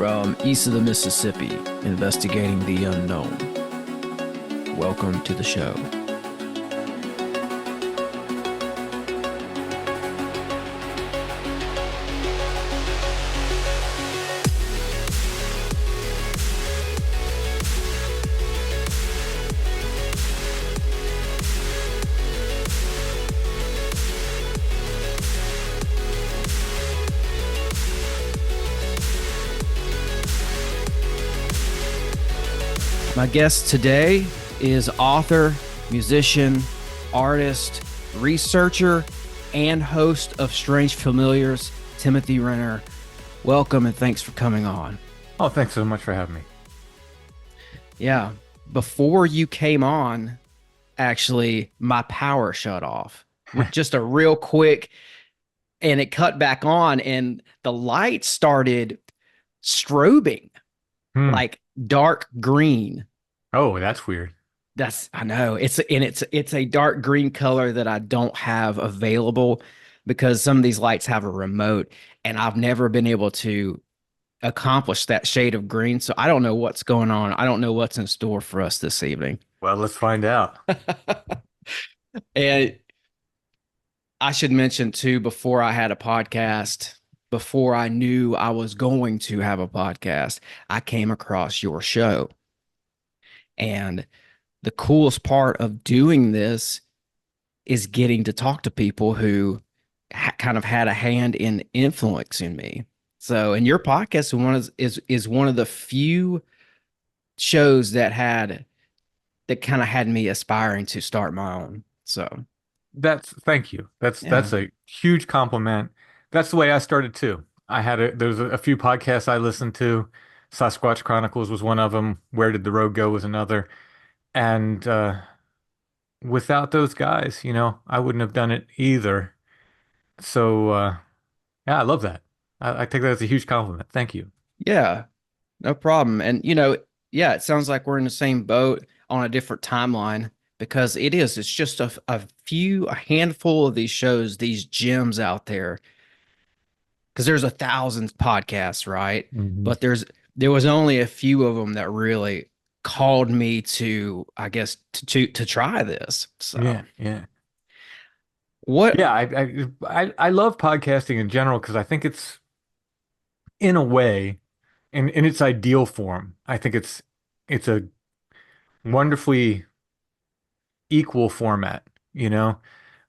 From east of the Mississippi, investigating the unknown. Welcome to the show. My guest today is author, musician, artist, researcher, and host of Strange Familiars, Timothy Renner. Welcome and thanks for coming on. Oh, thanks so much for having me. Yeah, before you came on, actually, my power shut off. Just a real quick, and it cut back on, and the light started strobing, like dark green. Oh, that's weird. I know it's a dark green color that I don't have available because some of these lights have a remote and I've never been able to accomplish that shade of green. So I don't know what's going on. I don't know what's in store for us this evening. Well, let's find out. And I should mention too, before I had a podcast, before I knew I was going to have a podcast, I came across your show. And the coolest part of doing this is getting to talk to people who kind of had a hand in influencing me. So, and your podcast is one of the few shows that kind of had me aspiring to start my own. So Thank you. That's a huge compliment. That's the way I started too. There's a few podcasts I listened to. Sasquatch Chronicles was one of them. Where Did the Road Go was another. And without those guys, I wouldn't have done it either. So yeah, I love that. I take that as a huge compliment. Thank you. yeah, no problem. And yeah, it sounds like we're in the same boat on a different timeline because it's just a handful of these shows, these gems out there. Because there's 1,000 podcasts, right? Mhm. But there was only a few of them that really called me to, I guess, to try this. So Yeah. what? Yeah, I love podcasting in general because I think it's in a way in its ideal form. I think it's a wonderfully equal format, you know.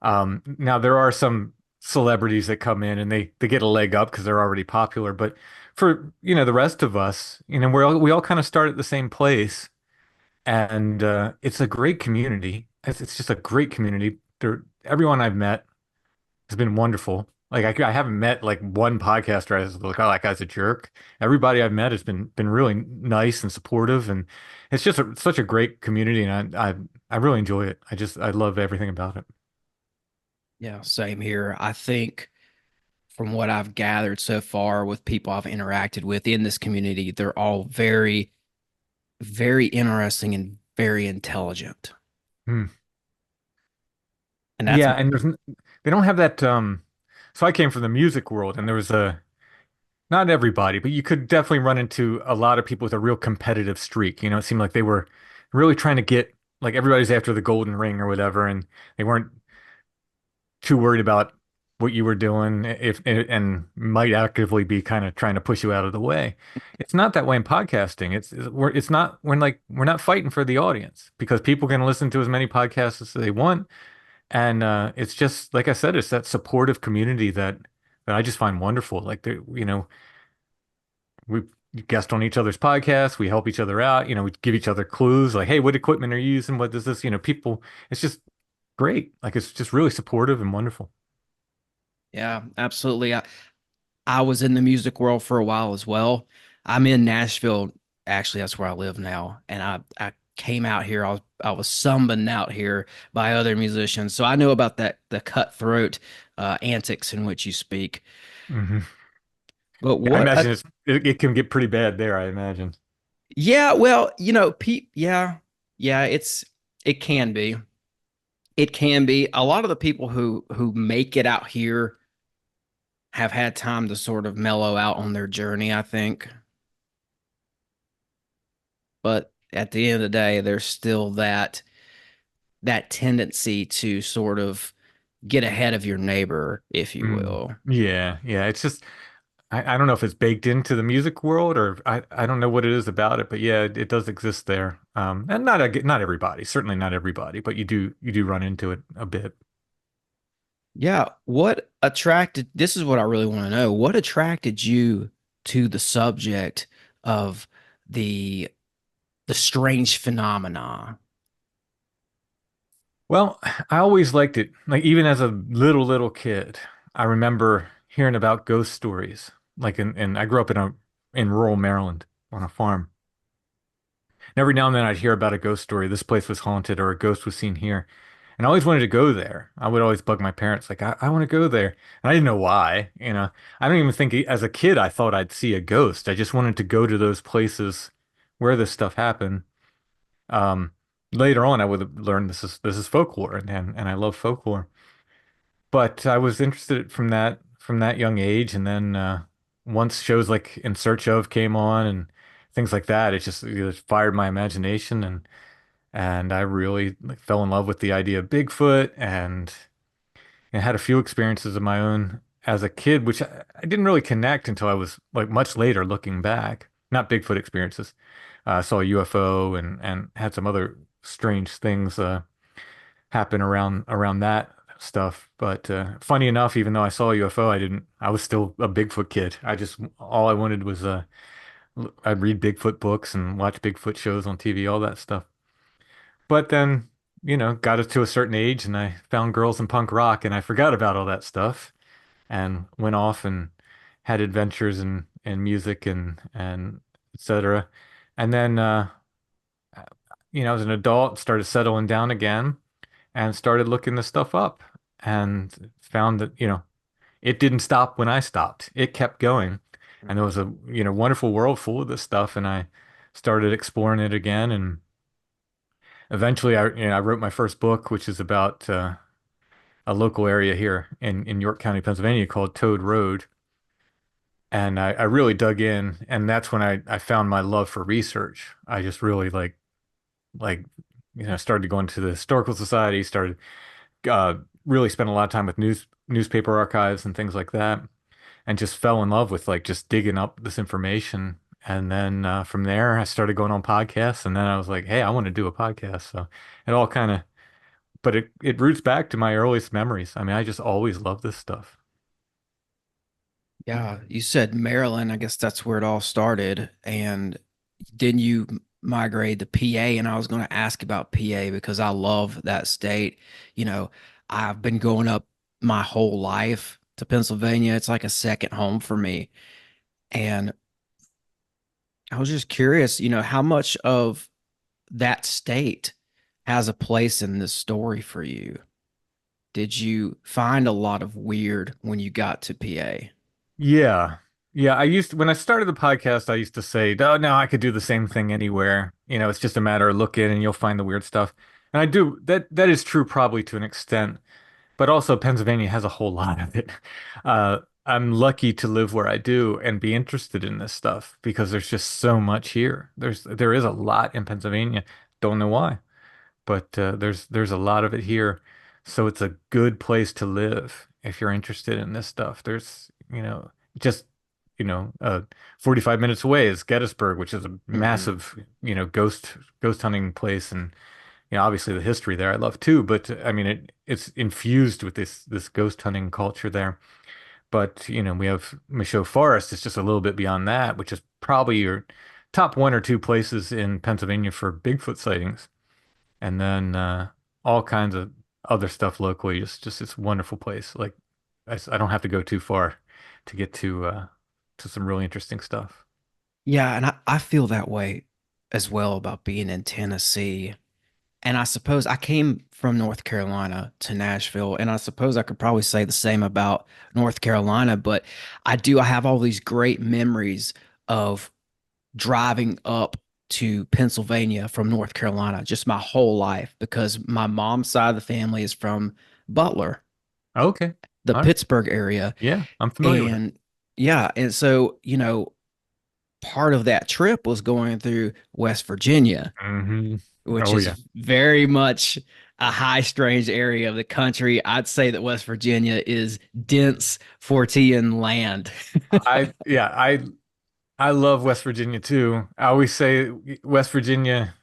Now there are some celebrities that come in and they get a leg up because they're already popular, but for the rest of us, we all kind of start at the same place, and it's a great community. It's just a great community. Everyone I've met has been wonderful. Like I haven't met like one podcaster I was like, oh, that guy's a jerk. Everybody I've met has been really nice and supportive, and it's just such a great community, and I really enjoy it. I love everything about it. Yeah, same here. I think from what I've gathered so far with people I've interacted with in this community, they're all very, very interesting and very intelligent. Hmm. And that's Yeah, and they don't have that. So I came from the music world, and there was not everybody, but you could definitely run into a lot of people with a real competitive streak. It seemed like they were really trying to get like everybody's after the golden ring or whatever, and they weren't too worried about what you were doing if and might actively be kind of trying to push you out of the way. It's not that way in podcasting. It's not we're not fighting for the audience because people can listen to as many podcasts as they want. And it's just like I said, it's that supportive community that I just find wonderful. Like we guest on each other's podcasts, we help each other out, we give each other clues like, hey, what equipment are you using? What does this, people, it's just great. Like it's just really supportive and wonderful. Yeah, absolutely. I was in the music world for a while as well. I'm in Nashville. Actually, that's where I live now. And I came out here. I was summoned out here by other musicians. So I know about the cutthroat antics in which you speak. Hmm. But I imagine it can get pretty bad there, I imagine. yeah, well, yeah, it can be. It can be. A lot of the people who make it out here have had time to sort of mellow out on their journey, I think. but at the end of the day, there's still that tendency to sort of get ahead of your neighbor, if you Mm. will. Yeah, yeah. It's just I don't know if it's baked into the music world or I don't know what it is about it, but yeah, it does exist there. And not everybody, certainly not everybody, but you do run into it a bit. Yeah, what attracted, this is what I really want to know. What attracted you to the subject of the the strange phenomena? Well, I always liked it. Like even as a little kid, I remember hearing about ghost stories. Like in I grew up in rural Maryland on a farm. And every now and then I'd hear about a ghost story. This place was haunted or a ghost was seen here. And I always wanted to go there. I would always bug my parents, like, I want to go there. And I didn't know why, you know. I don't even think as a kid I thought I'd see a ghost. I just wanted to go to those places where this stuff happened. Um, Later on I would have learned this is folklore and I love folklore. But I was interested from that young age, and then once shows like In Search of came on and things like that, it fired my imagination, and I really like, fell in love with the idea of Bigfoot, and had a few experiences of my own as a kid, which I didn't really connect until I was like much later looking back. Not Bigfoot experiences. I saw a UFO and had some other strange things happen around that stuff. But funny enough, even though I saw a UFO, I was still a Bigfoot kid. All I wanted was I'd read Bigfoot books and watch Bigfoot shows on TV, all that stuff. But then, got it to a certain age and I found girls in punk rock and I forgot about all that stuff and went off and had adventures in music and etc. And then as an adult, started settling down again and started looking this stuff up and found that, it didn't stop when I stopped. It kept going. And there was a, wonderful world full of this stuff. And I started exploring it again. And eventually I wrote my first book, which is about a local area here in York County, Pennsylvania called Toad Road. And I really dug in. And that's when I found my love for research. I just really like, started to go into the historical society, started uh, really spent a lot of time with newspaper archives and things like that, and just fell in love with like just digging up this information. And then from there, I started going on podcasts, and then I was like, hey, I want to do a podcast. So it all kind of, but it roots back to my earliest memories. I mean, I just always loved this stuff. Yeah, you said Maryland. I guess that's where it all started. And then you migrate to PA, and I was going to ask about PA because I love that state. You know, I've been going up my whole life to Pennsylvania. It's like a second home for me. And I was just curious, how much of that state has a place in this story for you? Did you find a lot of weird when you got to PA? Yeah. Yeah, when I started the podcast, I used to say, "Oh, no, I could do the same thing anywhere. It's just a matter of looking and you'll find the weird stuff." And I do that is true probably to an extent. But also Pennsylvania has a whole lot of it. I'm lucky to live where I do and be interested in this stuff because there's just so much here. There is a lot in Pennsylvania. Don't know why, but there's a lot of it here. So it's a good place to live if you're interested in this stuff. There's, just, 45 minutes away is Gettysburg, which is a Hmm. massive, ghost hunting place, and obviously the history there I love too, but I mean it's infused with this ghost hunting culture there. But we have Michaud Forest. It's just a little bit beyond that, which is probably your top one or two places in Pennsylvania for Bigfoot sightings, and then all kinds of other stuff locally. Just this wonderful place. Like I don't have to go too far to get to some really interesting stuff. Yeah, and I feel that way as well about being in Tennessee. And I suppose I came from North Carolina to Nashville, and I suppose I could probably say the same about North Carolina, but I have all these great memories of driving up to Pennsylvania from North Carolina just my whole life because my mom's side of the family is from Butler, Okay. the All right. Pittsburgh area. Yeah, I'm familiar with it. And yeah, and so, part of that trip was going through West Virginia, Hmm. which Oh yeah. is very much a high strange area of the country. I'd say that West Virginia is dense Fortean land. I love West Virginia too. I always say West Virginia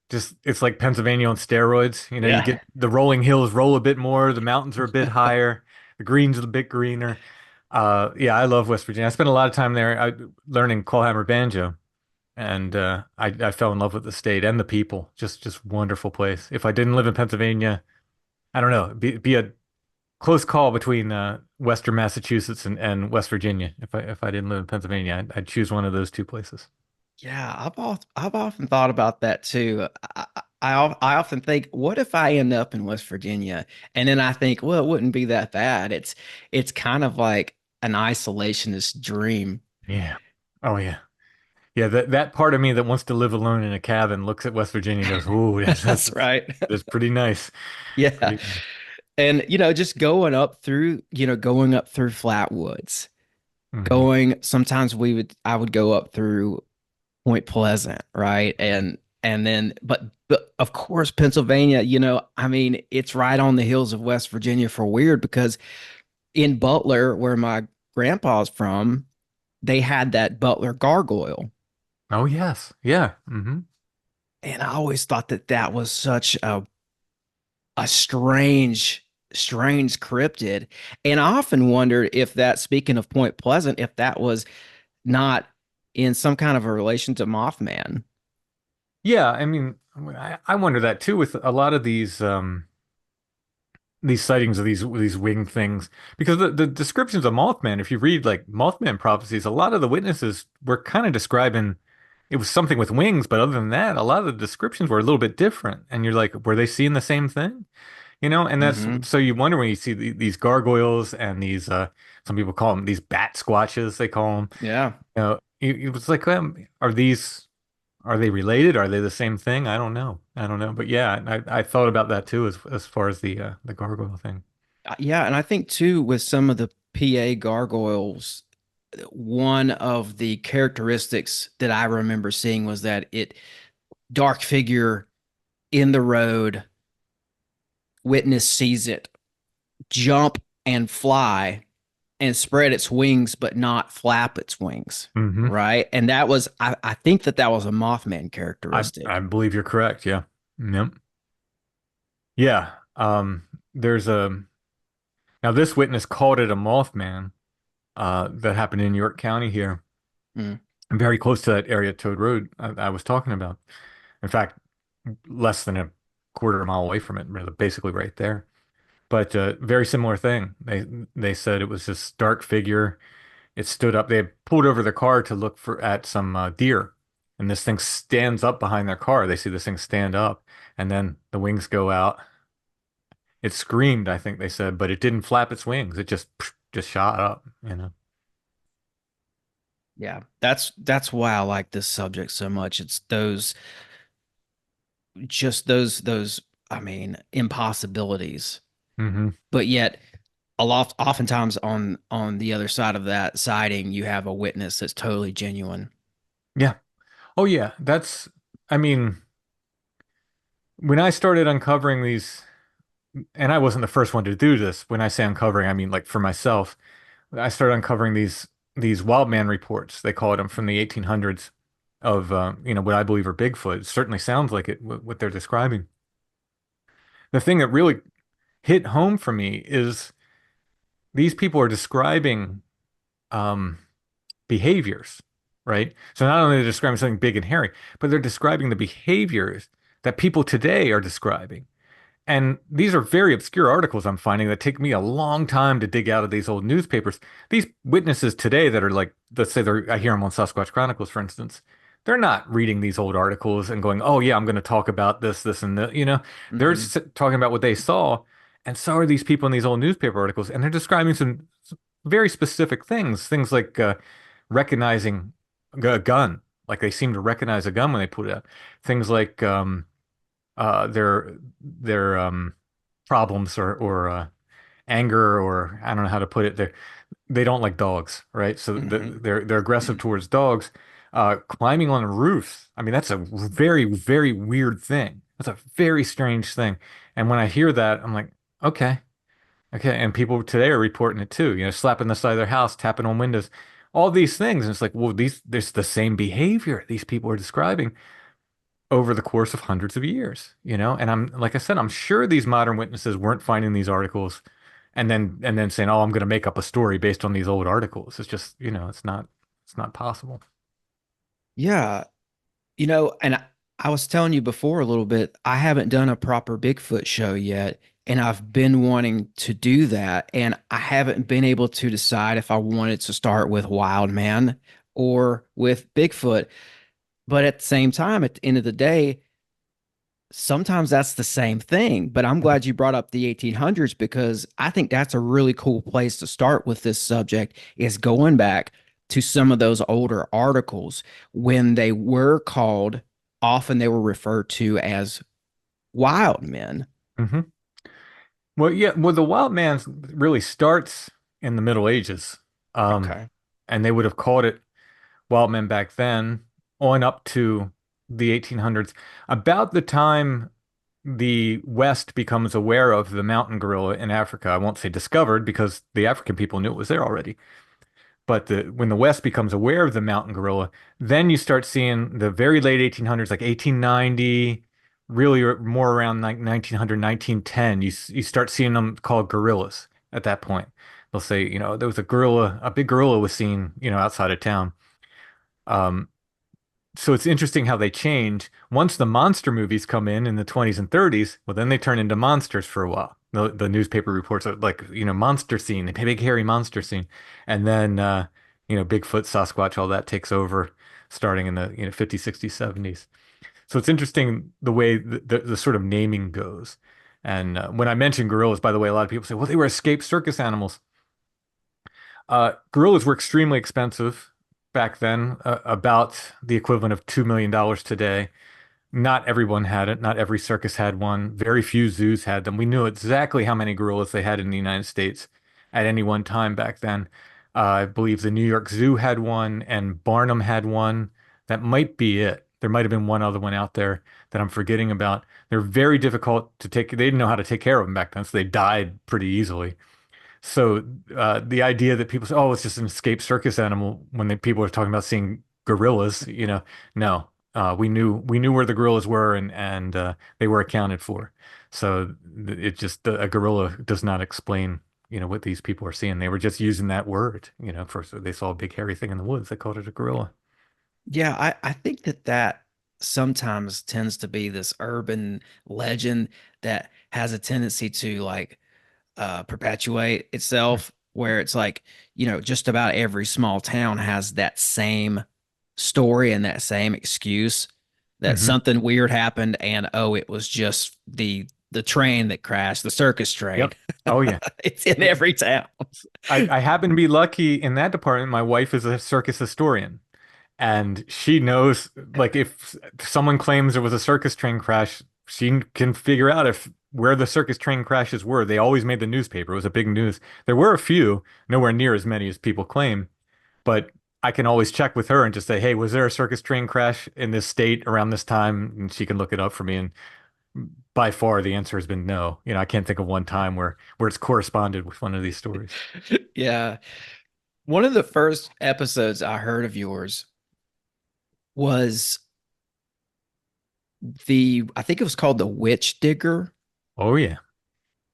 just it's like Pennsylvania on steroids. You know, you Yeah. get the rolling hills roll a bit more, the mountains are a bit higher, the green's a bit greener. Yeah, I love West Virginia. I spent a lot of time there learning clawhammer banjo, and I fell in love with the state and the people. Just wonderful place. If I didn't live in Pennsylvania, I don't know, be a close call between Western Massachusetts and West Virginia. If I didn't live in Pennsylvania, I'd choose one of those two places. Yeah, I've often thought about that too. I often think, what if I end up in West Virginia? And then I think, well, it wouldn't be that bad. It's kind of like an isolationist dream. Yeah. Oh yeah. Yeah, that part of me that wants to live alone in a cabin looks at West Virginia and goes, "Ooh, That's right. that's pretty nice." Yeah. Pretty nice. And just going up through Flatwoods, Hmm. going sometimes I would go up through Point Pleasant, right? And then but of course Pennsylvania, I mean, it's right on the hills of West Virginia for weird because in Butler, where my grandpa's from, they had that Butler gargoyle. Oh yes. Yeah. Hmm. And I always thought that that was such a strange cryptid. And I often wondered if that, speaking of Point Pleasant, if that was not in some kind of a relation to Mothman. Yeah, I mean, I wonder that too with a lot of these sightings of these winged things because the descriptions of Mothman, if you read like Mothman prophecies, a lot of the witnesses were kind of describing it was something with wings, but other than that, a lot of the descriptions were a little bit different. And you're like, were they seeing the same thing? You know, and that's Hmm. so you wonder when you see these gargoyles and these some people call them these bat squatches, they call them. Yeah. You know, it was like, are they related? Are they the same thing? I don't know. I don't know. But yeah, I thought about that too as far as the gargoyle thing. Yeah, and I think too with some of the PA gargoyles, one of the characteristics that I remember seeing was that it dark figure in the road, witness sees it jump and fly and spread its wings, but not flap its wings. Hmm. Right. And that was, I think that that was a Mothman I characteristic. believe you're correct. Yeah. Yep. Yeah. There's a now this witness called it a Mothman that happened in York County here, Mm. very close to that area Toad Road I was talking about. In fact, less than a quarter mile away from it, really, basically right there. But very similar thing. They said it was this dark figure. It stood up. They had pulled over their car to look for at some deer, and this thing stands up behind their car. They see this thing stand up, and then the wings go out. It screamed, I think they said, but it didn't flap its wings. It just shot up, you know. Yeah. That's why I like this subject so much. It's those, I mean, impossibilities, Hmm. but yet oftentimes on the other side of that siding, you have a witness that's totally genuine. Yeah. Oh yeah. I mean, when I started uncovering these, and I wasn't the first one to do this. When I say uncovering, I mean like for myself. I started uncovering these wild man reports. They called them from the 1800s of what I believe are Bigfoot. It certainly sounds like it what they're describing. The thing that really hit home for me is these people are describing um, behaviors, right? So not only are they describing something big and hairy, but they're describing the behaviors that people today are describing. And these are very obscure articles I'm finding that take me a long time to dig out of these old newspapers. These witnesses today that are like, let's say I hear them on Sasquatch Chronicles, for instance. They're not reading these old articles and going, oh, yeah, I'm going to talk about this, this, and that. They're Hmm. talking about what they saw. And so are these people in these old newspaper articles. And they're describing some very specific things like recognizing a gun. Like they seem to recognize a gun when they put it out. Things like their problems or anger, or I don't know how to put it. They don't like dogs, right? So Hmm. they're aggressive towards dogs. Climbing on roofs. I mean, that's a very, very weird thing. That's a very strange thing. And when I hear that, I'm like, okay, okay. And people today are reporting it too. Slapping the side of their house, tapping on windows, all these things. And it's like, well, there's the same behavior these people are describing over the course of hundreds of years, And I'm like I said, I'm sure these modern witnesses weren't finding these articles and then saying, "Oh, I'm going to make up a story based on these old articles." It's just, it's not possible. Yeah. And I was telling you before a little bit, I haven't done a proper Bigfoot show yet, and I've been wanting to do that, and I haven't been able to decide if I wanted to start with Wild Man or with Bigfoot. But at the same time, at the end of the day, sometimes that's the same thing. But I'm glad you brought up the 1800s because I think that's a really cool place to start with this subject is going back to some of those older articles when they were called, often they were referred to as wild men. Hmm. Well, yeah, well, the wild man really starts in the Middle Ages. Um, Okay. and they would have called it wild men back then on up to the 1800s. About the time the West becomes aware of the mountain gorilla in Africa, I won't say discovered because the African people knew it was there already. But when the West becomes aware of the mountain gorilla, then you start seeing the very late 1800s, like 1890, really more around like 1900, 1910. You start seeing them called gorillas at that point. They'll say, there was a gorilla, a big gorilla was seen, outside of town. Um, so it's interesting how they change. Once the monster movies come in the 20s and 30s, well, then they turn into monsters for a while. The newspaper reports are like, monster scene, a big hairy monster scene. And then, Bigfoot, Sasquatch, all that takes over starting in the, 50s, 60s, 70s. So it's interesting the way the sort of naming goes. And when I mention gorillas, by the way, a lot of people say, well, they were escaped circus animals. Gorillas were extremely expensive back then, about the equivalent of $2 million today. Not everyone had it. Not every circus had one. Very few zoos had them. We knew exactly how many gorillas they had in the United States at any one time back then. I believe the New York Zoo had one and Barnum had one. That might be it. There might have been one other one out there that I'm forgetting about. They're very difficult to take. They didn't know how to take care of them back then, so they died pretty easily. So the idea that people say, "Oh, it's just an escaped circus animal," when people are talking about seeing gorillas, no, we knew where the gorillas were, and they were accounted for. So it just a gorilla does not explain, what these people are seeing. They were just using that word, for so they saw a big hairy thing in the woods. They called it a gorilla. Yeah, I think that sometimes tends to be this urban legend that has a tendency to like perpetuate itself, where it's like, just about every small town has that same story and that same excuse that Hmm. something weird happened and oh, it was just the train that crashed, the circus train. Yep. Oh yeah. It's in every town. I happen to be lucky in that department. My wife is a circus historian. And she knows, like, if someone claims there was a circus train crash, she can figure out if where the circus train crashes were. They always made the newspaper. It was a big news. There were a few, nowhere near as many as people claim, but I can always check with her and just say, "Hey, was there a circus train crash in this state around this time?" And she can look it up for me. And by far, the answer has been no. I can't think of one time where it's corresponded with one of these stories. Yeah. One of the first episodes I heard of yours was I think it was called The Witch Digger. Oh yeah.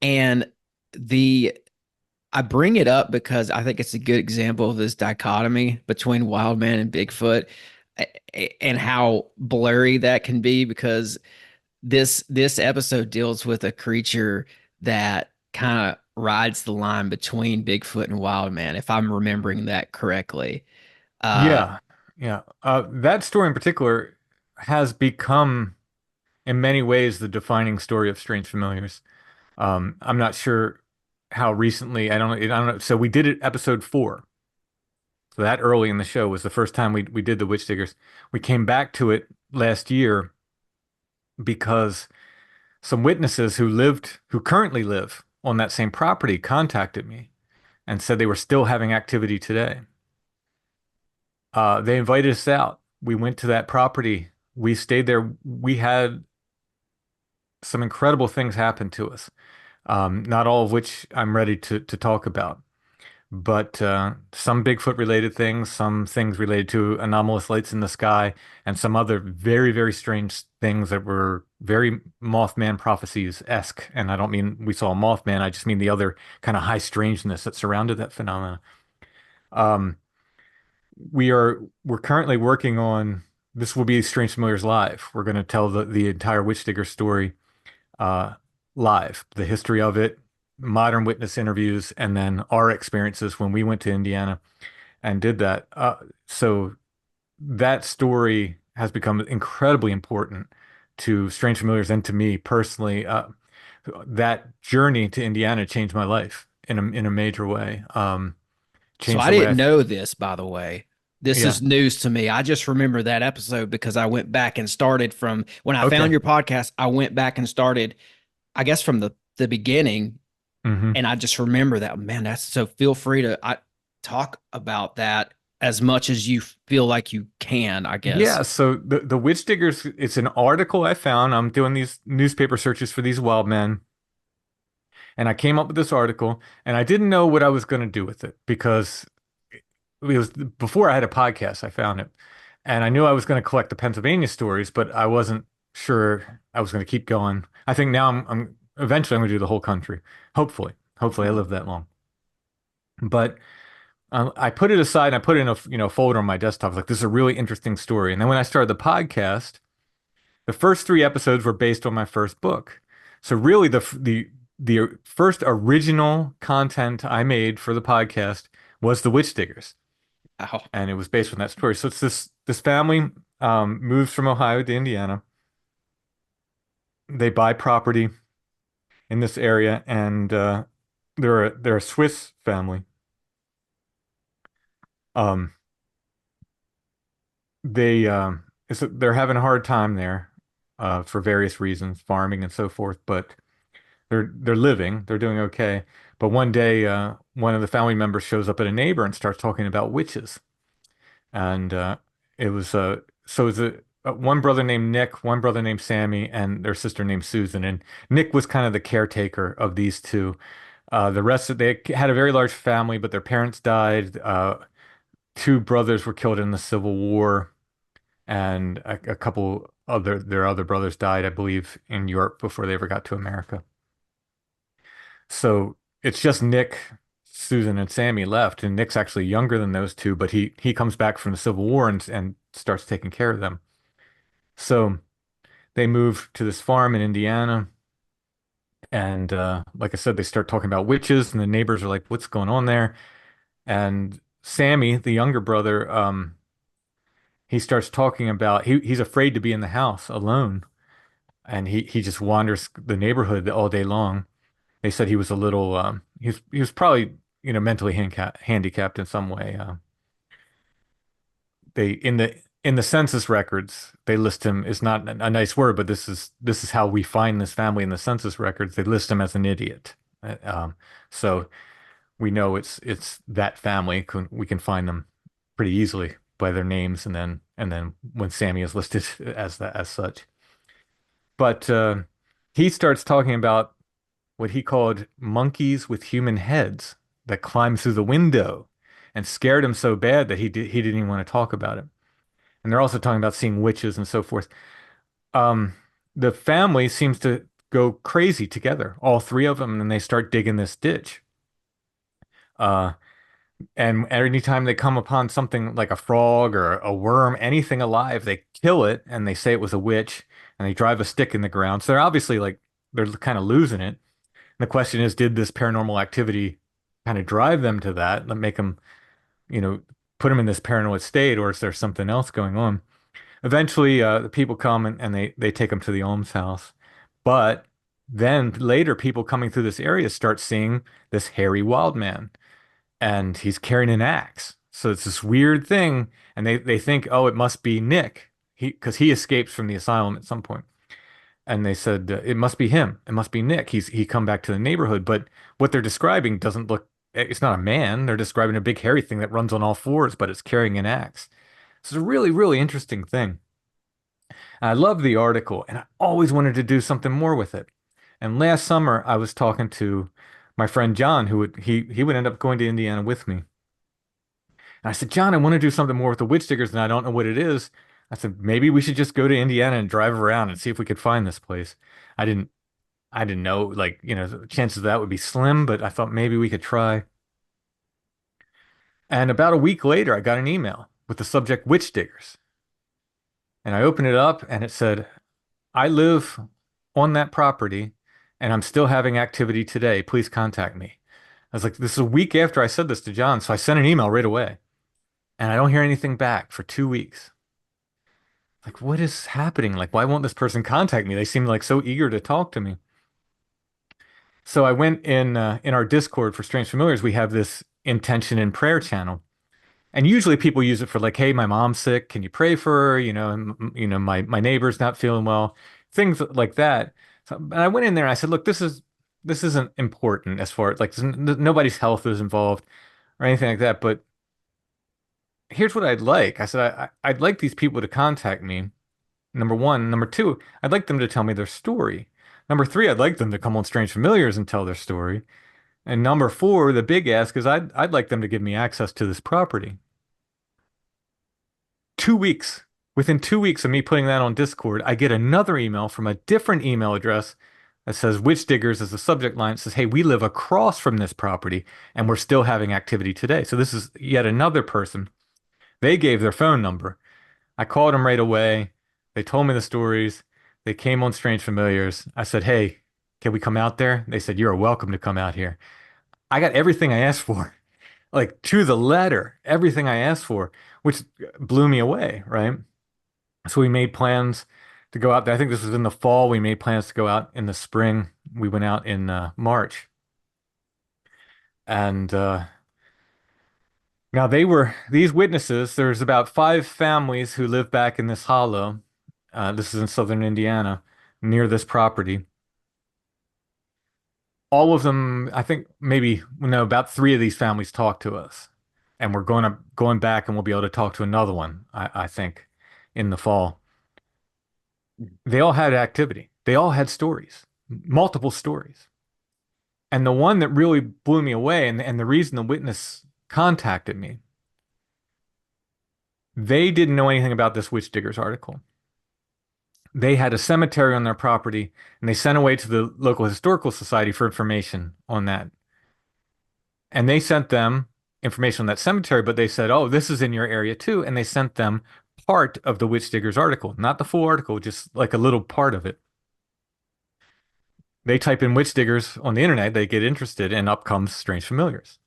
And the I bring it up because I think it's a good example of this dichotomy between wild man and Bigfoot and how blurry that can be because this episode deals with a creature that kind of rides the line between Bigfoot and wild man, if I'm remembering that correctly. Uh Yeah. Yeah. That story in particular has become in many ways the defining story of Strange Familiars. I'm not sure how recently. I don't know. So we did it episode 4. So that early in the show was the first time we did the Witch Diggers. We came back to it last year because some witnesses who currently live on that same property contacted me and said they were still having activity today. They invited us out. We went to that property. We stayed there. We had some incredible things happen to us, not all of which I'm ready to talk about. But some Bigfoot related things, some things related to anomalous lights in the sky, and some other very, very strange things that were very Mothman prophecies-esque. And I don't mean we saw a Mothman, I just mean the other kind of high strangeness that surrounded that phenomena. Um, we're currently working on this will be Strange Familiars Live. We're going to tell the entire Witch Digger story uh, live, the history of it, modern witness interviews, and then our experiences when we went to Indiana and did that. So that story has become incredibly important to Strange Familiars and to me personally. That journey to Indiana changed my life in a major way. So Changed I the way didn't know this, by the way. This yeah. is news to me. I just remember that episode because I went back and started from when I found Okay. your podcast. I went back and started, I guess, from the beginning, hmm and I just remember that. Man, that's so. Feel free to talk about that as much as you feel like you can. I guess. Yeah, so the Witch Diggers, it's an article I found. I'm doing these newspaper searches for these wild men, and I came up with this article, and I didn't know what I was going to do with it because it was before I had a podcast, I found it. And I knew I was going to collect the Pennsylvania stories, but I wasn't sure I was going to keep going. I think now I'm eventually I'm going to do the whole country. Hopefully. Hopefully I live that long. But I put it aside and I put it in a folder on my desktop. I was like, this is a really interesting story. And then when I started the podcast, the first three episodes were based on my first book. So really the first original content I made for the podcast was The Witch Diggers. Oh, And it was based on that story. So it's this family moves from Ohio to Indiana. They buy property in this area, and they're a Swiss family. Um, they're having a hard time there for various reasons, farming and so forth. But they're living, they're doing okay. But one day, one of the family members shows up at a neighbor and starts talking about witches. And it was so it was one brother named Nick, one brother named Sammy, and their sister named Susan. And Nick was kind of the caretaker of these two. The rest of they had a very large family, but their parents died. Two brothers were killed in the Civil War, and a couple other their other brothers died, I believe, in Europe before they ever got to America. So it's just Nick, Susan, and Sammy left, and Nick's actually younger than those two, but he comes back from the Civil War and starts taking care of them. So they move to this farm in Indiana, and like I said, they start talking about witches, and the neighbors are like, "What's going on there?" And Sammy, the younger brother, he starts talking about he's afraid to be in the house alone, and he just wanders the neighborhood all day long. They said he was a little he was probably mentally handicapped in some way. They in the census records they list him is not a nice word, but this is how we find this family in the census records. They list him as an idiot. So we know it's that family. We can find them pretty easily by their names, and then when Sammy is listed as that as such. But he starts talking about what he called monkeys with human heads that climbed through the window and scared him so bad that he didn't even want to talk about it. And they're also talking about seeing witches and so forth. Um, the family seems to go crazy together, all three of them, and they start digging this ditch. Uh, and anytime they come upon something like a frog or a worm, anything alive, they kill it and they say it was a witch and they drive a stick in the ground. So they're obviously like they're kind of losing it. The question is, did this paranormal activity kind of drive them to that, make them, you know, put them in this paranoid state, or is there something else going on? Eventually, the people come and they take them to the alms house. But then later, people coming through this area start seeing this hairy wild man, and he's carrying an axe. So it's this weird thing, and they think, oh, it must be Nick, because he escapes from the asylum at some point. And they said it must be him. It must be Nick. He come back to the neighborhood, but what they're describing doesn't look. It's not a man. They're describing a big hairy thing that runs on all fours, but it's carrying an axe. So it's a really, really interesting thing. And I love the article, and I always wanted to do something more with it. And last summer, I was talking to my friend John, who would end up going to Indiana with me. And I said, John, I want to do something more with the witch diggers, and I don't know what it is. I said, maybe we should just go to Indiana and drive around and see if we could find this place. I didn't I didn't know, like, the chances of that would be slim, but I thought maybe we could try. And about a week later, I got an email with the subject Witch Diggers. And I opened it up and it said, I live on that property and I'm still having activity today. Please contact me. I was like, this is a week after I said this to John. So I sent an email right away and I don't hear anything back for 2 weeks. Like, what is happening? Like, why won't this person contact me? They seem like so eager to talk to me. So I went in our Discord for Strange Familiars, we have this intention and prayer channel. And usually people use it for like, hey, my mom's sick, can you pray for her? My neighbor's not feeling well, things like that. So, and I went in there and I said, look, this isn't important as far as like nobody's health is involved or anything like that. But here's what I'd like. I said I'd like these people to contact me. Number one. Number two, I'd like them to tell me their story. Number three, I'd like them to come on Strange Familiars and tell their story. And number four, the big ask is I'd like them to give me access to this property. 2 weeks. Within 2 weeks of me putting that on Discord, I get another email from a different email address that says Witch Diggers as the subject line. It says, hey, we live across from this property and we're still having activity today. So this is yet another person. They gave their phone number. I called them right away. They told me the stories. They came on Strange Familiars. I said, hey, can we come out there? They said, you're welcome to come out here. I got everything I asked for, like to the letter, everything I asked for, which blew me away, right? So we made plans to go out there. I think this was in the fall. We made plans to go out in the spring. We went out in March. And now these witnesses, there's about 5 families who live back in this hollow. This is in southern Indiana, near this property. All of them, I think maybe, no, about 3 of these families talked to us. And we're going back and we'll be able to talk to another one, I think, in the fall. They all had activity. They all had stories, multiple stories. And the one that really blew me away, and the reason the witness contacted me, they didn't know anything about this Witch Diggers article. They had a cemetery on their property, and they sent away to the local historical society for information on that. And they sent them information on that cemetery, but they said, oh, this is in your area too. And they sent them part of the Witch Diggers article, not the full article, just like a little part of it. They type in Witch Diggers on the internet, they get interested, and up comes Strange Familiars.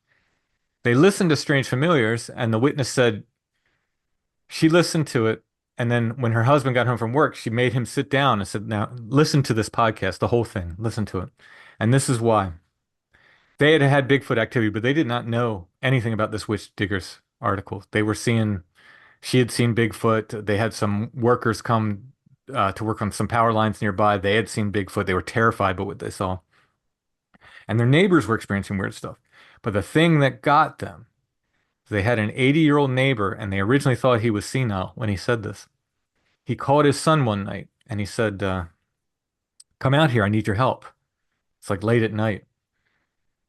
They listened to Strange Familiars, and the witness said she listened to it. And then when her husband got home from work, she made him sit down and said, now listen to this podcast, the whole thing, listen to it. And this is why. They had had Bigfoot activity, but they did not know anything about this Witch Diggers article. She had seen Bigfoot. They had some workers come to work on some power lines nearby. They had seen Bigfoot. They were terrified by what they saw. And their neighbors were experiencing weird stuff. But the thing that got them, they had an 80-year-old neighbor, and they originally thought he was senile when he said this. He called his son one night, and he said, come out here. I need your help. It's like late at night.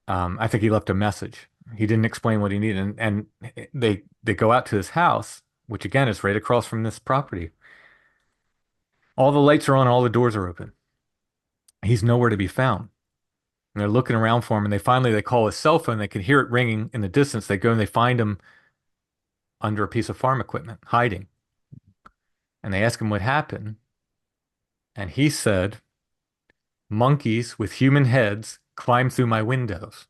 I think he left a message. He didn't explain what he needed. And they go out to his house, which again is right across from this property. All the lights are on, all the doors are open. He's nowhere to be found. And they're looking around for him, and they call his cell phone. They can hear it ringing in the distance. They go and they find him under a piece of farm equipment, hiding. And they ask him what happened. And he said, monkeys with human heads climb through my windows.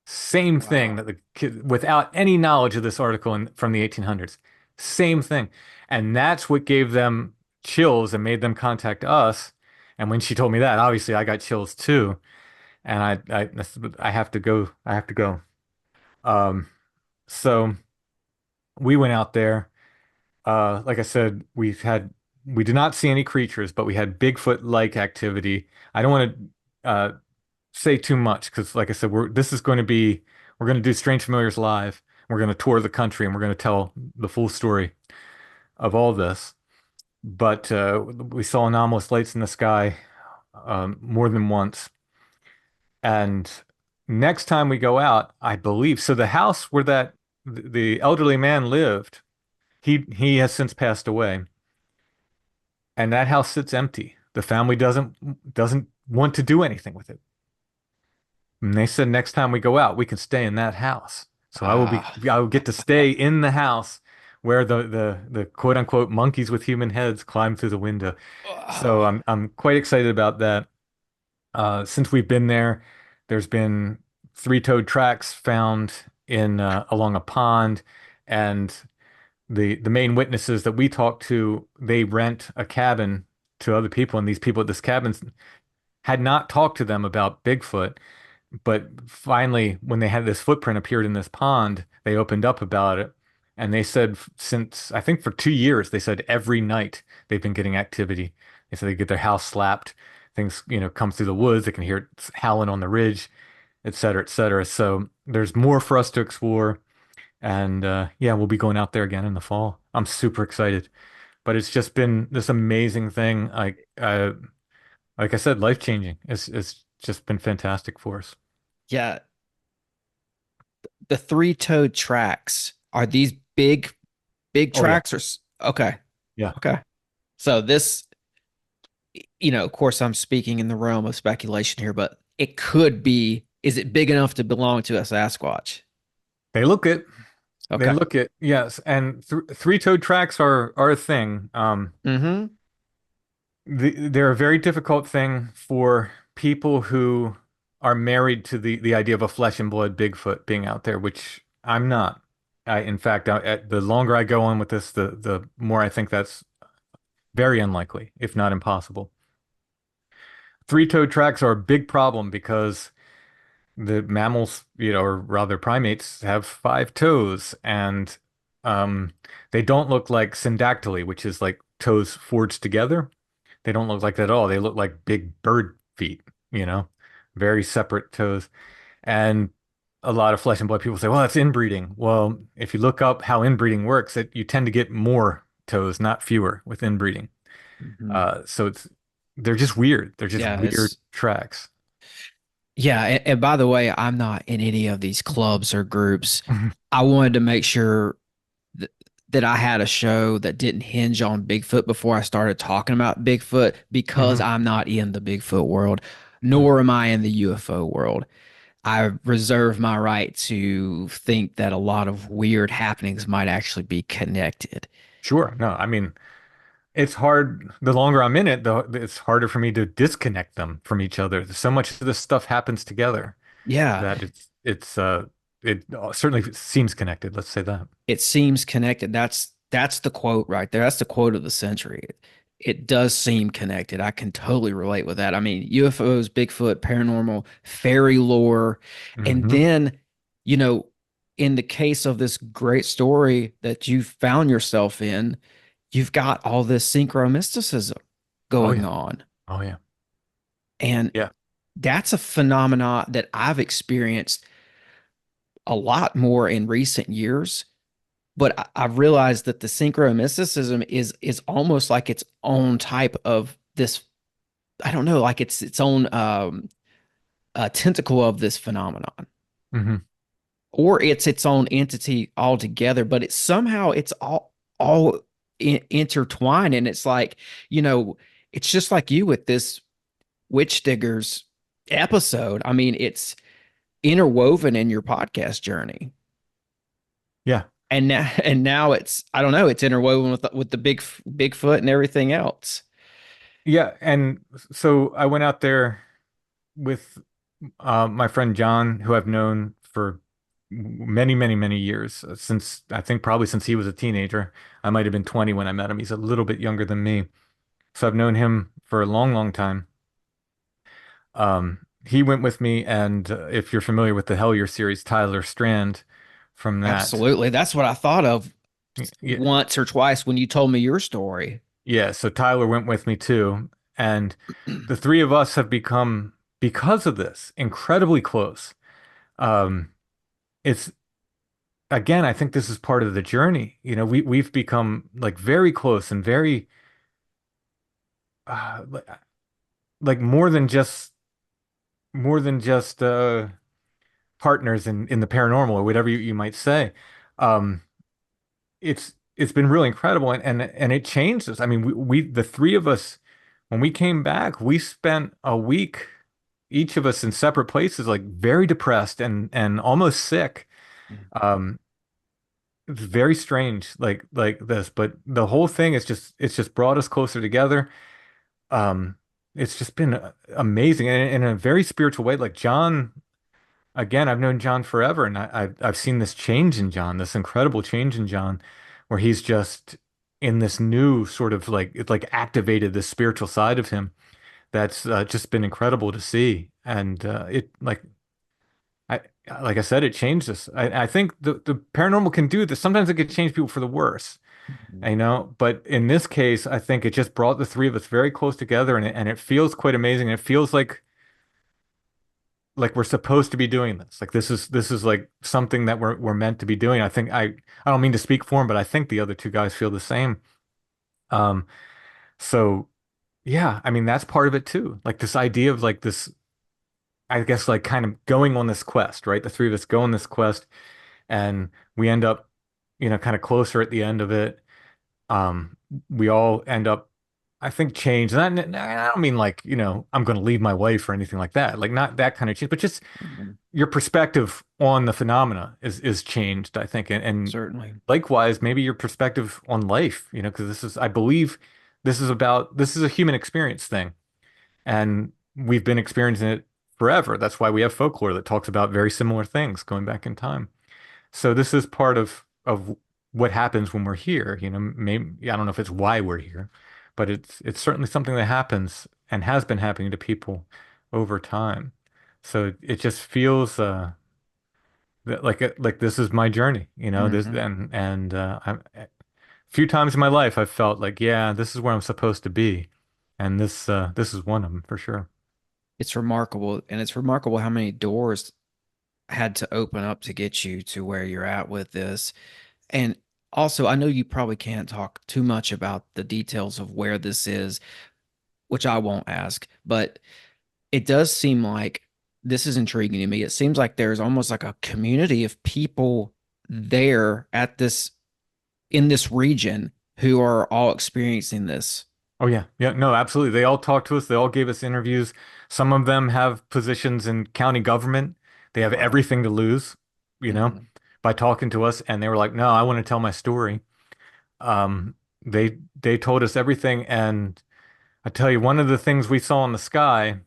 Same thing Wow. that the kid, without any knowledge of this article from the 1800s. Same thing. And that's what gave them chills and made them contact us. And when she told me that, obviously I got chills too. And I have to go. I have to go. Um, so we went out there. Like I said, we've had we did not see any creatures, but we had Bigfoot-like activity. I don't want to say too much because, like I said, we're going to do Strange Familiars live. We're going to tour the country and we're going to tell the full story of all this. But we saw anomalous lights in the sky more than once. And next time we go out, I believe, so the house where the elderly man lived, he has since passed away, and that house sits empty. The family doesn't want to do anything with it. And they said next time we go out, we can stay in that house. So Ah. I will get to stay in the house where the quote unquote monkeys with human heads climb through the window. So Oh. I'm quite excited about that. Since we've been there, there's been three-toed tracks found in along a pond, and the main witnesses that we talked to, they rent a cabin to other people, and these people at this cabin had not talked to them about Bigfoot. But finally, when they had this footprint appeared in this pond, they opened up about it. And they said since, I think for 2 years, they said every night they've been getting activity. They said they get their house slapped, things, come through the woods, they can hear it howling on the ridge, et cetera, et cetera. So there's more for us to explore. And yeah, we'll be going out there again in the fall. I'm super excited. But it's just been this amazing thing. Like I said, life-changing. It's just been fantastic for us. Yeah, the three-toed tracks are these big Oh yeah. tracks okay. Yeah. Okay. So this, of course I'm speaking in the realm of speculation here, but it could be, is it big enough to belong to a Sasquatch? They look it. They Okay. look it. Yes. And th three-toed tracks are a thing. Mm-hmm. They're a very difficult thing for people who are married to the idea of a flesh and blood Bigfoot being out there, which I'm not. In fact, the longer I go on with this, the more I think that's very unlikely, if not impossible. Three-toed tracks are a big problem because the mammals, or rather primates, have 5 toes, and um, they don't look like syndactyly, which is like toes forged together. They don't look like that at all. They look like big bird feet, you know, very separate toes. And a lot of flesh and blood people say, well, that's inbreeding. Well, if you look up how inbreeding works, you tend to get more toes, not fewer, with inbreeding. Mm-hmm. So they're just weird. They're just Yeah, weird tracks. yeah, and by the way, I'm not in any of these clubs or groups. I wanted to make sure th that I had a show that didn't hinge on Bigfoot before I started talking about Bigfoot because Hmm. I'm not in the Bigfoot world, nor am I in the UFO world. I reserve my right to think that a lot of weird happenings might actually be connected. Sure. No, I mean, it's hard. The longer I'm in it, it's harder for me to disconnect them from each other. So much of this stuff happens together Yeah, that it certainly seems connected. Let's say that. it seems connected. That's the quote right there. That's the quote of the century. It does seem connected. I can totally relate with that. I mean, UFOs, Bigfoot, paranormal, fairy lore, and Hmm. then, you know, in the case of this great story that you found yourself in, you've got all this synchromysticism Oh going yeah. on. Oh yeah. And Yeah. that's a phenomena that I've experienced a lot more in recent years. But I've realized that the synchromysticism is almost like its own type of this. I don't know, like it's its own tentacle of this phenomenon, Hmm. or it's its own entity altogether. But it's somehow it's all intertwined, and it's like it's just like you with this witch diggers episode. I mean, it's interwoven in your podcast journey. Yeah. And now it's, I don't know, it's interwoven with the Bigfoot and everything else. Yeah. And so I went out there with my friend John, who I've known for many, many, many years, since I think probably since he was a teenager. I might have been 20 when I met him. He's a little bit younger than me. So I've known him for a long, long time. He went with me, and if you're familiar with the Hellier series, Tyler Strand from that. Absolutely. That's what I thought of Yeah, once or twice when you told me your story. Yeah, so Tyler went with me too. And the three of us have become, because of this, incredibly close. Um, it's again, I think this is part of the journey. We've become like very close and very like more than just partners in the paranormal or whatever you might say. Um, it's been really incredible and it changed us. I mean, we the three of us when we came back, we spent a week each of us in separate places, like very depressed and almost sick. Um, it's very strange, like this, but the whole thing is just it's just brought us closer together. Um, it's just been amazing and in a very spiritual way. Like John, again, I've known John forever, and I've seen this change in John, this incredible change in John, where he's just in this new sort of like it's like activated this spiritual side of him that's just been incredible to see. And it I like I said, it changed us. I think the paranormal can do this. Sometimes it can change people for the worse, but in this case, I think it just brought the three of us very close together, and it feels quite amazing. And it feels like we're supposed to be doing this. Like this is like something that we're meant to be doing. I don't mean to speak for him, but I think the other two guys feel the same. Um, so yeah, I mean that's part of it too. Like this idea of like this, I guess like kind of going on this quest, right? The three of us go on this quest and we end up, kind of closer at the end of it. Um, we all end up, I think, changed. And I don't mean like, I'm going to leave my wife or anything like that. Like not that kind of change, but just Mhm. your perspective on the phenomena is changed, I think. And Certainly. likewise, maybe your perspective on life, because I believe this is a human experience thing. And we've been experiencing it forever. That's why we have folklore that talks about very similar things going back in time. So this is part of what happens when we're here. Maybe I don't know if it's why we're here, but it's certainly something that happens and has been happening to people over time. So it just feels like this is my journey, this Hmm. a few times in my life I've felt like, yeah, this is where I'm supposed to be. And this is one of them for sure. It's remarkable, and it's remarkable how many doors had to open up to get you to where you're at with this. And also, I know you probably can't talk too much about the details of where this is, which I won't ask, but it does seem like this is intriguing to me. It seems like there's almost like a community of people there at this in this region who are all experiencing this. Oh yeah. Yeah, no, absolutely. They all talked to us. They all gave us interviews. Some of them have positions in county government. They have Wow. everything to lose, you know, Hmm. by talking to us. And they were like, no, I want to tell my story. They told us everything. And I tell you, one of the things we saw in the sky,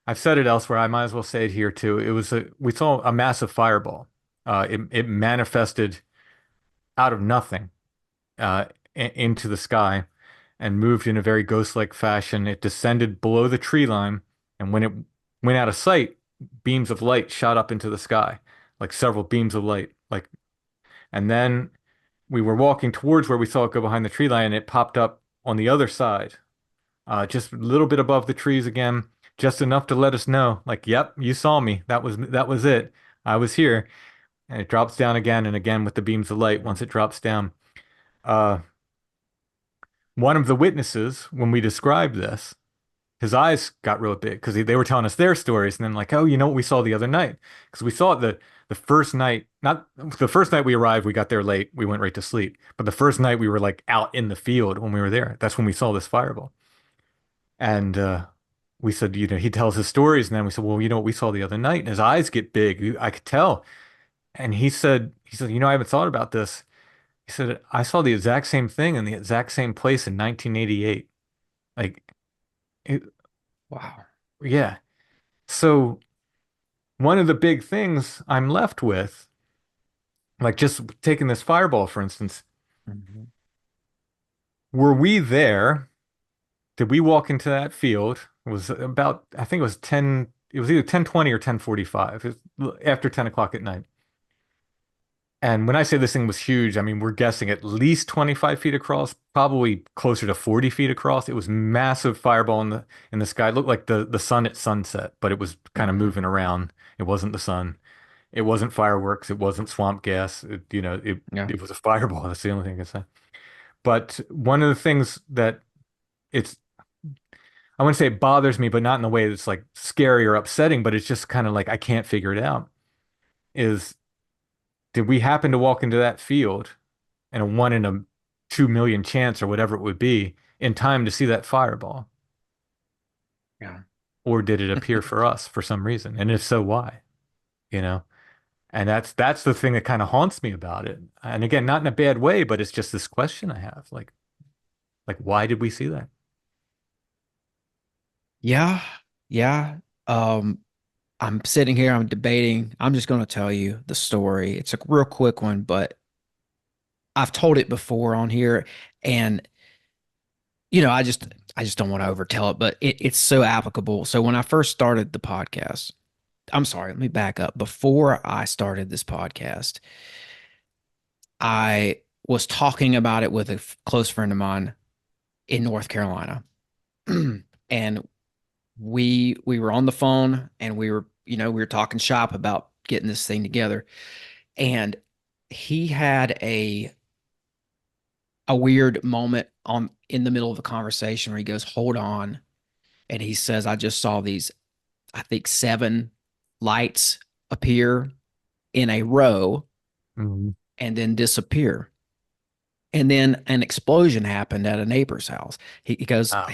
I've said it elsewhere. I might as well say it here too. We saw a massive fireball. It manifested out of nothing, into the sky and moved in a very ghost-like fashion. It descended below the tree line, and when it went out of sight, beams of light shot up into the sky, like several beams of light. And then we were walking towards where we saw it go behind the tree line, and it popped up on the other side, just a little bit above the trees again, just enough to let us know, like, yep, you saw me. That was it. I was here. And it drops down again and again with the beams of light once it drops down. Uh, One of the witnesses, when we described this, his eyes got real big because they were telling us their stories. And then like, oh, you know what we saw the other night? Because we saw it the first night, not the first night we arrived, we got there late. We went right to sleep. But the first night we were like out in the field when we were there. That's when we saw this fireball. And we said, he tells his stories. And then we said, well, you know what we saw the other night? And his eyes get big. I could tell. And he said, I haven't thought about this. He said, I saw the exact same thing in the exact same place in 1988. Like, it, Wow. yeah. So one of the big things I'm left with, like just taking this fireball, for instance, Mhm. were we there? Did we walk into that field? It was about, I think it was 10, it was either 10:20 or 10:45. It was after 10 o'clock at night. And when I say this thing was huge, I mean, we're guessing at least 25 feet across, probably closer to 40 feet across. It was massive fireball in the sky. It looked like the sun at sunset, but it was kind of Mhm. moving around. It wasn't the sun. It wasn't fireworks. It wasn't swamp gas. Yeah. It was a fireball. That's the only thing I can say. But one of the things that it's I want to say it bothers me, but not in the way that's like scary or upsetting, but it's just kind of like I can't figure it out. Is did we happen to walk into that field and a 1 in a 2 million chance or whatever it would be in time to see that fireball? Yeah. Or did it appear for us for some reason? And if so, why? You know? And that's the thing that kind of haunts me about it. And again, not in a bad way, but it's just this question I have. Like why did we see that? Yeah. Yeah. Um, I'm sitting here, I'm debating. I'm just going to tell you the story. It's a real quick one, but I've told it before on here. And, I just don't want to overtell it, but it's so applicable. So when I first started the podcast, I'm sorry, let me back up. Before I started this podcast, I was talking about it with a close friend of mine in North Carolina. And we were on the phone and we were talking shop about getting this thing together. And he had a weird moment on in the middle of the conversation where he goes, "Hold on." And he says, "I just saw these, I think, seven lights appear in a row Mhm. and then disappear." And then an explosion happened at a neighbor's house. He goes, Oh.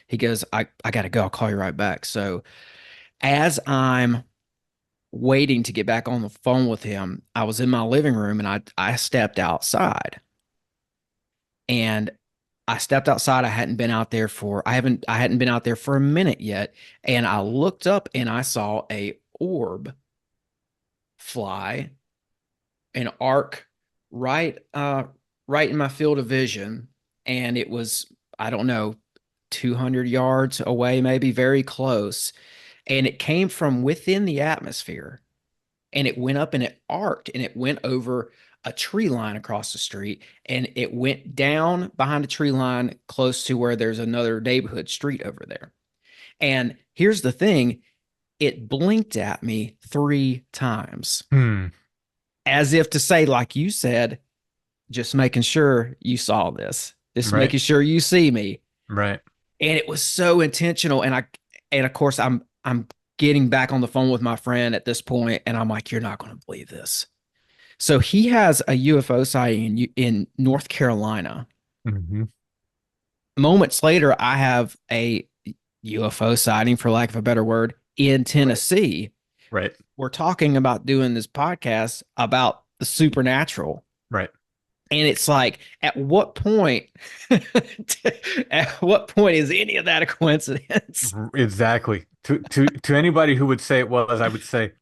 he goes, I gotta go. I'll call you right back. So as I'm waiting to get back on the phone with him, I was in my living room and I stepped outside. And I stepped outside. I hadn't been out there for a minute yet. And I looked up and I saw a orb fly, an arc right in my field of vision. And it was, I don't know, 200 yards away, maybe very close. And it came from within the atmosphere and it went up and it arced and it went over a tree line across the street and it went down behind a tree line close to where there's another neighborhood street over there. And here's the thing, it blinked at me 3 times Hmm. as if to say, like you said, just making sure you saw this, just Right. making sure you see me. Right. And it was so intentional. And of course, I'm getting back on the phone with my friend at this point, and I'm like, you're not going to believe this. So he has a UFO sighting in North Carolina. Hmm. Moments later, I have a UFO sighting, for lack of a better word, in Right. Tennessee. Right. We're talking about doing this podcast about the supernatural. Right. And it's like, at what point, at what point is any of that a coincidence? Exactly. To anybody who would say it was, I would say,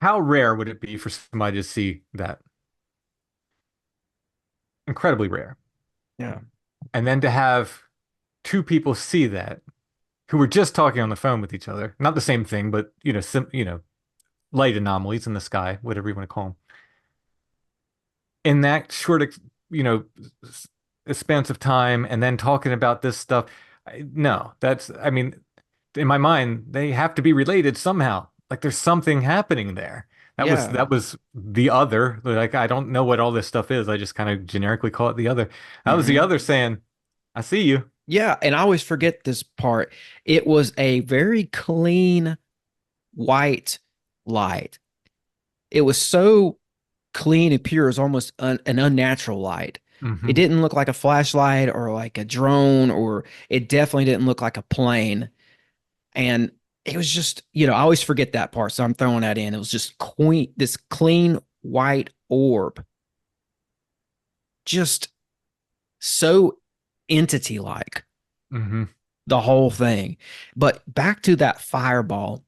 how rare would it be for somebody to see that? Incredibly rare. Yeah. And then to have two people see that who were just talking on the phone with each other, not the same thing, but light anomalies in the sky, whatever you want to call them, in that short, you know, expanse of time, and then talking about this stuff. No, I mean, in my mind, they have to be related somehow. Like there's something happening there. Yeah. That was the other. Like I don't know what all this stuff is. I just kind of generically call it the other. That was the Hmm. other saying, "I see you." Yeah. And I always forget this part. It was a very clean white light. It was so clean and pure, it was almost an unnatural light. It Hmm. didn't look like a flashlight or like a drone, or it definitely didn't look like a plane. And it was just, I always forget that part. So I'm throwing that in. It was just this clean white orb, just so entity like, Hmm. the whole thing. But back to that fireball,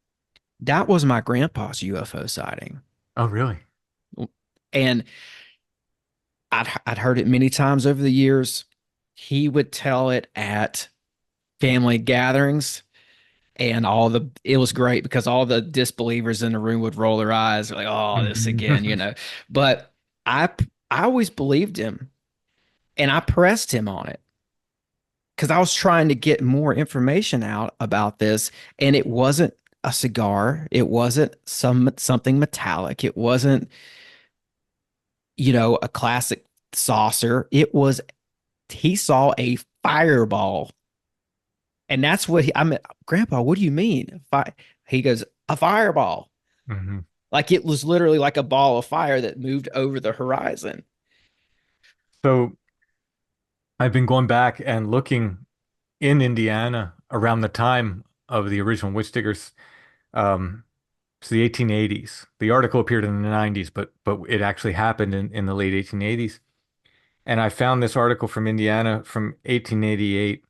that was my grandpa's UFO sighting. Oh, really? And I'd heard it many times over the years. He would tell it at family gatherings, and it was great because all the disbelievers in the room would roll their eyes like, oh, this Hmm. again. But I I always believed him, and I pressed him on it because I was trying to get more information out about this, and it wasn't a cigar, it wasn't something metallic, it wasn't, a classic saucer. It was he saw a fireball, and that's what I mean, Grandpa, what do you mean? He goes, a fireball. Hmm. Like it was literally like a ball of fire that moved over the horizon. So I've been going back and looking in Indiana around the time of the original Witch Diggers. Um, it's the 1880s. The article appeared in the 90s, but it actually happened in the late 1880s. And I found this article from Indiana from 1888.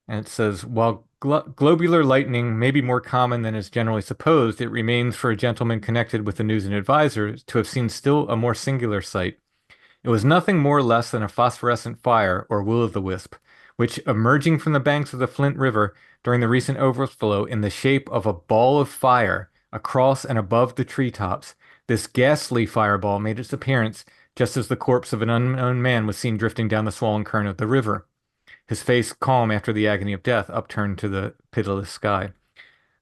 And it says, while globular lightning may be more common than is generally supposed, it remains for a gentleman connected with the News and Advisor to have seen still a more singular sight. It was nothing more or less than a phosphorescent fire, or will-o'-the-wisp, which, emerging from the banks of the Flint River during the recent overflow in the shape of a ball of fire across and above the treetops, this ghastly fireball made its appearance just as the corpse of an unknown man was seen drifting down the swollen current of the river, his face calm after the agony of death, upturned to the pitiless sky.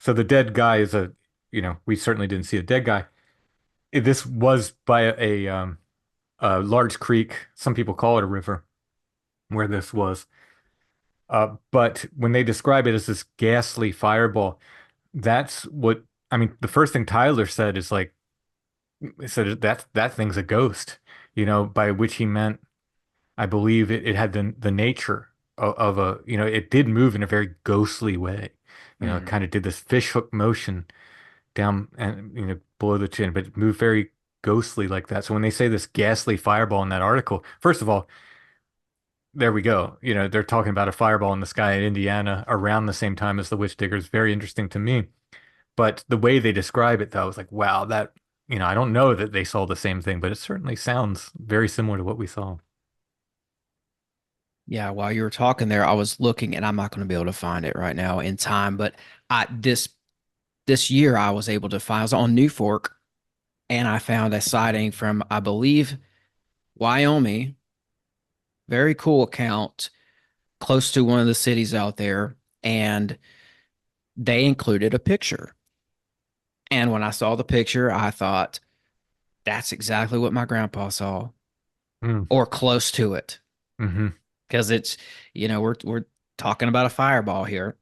So the dead guy is we certainly didn't see a dead guy. This was by a large creek. Some people call it a river, where this was. But when they describe it as this ghastly fireball, that's what I mean. The first thing Tyler said is like, he said that thing's a ghost, by which he meant, I believe it had the nature of a, it did move in a very ghostly way. It Mm. kind of did this fishhook motion down and, below the chin, but it moved very ghostly like that. So when they say this ghastly fireball in that article, first of all, there we go. They're talking about a fireball in the sky in Indiana around the same time as the Witch Diggers. Very interesting to me. But the way they describe it, though, I was like, wow, I don't know that they saw the same thing, but it certainly sounds very similar to what we saw. Yeah, while you were talking there, I was looking, and I'm not going to be able to find it right now in time, but I this year I was able to find. I was on New Fork, and I found a sighting from, I believe, Wyoming. Very cool account, close to one of the cities out there, and they included a picture. And when I saw the picture, I thought that's exactly what my grandpa saw, Mm. or close to it, Hmm. because it's, we're talking about a fireball here,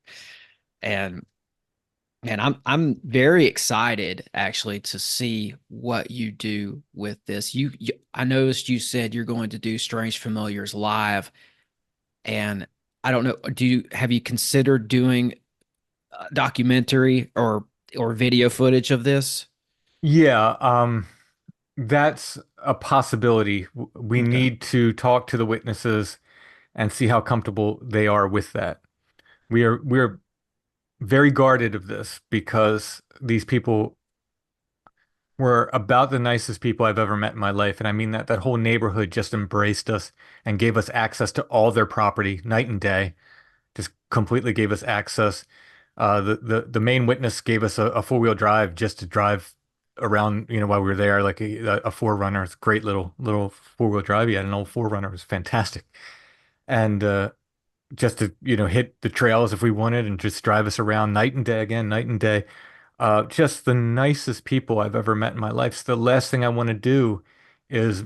and man, I'm very excited actually to see what you do with this. I noticed you said you're going to do Strange Familiars live, and I don't know. Have you considered doing a documentary or video footage of this? Yeah, that's a possibility. We Okay. need to talk to the witnesses and see how comfortable they are with that. We're very guarded of this because these people were about the nicest people I've ever met in my life. And I mean that whole neighborhood just embraced us and gave us access to all their property night and day, just completely gave us access. The main witness gave us a four-wheel drive just to drive around, while we were there, like a Forerunner. It's a great little four-wheel drive. He had an old Forerunner. It was fantastic. And just to, hit the trails if we wanted and just drive us around night and day again, night and day. Just the nicest people I've ever met in my life. So the last thing I want to do is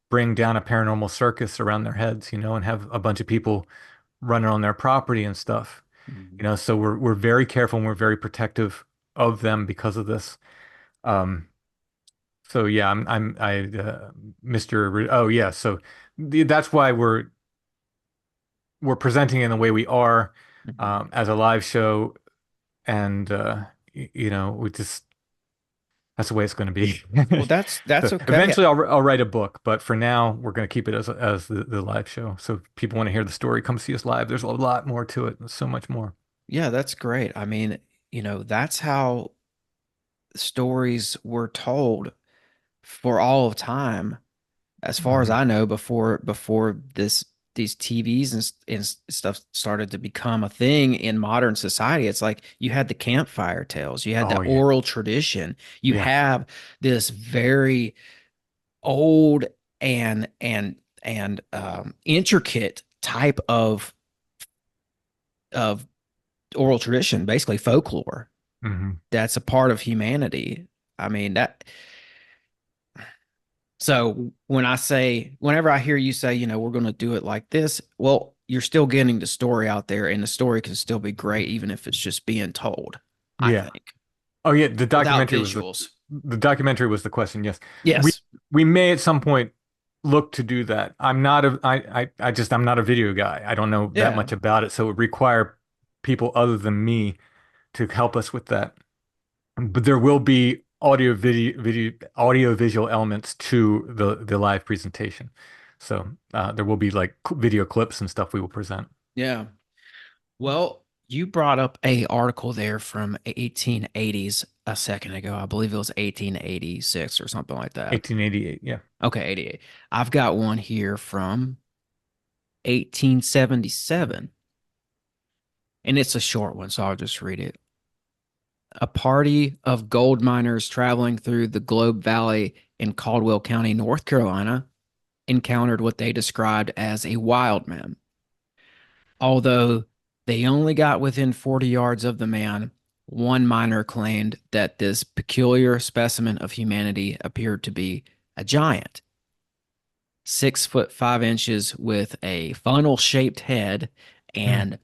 bring down a paranormal circus around their heads, and have a bunch of people running on their property and stuff. Mhm. So we're very careful and we're very protective of them because of this. Um, so yeah, Mr. Oh yeah, so that's why we're presenting in the way we are, Mhm. as a live show, and we just that's the way it's going to be. Well, that's So okay. eventually I'll write a book, but for now we're going to keep it as the live show. So if people want to hear the story, come see us live. There's a lot more to it. There's so much more. Yeah, that's great. I mean, that's how stories were told for all of time, as far as Hmm. I know, before these TVs and stuff started to become a thing in modern society. It's like you had the campfire tales, you had the Oh yeah. oral tradition, you Yeah. have this very old and intricate type of oral tradition, basically folklore, Hmm. that's a part of humanity. I mean that. So whenever I hear you say, we're going to do it like this, well, you're still getting the story out there, and the story can still be great, even if it's just being told, I Yeah. think, Oh yeah, without visuals. the documentary was the question. Yes. We Yes. we may at some point look to do that. I'm not a I just I'm not a video guy. I don't know that Yeah. much about it, so it would require people other than me to help us with that. But there will be audio visual elements to the live presentation. So there will be like video clips and stuff we will present. Yeah. Well, you brought up a article there from 1880s a second ago. I believe it was 1886 or something like that. 1888. Yeah. Okay, 88. I've got one here from 1877, and it's a short one, so I'll just read it. A party of gold miners traveling through the Globe Valley in Caldwell County, North Carolina, encountered what they described as a wild man. Although they only got within 40 yards of the man, one miner claimed that this peculiar specimen of humanity appeared to be a giant, 6 foot 5 inches with a funnel shaped head Hmm. and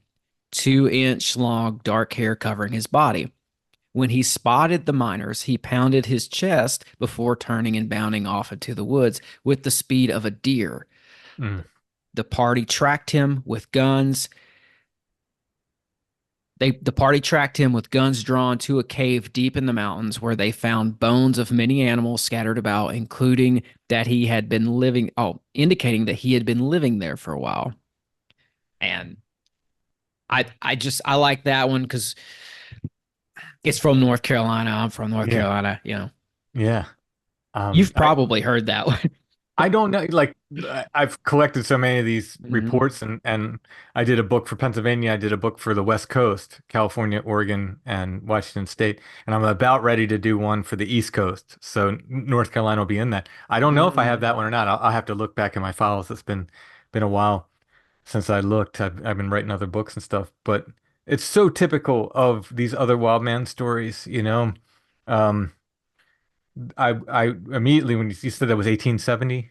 2 inch long dark hair covering his body. When he spotted the miners, he pounded his chest before turning and bounding off into the woods with the speed of a deer. Mm. The party tracked him with guns. The party tracked him with guns drawn to a cave deep in the mountains where they found bones of many animals scattered about, including that he had been living, indicating that he had been living there for a while. And I like that one because it's from North Carolina. I'm from North Yeah. Carolina. Yeah. You've I probably heard that one. I don't know. Like I've collected so many of these Mhm. reports, and I did a book for Pennsylvania. I did a book for the West Coast, California, Oregon, and Washington State. And I'm about ready to do one for the East Coast. So North Carolina will be in that. I don't know if I have Mm. that one or not. I'll have to look back in my files. It's been a while since I looked. I've been writing other books and stuff, but it's so typical of these other wild man stories, you know. Um, I immediately when you said that was 1870.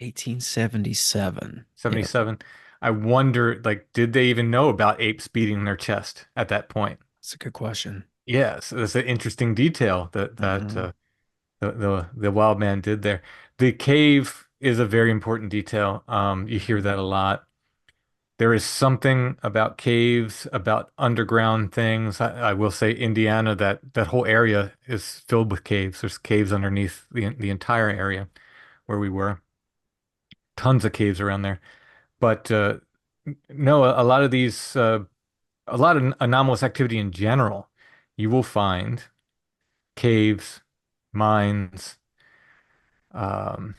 1877. Yeah, 77. I wonder, like, did they even know about apes beating their chest at that point? that's a good question. Yes, that's an interesting detail that Hmm. the wild man did there. The cave is a very important detail. You hear that a lot. There is something about caves, about underground things. I will say Indiana, that whole area is filled with caves. There's caves underneath the entire area where we were. Tons of caves around there. But no, a lot of these, a lot of anomalous activity in general, you will find caves, mines, um,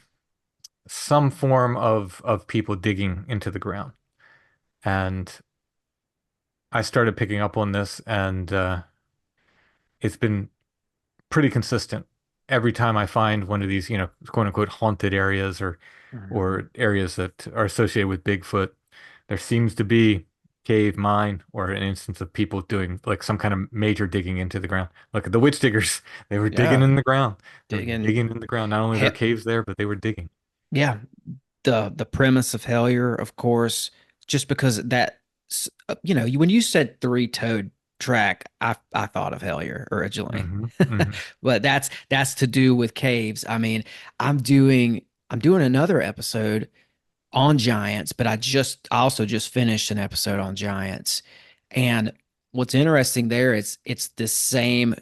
some form of people digging into the ground. And I started picking up on this, and it's been pretty consistent. Every time I find one of these, quote unquote haunted areas Hmm. or areas that are associated with Bigfoot, there seems to be cave, mine, or an instance of people doing like some kind of major digging into the ground. Look at the witch diggers. They were digging Yeah, in the ground. They were digging. digging in the ground. Not only He there caves there, but they were digging. yeah, the premise of Hellier, of course, just because when you said three-toed track, I thought of Hellier originally. Hmm. Hmm. But that's to do with caves. I mean, I'm doing another episode on giants, but I also just finished an episode on giants. And what's interesting there is it's these same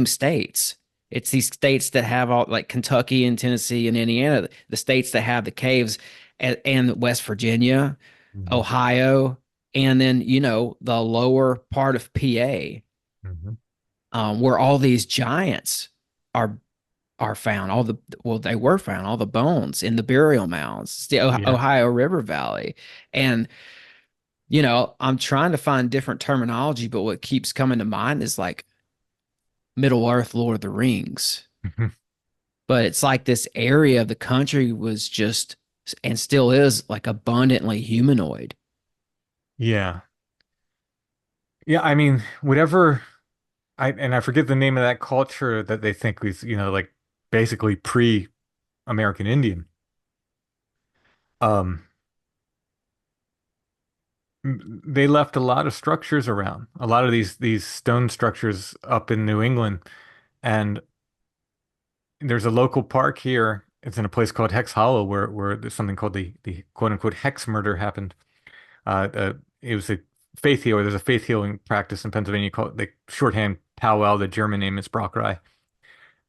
states. It's these states that have all like Kentucky and Tennessee and Indiana, the states that have the caves, and West Virginia, Hmm. Ohio, and then the lower part of PA, Hmm. where all these giants are are found. They were found, all the bones in the burial mounds. It's the Yeah. Ohio River Valley. And, I'm trying to find different terminology, but what keeps coming to mind is like Middle Earth, Lord of the Rings. But it's like this area of the country was just and still is like abundantly humanoid. Yeah. Yeah, I mean, whatever I forget the name of that culture that they think was, like basically pre-American Indian. Um, they left a lot of structures around, a lot of these stone structures up in New England, and there's a local park here. It's in a place called Hex Hollow where there's something called the quote unquote Hex murder happened. It was a faith healer. There's a faith healing practice in Pennsylvania called the shorthand powwow. The German name is Brauerei,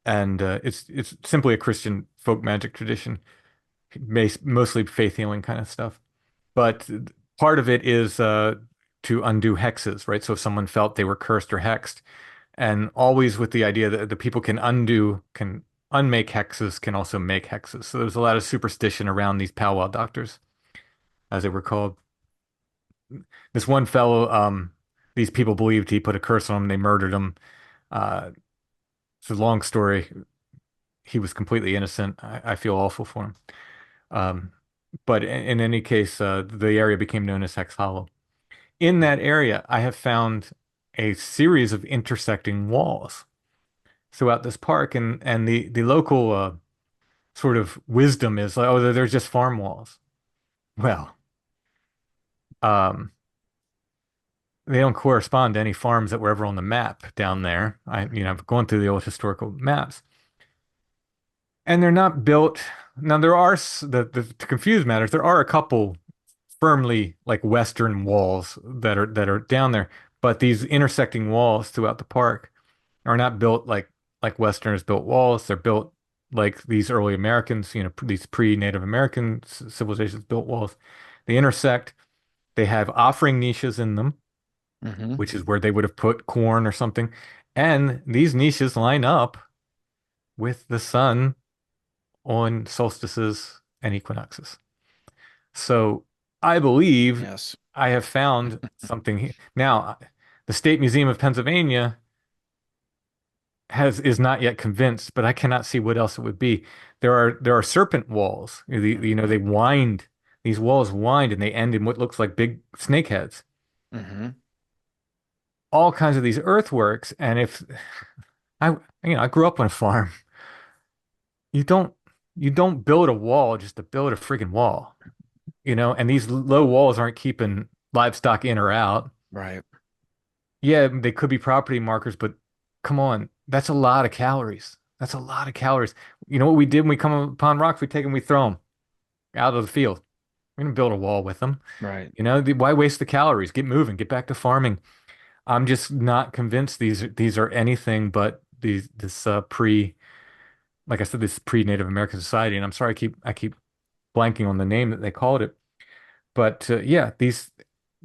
and it's simply a Christian folk magic tradition, mostly faith healing kind of stuff. But part of it is to undo hexes, right? So if someone felt they were cursed or hexed, and always with the idea that the people can unmake hexes, can also make hexes. So there's a lot of superstition around these powwow doctors, as they were called. This one fellow, these people believed he put a curse on him. They murdered him. Uh, it's a long story. He was completely innocent. I feel awful for him. Um, but in any case, the area became known as Hex Hollow. In that area, I have found a series of intersecting walls throughout this park, and the local sort of wisdom is like, oh, they're just farm walls. Well, um, they don't correspond to any farms that were ever on the map down there. I've gone through the old historical maps, and they're not built. Now there are to confuse matters, there are a couple firmly like Western walls that are down there, but these intersecting walls throughout the park are not built like Westerners built walls. They're built like these early Americans, these pre-Native American civilizations built walls. They intersect. They have offering niches in them, Hmm. which is where they would have put corn or something. And these niches line up with the sun on solstices and equinoxes. So I believe Yes. I have found something here. Now, the State Museum of Pennsylvania is not yet convinced, but I cannot see what else it would be. There are serpent walls. They wind, these walls wind and they end in what looks like big snake heads. Hmm. All kinds of these earthworks. And if I grew up on a farm. You don't you don't build a wall just to build a freaking wall, and these low walls aren't keeping livestock in or out. Right. Yeah, they could be property markers, but come on, that's a lot of calories. That's a lot of calories. You know what we did when we come upon rocks? We take them, we throw them out of the field. We're gonna build a wall with them. Right. Why waste the calories? Get moving, get back to farming. I'm just not convinced these are anything but this like I said, this pre-Native American society. And I'm sorry, I keep blanking on the name that they called it. But yeah, The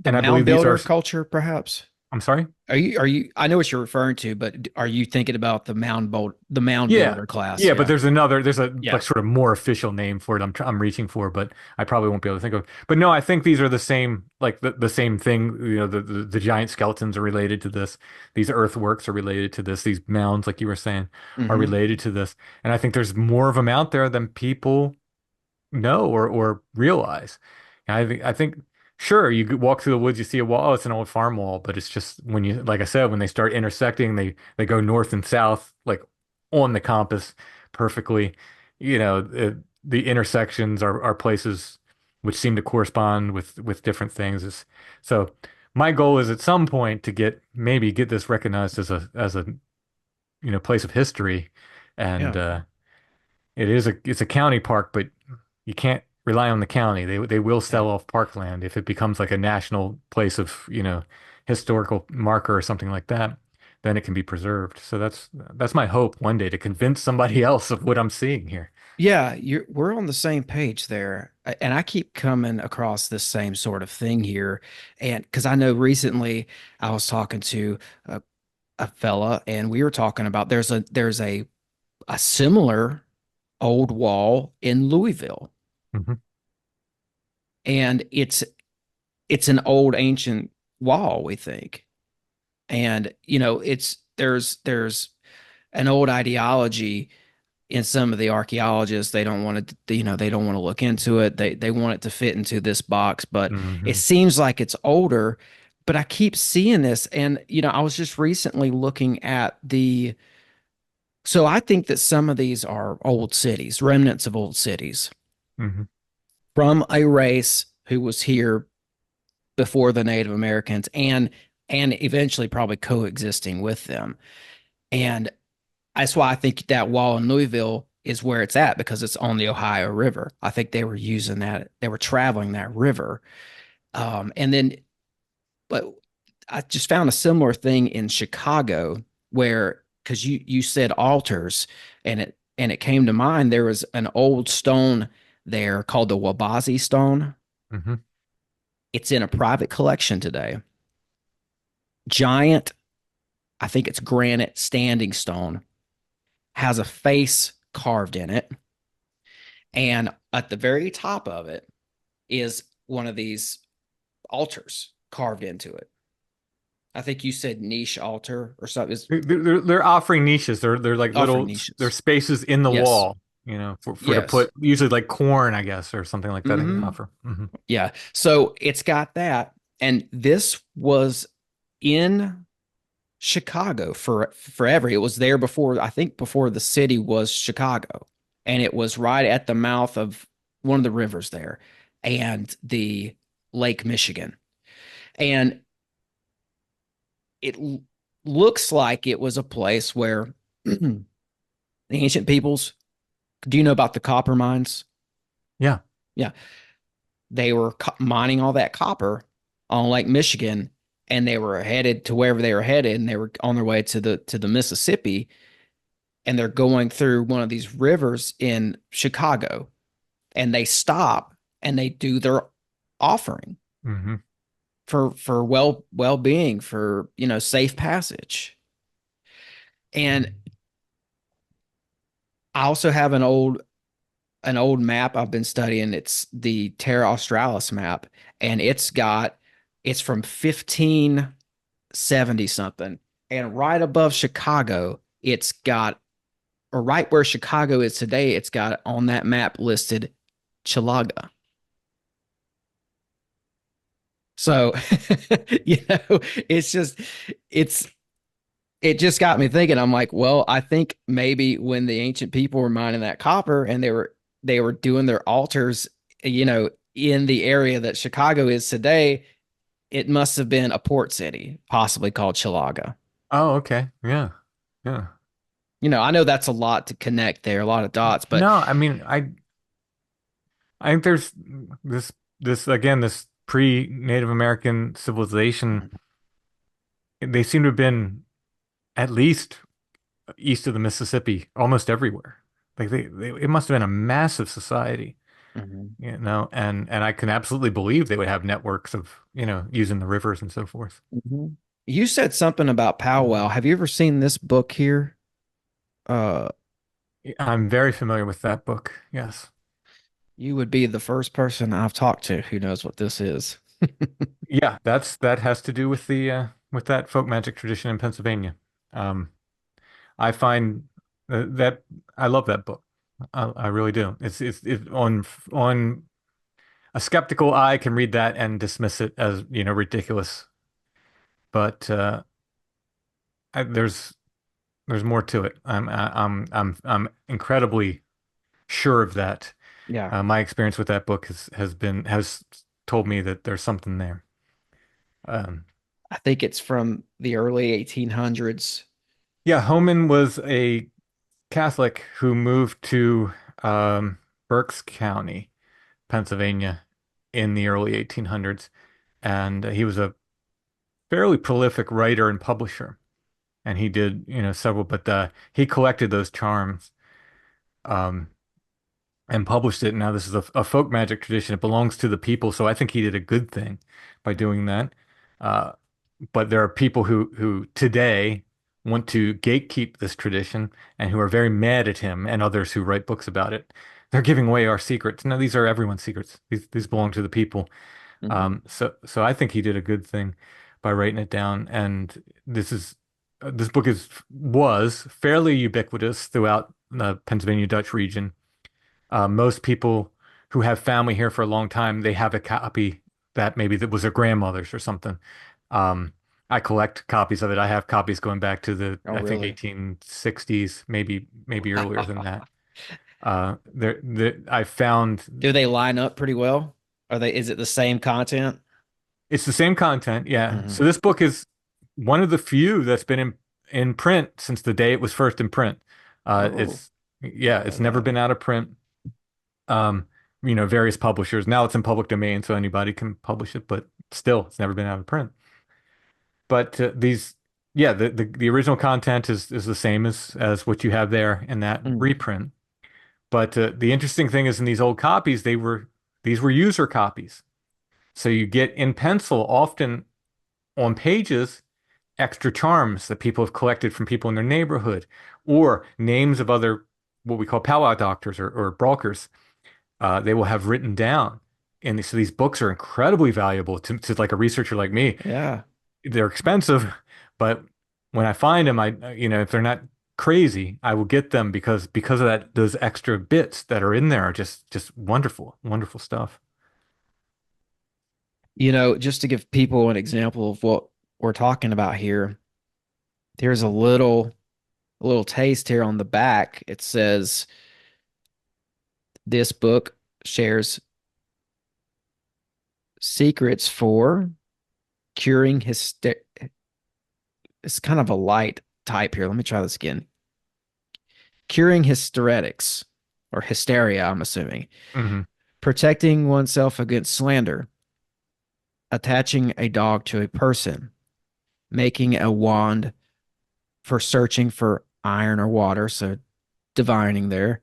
and I mound believe these are. builder culture, perhaps. I'm sorry. I know what you're referring to, but are you thinking about the mound Yeah. builder class? Yeah, but Yeah. there's a Yeah. like sort of more official name for it. I'm reaching for, but I probably won't be able to think of. But no, I think these are the same, like the same thing. The giant skeletons are related to this. These earthworks are related to this. These mounds, like you were saying, are Hmm. related to this. And I think there's more of them out there than people know or realize. And I think sure you could walk through the woods, you see a wall, oh, it's an old farm wall, but it's just when you like I said, when they start intersecting, they go north and south like on the compass perfectly. The intersections are places which seem to correspond with different things. So my goal is at some point to maybe get this recognized as a place of history, and Yeah. it's a county park, but you can't rely on the county. They will Yeah. sell off parkland if it becomes like a national place of, historical marker or something like that, then it can be preserved. So that's my hope one day to convince somebody else of what I'm seeing here. Yeah, we're on the same page there. And I keep coming across this same sort of thing here. And because I know recently I was talking to a fella and we were talking about there's a similar old wall in Louisville. Hmm. And it's an old ancient wall, we think. And it's there's an old ideology in some of the archaeologists, they don't want to, they don't want to look into it. They want it to fit into this box, but it Hmm. seems like it's older. But I keep seeing this, and I was just recently looking at the. So I think that some of these are old cities, remnants of old cities Hmm. from a race who was here before the Native Americans, and eventually probably coexisting with them. And that's why I think that wall in Louisville is where it's at, because it's on the Ohio River. I think they were using that, they were traveling that river. And then, but I just found a similar thing in Chicago where, because you said altars, and it came to mind, there was an old stone there called the Wabazi stone. Hmm. It's in a private collection today. Giant, I think it's granite standing stone, has a face carved in it. And at the very top of it is one of these altars carved into it. I think you said niche altar or something. Is They're offering niches. They're like offering little, they're niches. spaces in the Yes. wall, for to Yes. put usually like corn, I guess, or something like that they Hmm. offer. Hmm. Yeah. So it's got that. And this was in Chicago for forever. It was there before, I think before the city was Chicago. And it was right at the mouth of one of the rivers there and the Lake Michigan. And it looks like it was a place where the ancient peoples, do you know about the copper mines? Yeah. Yeah. They were mining all that copper on Lake Michigan, and they were headed to wherever they were headed, and they were on their way to the Mississippi, and they're going through one of these rivers in Chicago, and they stop and they do their offering Hmm. for well-being, for safe passage. And I also have an old map I've been studying. It's the Terra Australis map, and it's from 1570 something. And right above Chicago, it's got, or right where Chicago is today, it's got on that map listed Chilaga. So, it's just, it's, it just got me thinking. I'm like, well, I think maybe when the ancient people were mining that copper and they were doing their altars, in the area that Chicago is today, it must have been a port city, possibly called Chilaga. Oh, okay. Yeah. Yeah. I know that's a lot to connect there, a lot of dots, but No, I mean, I think there's this this again, this pre-Native American civilization. They seem to have been at least east of the Mississippi, almost everywhere. Like it must have been a massive society, Mhm. and I can absolutely believe they would have networks of, using the rivers and so forth. Mhm. You said something about powwow. Have you ever seen this book here? Uh, I'm very familiar with that book. Yes. you would be the first person I've talked to who knows what this is. Yeah, that has to do with the with that folk magic tradition in Pennsylvania. Um, I find that I love that book. I really do. It's on a skeptical eye can read that and dismiss it as, ridiculous. But there's more to it. I'm incredibly sure of that. Yeah. My experience with that book has told me that there's something there. Um, I think it's from the early 1800s. yeah, Homan was a Catholic who moved to Berks County, Pennsylvania, in the early 1800s, and he was a fairly prolific writer and publisher. And he did, several, but he collected those charms. Um, and published it. Now this is a folk magic tradition. It belongs to the people, so I think he did a good thing by doing that. Uh, but there are people who today want to gatekeep this tradition and who are very mad at him and others who write books about it. They're giving away our secrets. No, these are everyone's secrets. These belong to the people. Mhm. So I think he did a good thing by writing it down. And this book was fairly ubiquitous throughout the Pennsylvania Dutch region. Most people who have family here for a long time, they have a copy that maybe that was their grandmother's or something. Um, I collect copies of it. I have copies going back to the, Oh, I think, really? 1860s, maybe earlier than that. I found Do they line up pretty well? Is it the same content? it's the same content, yeah. Hmm. So this book is one of the few that's been in print since the day it was first in print. Oh, It's yeah, didn't know it's never that. been out of print. Um, various publishers. Now it's in public domain, so anybody can publish it, but still, it's never been out of print. But yeah, the original content is the same as what you have there in that Mm. reprint. But the interesting thing is in these old copies, these were user copies. So you get in pencil, often on pages, extra charms that people have collected from people in their neighborhood, or names of other what we call powwow doctors or brokers. They will have written down. And so these books are incredibly valuable to like a researcher like me. Yeah. They're expensive, but when I find them, if they're not crazy, I will get them because of that those extra bits that are in there are just wonderful, wonderful stuff. Just to give people an example of what we're talking about here, there's a little taste here on the back. It says this book shares secrets for curing hyster. It's kind of a light type here. Let me try this again. Curing hysterics or hysteria, I'm assuming. Hmm. Protecting oneself against slander, attaching a dog to a person, making a wand for searching for iron or water, so divining there,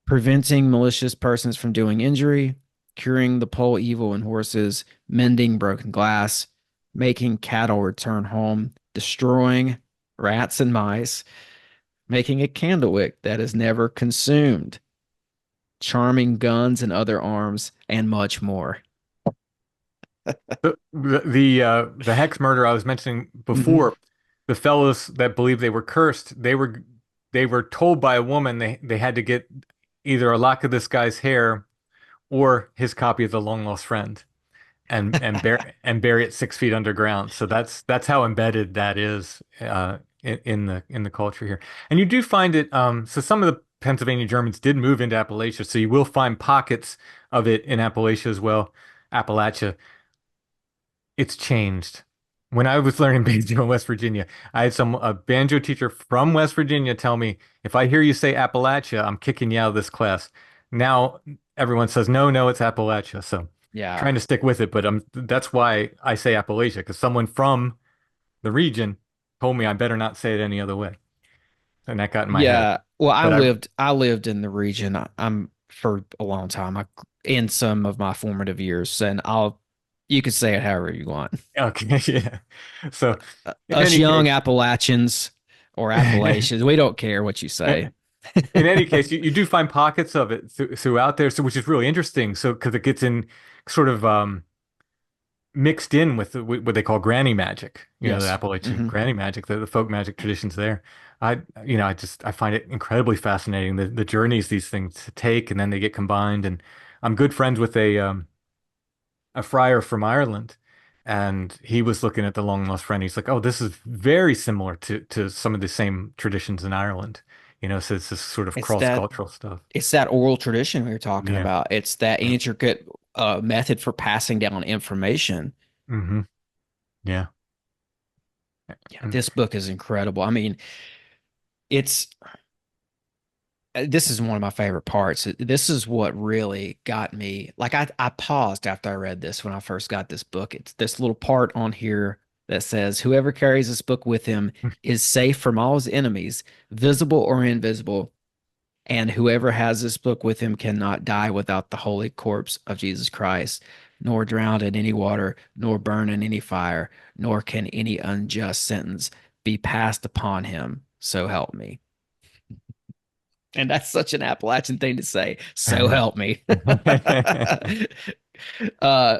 preventing malicious persons from doing injury, curing the pole evil in horses, mending broken glass, making cattle return home, destroying rats and mice, making a candle wick that is never consumed, charming guns and other arms, and much more. The hex murder I was mentioning Mm-hmm. before, the fellows that believed they were cursed, they were told by a woman they had to get either a lock of this guy's hair or his copy of The Long Lost Friend and bury it 6 feet underground. So that's how embedded that is in the culture here. And you do find it. So some of the Pennsylvania Germans did move into Appalachia, so you will find pockets of it in Appalachia as well. Appalachia, it's changed. When I was learning banjo in West Virginia, I had a banjo teacher from West Virginia tell me, if I hear you say Appalachia, I'm kicking you out of this class. Now everyone says, no, no, it's Appalachia. So Yeah. trying to stick with it, but that's why I say Appalachia, because someone from the region told me I better not say it any other way. And that got in my head. Yeah. Well, But I, I lived in the region. I'm for a long time. In some of my formative years, and you could say it however you want. okay, yeah. So in Us any young case, Appalachians or Appalachians, we don't care what you say. in any case, you do find pockets of it throughout there, so which is really interesting. So because it gets in sort of mixed in with what they call granny magic, the Yes. Appalachian Hmm. granny magic, the folk magic traditions there. I find it incredibly fascinating the journeys these things take, and then they get combined. And I'm good friends with a friar from Ireland, and he was looking at the Long Lost Friend. He's like, "Oh, this is very similar to some of the same traditions in Ireland." So it's this sort of It's that cross-cultural stuff. it's that oral tradition we were talking Yeah. about. It's that Yeah. intricate method for passing down information. Hmm. Yeah. Yeah, And this book is incredible. I mean, it's this is one of my favorite parts. This is what really got me. Like I paused after I read this when I first got this book. It's this little part on here that says, "Whoever carries this book with him is safe from all his enemies, visible or invisible, and whoever has this book with him cannot die without the holy corpse of Jesus Christ, nor drown in any water, nor burn in any fire, nor can any unjust sentence be passed upon him. So help me." And that's such an Appalachian thing to say. So help me. uh,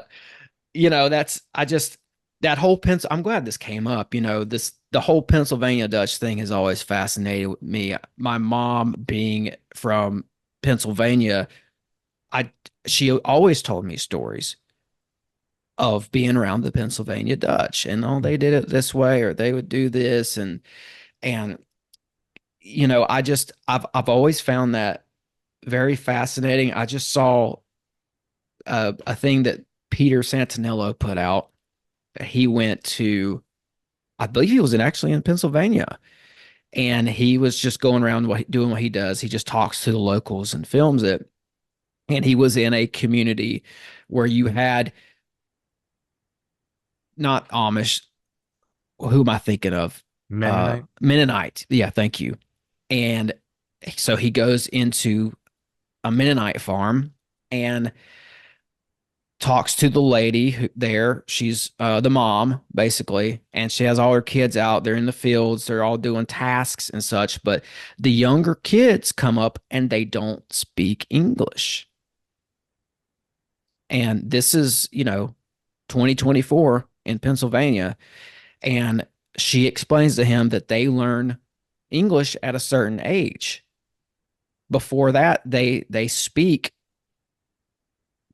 that's I just that whole pencil. I'm glad this came up. This the whole Pennsylvania Dutch thing has always fascinated me. My mom being from Pennsylvania, I she always told me stories of being around the Pennsylvania Dutch and oh they did it this way or they would do this and I've always found that very fascinating. I just saw a thing that Peter Santinello put out. He went to, I believe he was actually in Pennsylvania, and he was just going around doing what he does. He just talks to the locals and films it. And he was in a community where you had not Amish. Who am I thinking of? Mennonite. Mennonite. Yeah, thank you. And so he goes into a Mennonite farm and talks to the lady there. She's the mom, basically, and she has all her kids out. They're in the fields. They're all doing tasks and such. But the younger kids come up and they don't speak English. And this is, 2024 in Pennsylvania. And she explains to him that they learn English at a certain age. Before that, they speak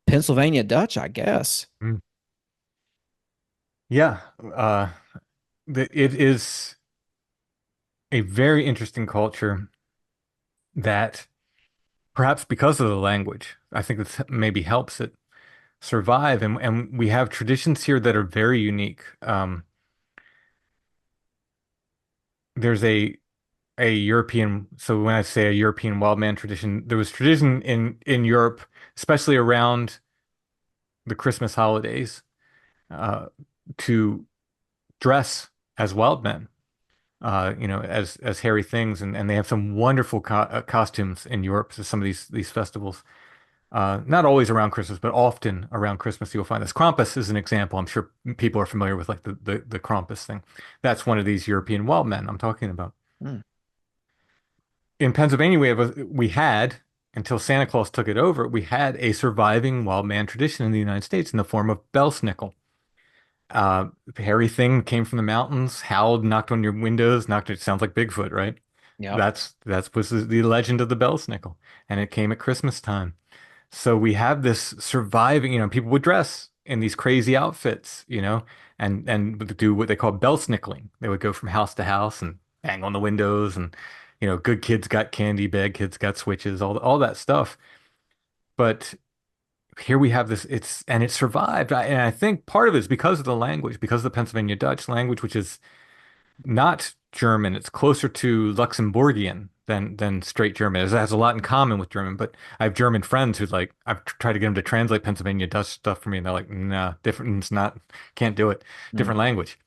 Pennsylvania Dutch, I guess. Mm. Yeah, it is a very interesting culture that perhaps because of the language, I think that maybe helps it survive. And we have traditions here that are very unique. There's a European, so when I say a European wild man tradition, there was tradition in Europe, especially around the Christmas holidays, uh, to dress as wild men, as hairy things, and they have some wonderful costumes in Europe. So some of these festivals, not always around Christmas, but often around Christmas, you'll find this. Krampus is an example. I'm sure people are familiar with like the Krampus thing. That's one of these European wild men I'm talking about. Hmm. In Pennsylvania, we had until Santa Claus took it over, we had a surviving wild man tradition in the United States in the form of Belsnickel. Hairy thing came from the mountains, howled, knocked on your windows, knocked. It sounds like Bigfoot, right? Yep. That's was the legend of the Belsnickel, and it came at Christmas time. So we have this surviving. People would dress in these crazy outfits, and would do what they call Belsnickling. They would go from house to house and bang on the windows, and good kids got candy, bad kids got switches, all that stuff. But here we have this, it survived. And I think part of it is because of the language, because of the Pennsylvania Dutch language, which is not German. It's closer to Luxembourgian than straight German. It has a lot in common with German, but I have German friends who like I've tried to get them to translate Pennsylvania Dutch stuff for me, and they're like, nah, different. It's not, can't do it. Hmm. Different language.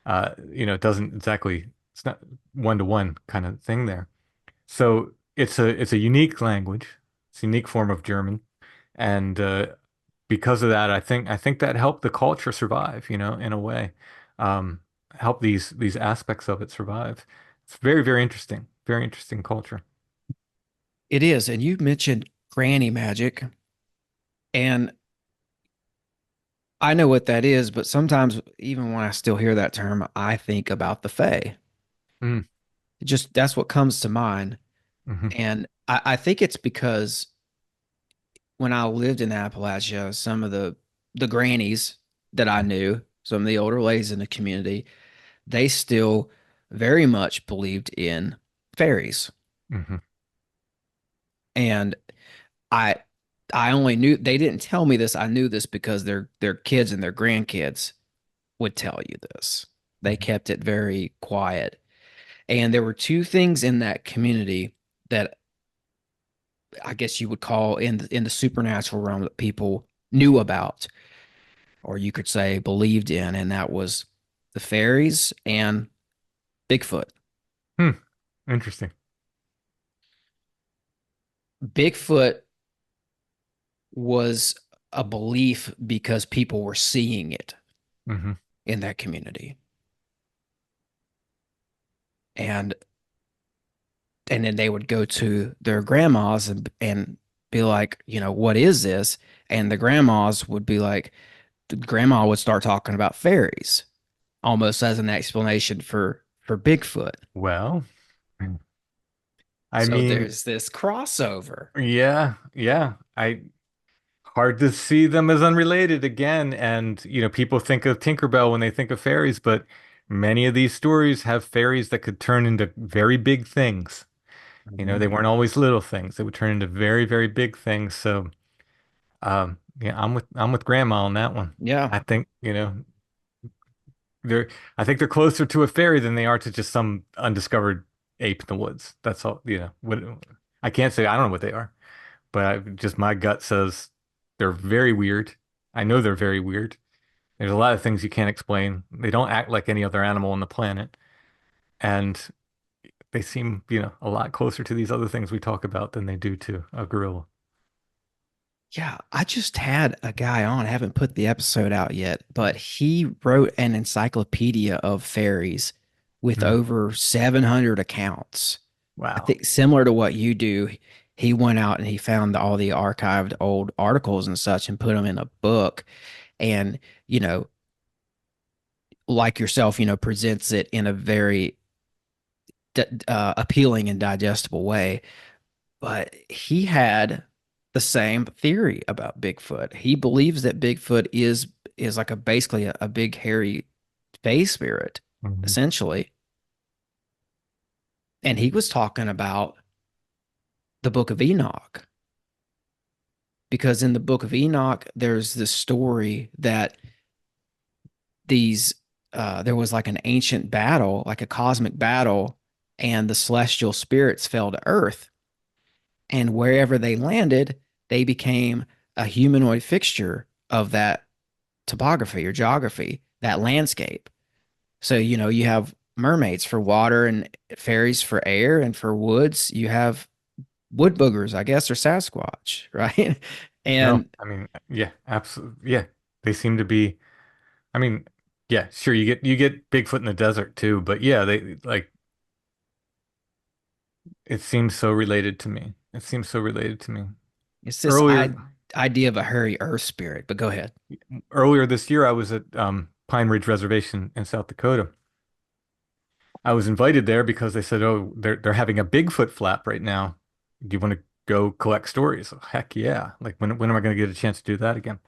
It doesn't exactly. It's not one to one kind of thing there. So it's a unique language. It's a unique form of German, and because of that, I think that helped the culture survive, in a way, um, help these aspects of it survive. It's very interesting culture. It is. And you mentioned granny magic, and I know what that is, but sometimes even when I still hear that term, I think about the Fae. Mm, Just that's what comes to mind. hmm And I think it's because when I lived in Appalachia, some of the grannies that I knew, some of the older ladies in the community, they still very much believed in fairies. hmm And I I only knew they didn't tell me this. I knew this because their kids and their grandkids would tell you this. They kept it very quiet. And there were two things in that community that I guess you would call in the supernatural realm that people knew about, or you could say believed in, and that was the fairies and Bigfoot. Hmm. Interesting. Bigfoot was a belief because people were seeing it hmm in that community. And and then they would go to their grandmas and be like, what is this? And the grandmas would be like, the grandma would start talking about fairies almost as an explanation for for Bigfoot. Well, I So mean, there's this crossover. yeah, yeah. I hard to see them as unrelated again. And, people think of Tinkerbell when they think of fairies, but many of these stories have fairies that could turn into very big things. They Mhm. weren't always little things. They would turn into very, very big things. So, yeah, I'm with Grandma on that one. Yeah. I think, they're I think they're closer to a fairy than they are to just some undiscovered ape in the woods. That's all, I can't say I don't know what they are, but just my gut says they're very weird. I know they're very weird. There's a lot of things you can't explain. They don't act like any other animal on the planet, and they seem, a lot closer to these other things we talk about than they do to a gorilla. Yeah, I just had a guy on, I haven't put the episode out yet, but he wrote an encyclopedia of fairies with Mm. over 700 accounts. I Wow. think similar to what you do, he went out and he found all the archived old articles and such and put them in a book and, you know, like yourself, presents it in a very appealing and digestible way. But he had the same theory about Bigfoot. He believes that Bigfoot is like basically a big hairy face spirit, Mhm. essentially. And he was talking about the Book of Enoch because in the Book of Enoch, there's this story that these there was like an ancient battle, like a cosmic battle, and the celestial spirits fell to Earth, and wherever they landed, they became a humanoid fixture of that topography or geography, that landscape. So, you have mermaids for water and fairies for air, and for woods, you have wood boogers, I guess, or Sasquatch, right? No, And I mean, yeah, absolutely. Yeah. They seem to be, I mean, yeah, sure, you get Bigfoot in the desert too, but yeah, they like it seems so related to me. It seems so related to me. it's this Earlier idea of a hairy earth spirit, but go ahead. earlier this year I was at Pine Ridge Reservation in South Dakota. I was invited there because they said, "Oh, they're having a Bigfoot flap right now. Do you want to go collect stories?" Oh, heck yeah. Like when am I going to get a chance to do that again?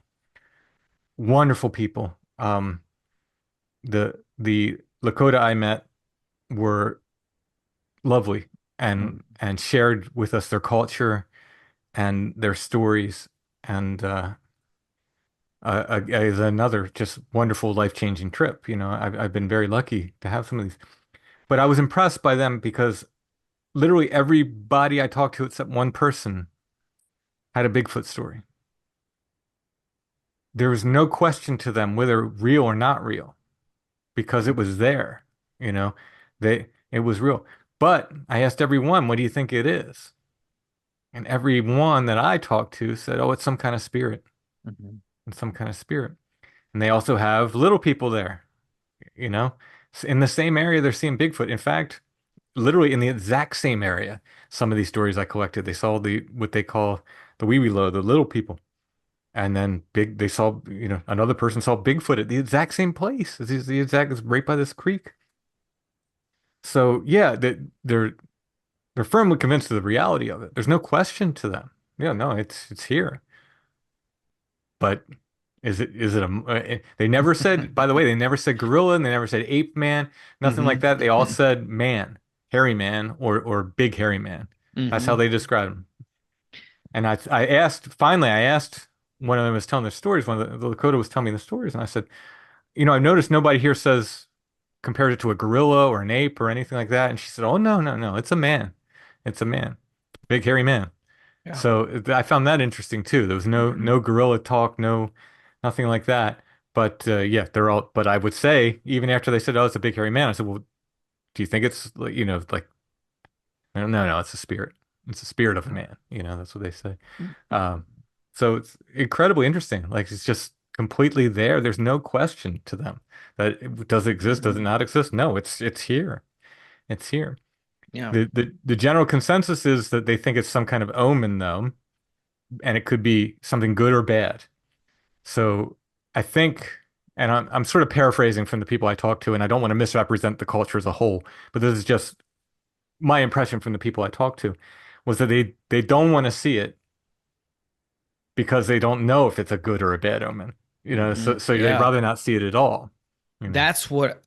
Wonderful people. The Lakota I met were lovely and shared with us their culture and their stories and is another just wonderful life-changing trip. I've been very lucky to have some of these. But I was impressed by them because literally everybody I talked to except one person had a Bigfoot story. There was no question to them whether real or not real because it was there. You know, it was real. But I asked everyone, what do you think it is? And every one that I talked to said, oh, it's some kind of spirit. Mhm. It's some kind of spirit. And they also have little people there, you know? In the same area, they're seeing Bigfoot. In fact, literally in the exact same area, some of these stories I collected, they saw what they call the wee wee low, the little people. And then they saw, another person saw Bigfoot at the exact same place. It's right by this creek. So yeah, they're firmly convinced of the reality of it. There's no question to them. Yeah, no, it's here. But is it they never said, by the way, they never said gorilla and they never said ape man, nothing like Hmm. that. They all said man, hairy man or big hairy man. That's how Hmm. they described him. And I asked one of them was telling their stories, one of the Lakota was telling me the stories, and I said, I've noticed nobody here says compares it to a gorilla or an ape or anything like that. And she said, oh no, no, no, it's a man. It's a man. Big hairy man. Yeah. So I found that interesting too. There was no gorilla talk, nothing like that. But yeah, they're all. But I would say even after they said, "Oh, it's a big hairy man," I said, "Well, do you think it's like like no, no, no, it's a spirit. It's a spirit of a man." That's what they say. Um, so it's incredibly interesting. Like it's just completely there. There's no question to them that does it exist? Does it not exist? No, it's here. It's here. Yeah. The general consensus is that they think it's some kind of omen, though, and it could be something good or bad. So I think. and I'm sort of paraphrasing from the people I talk to, and I don't want to misrepresent the culture as a whole, but this is just my impression from the people I talk to, was that they don't want to see it because they don't know if it's a good or a bad omen. So they'd Yeah. rather not see it at all. You know. That's what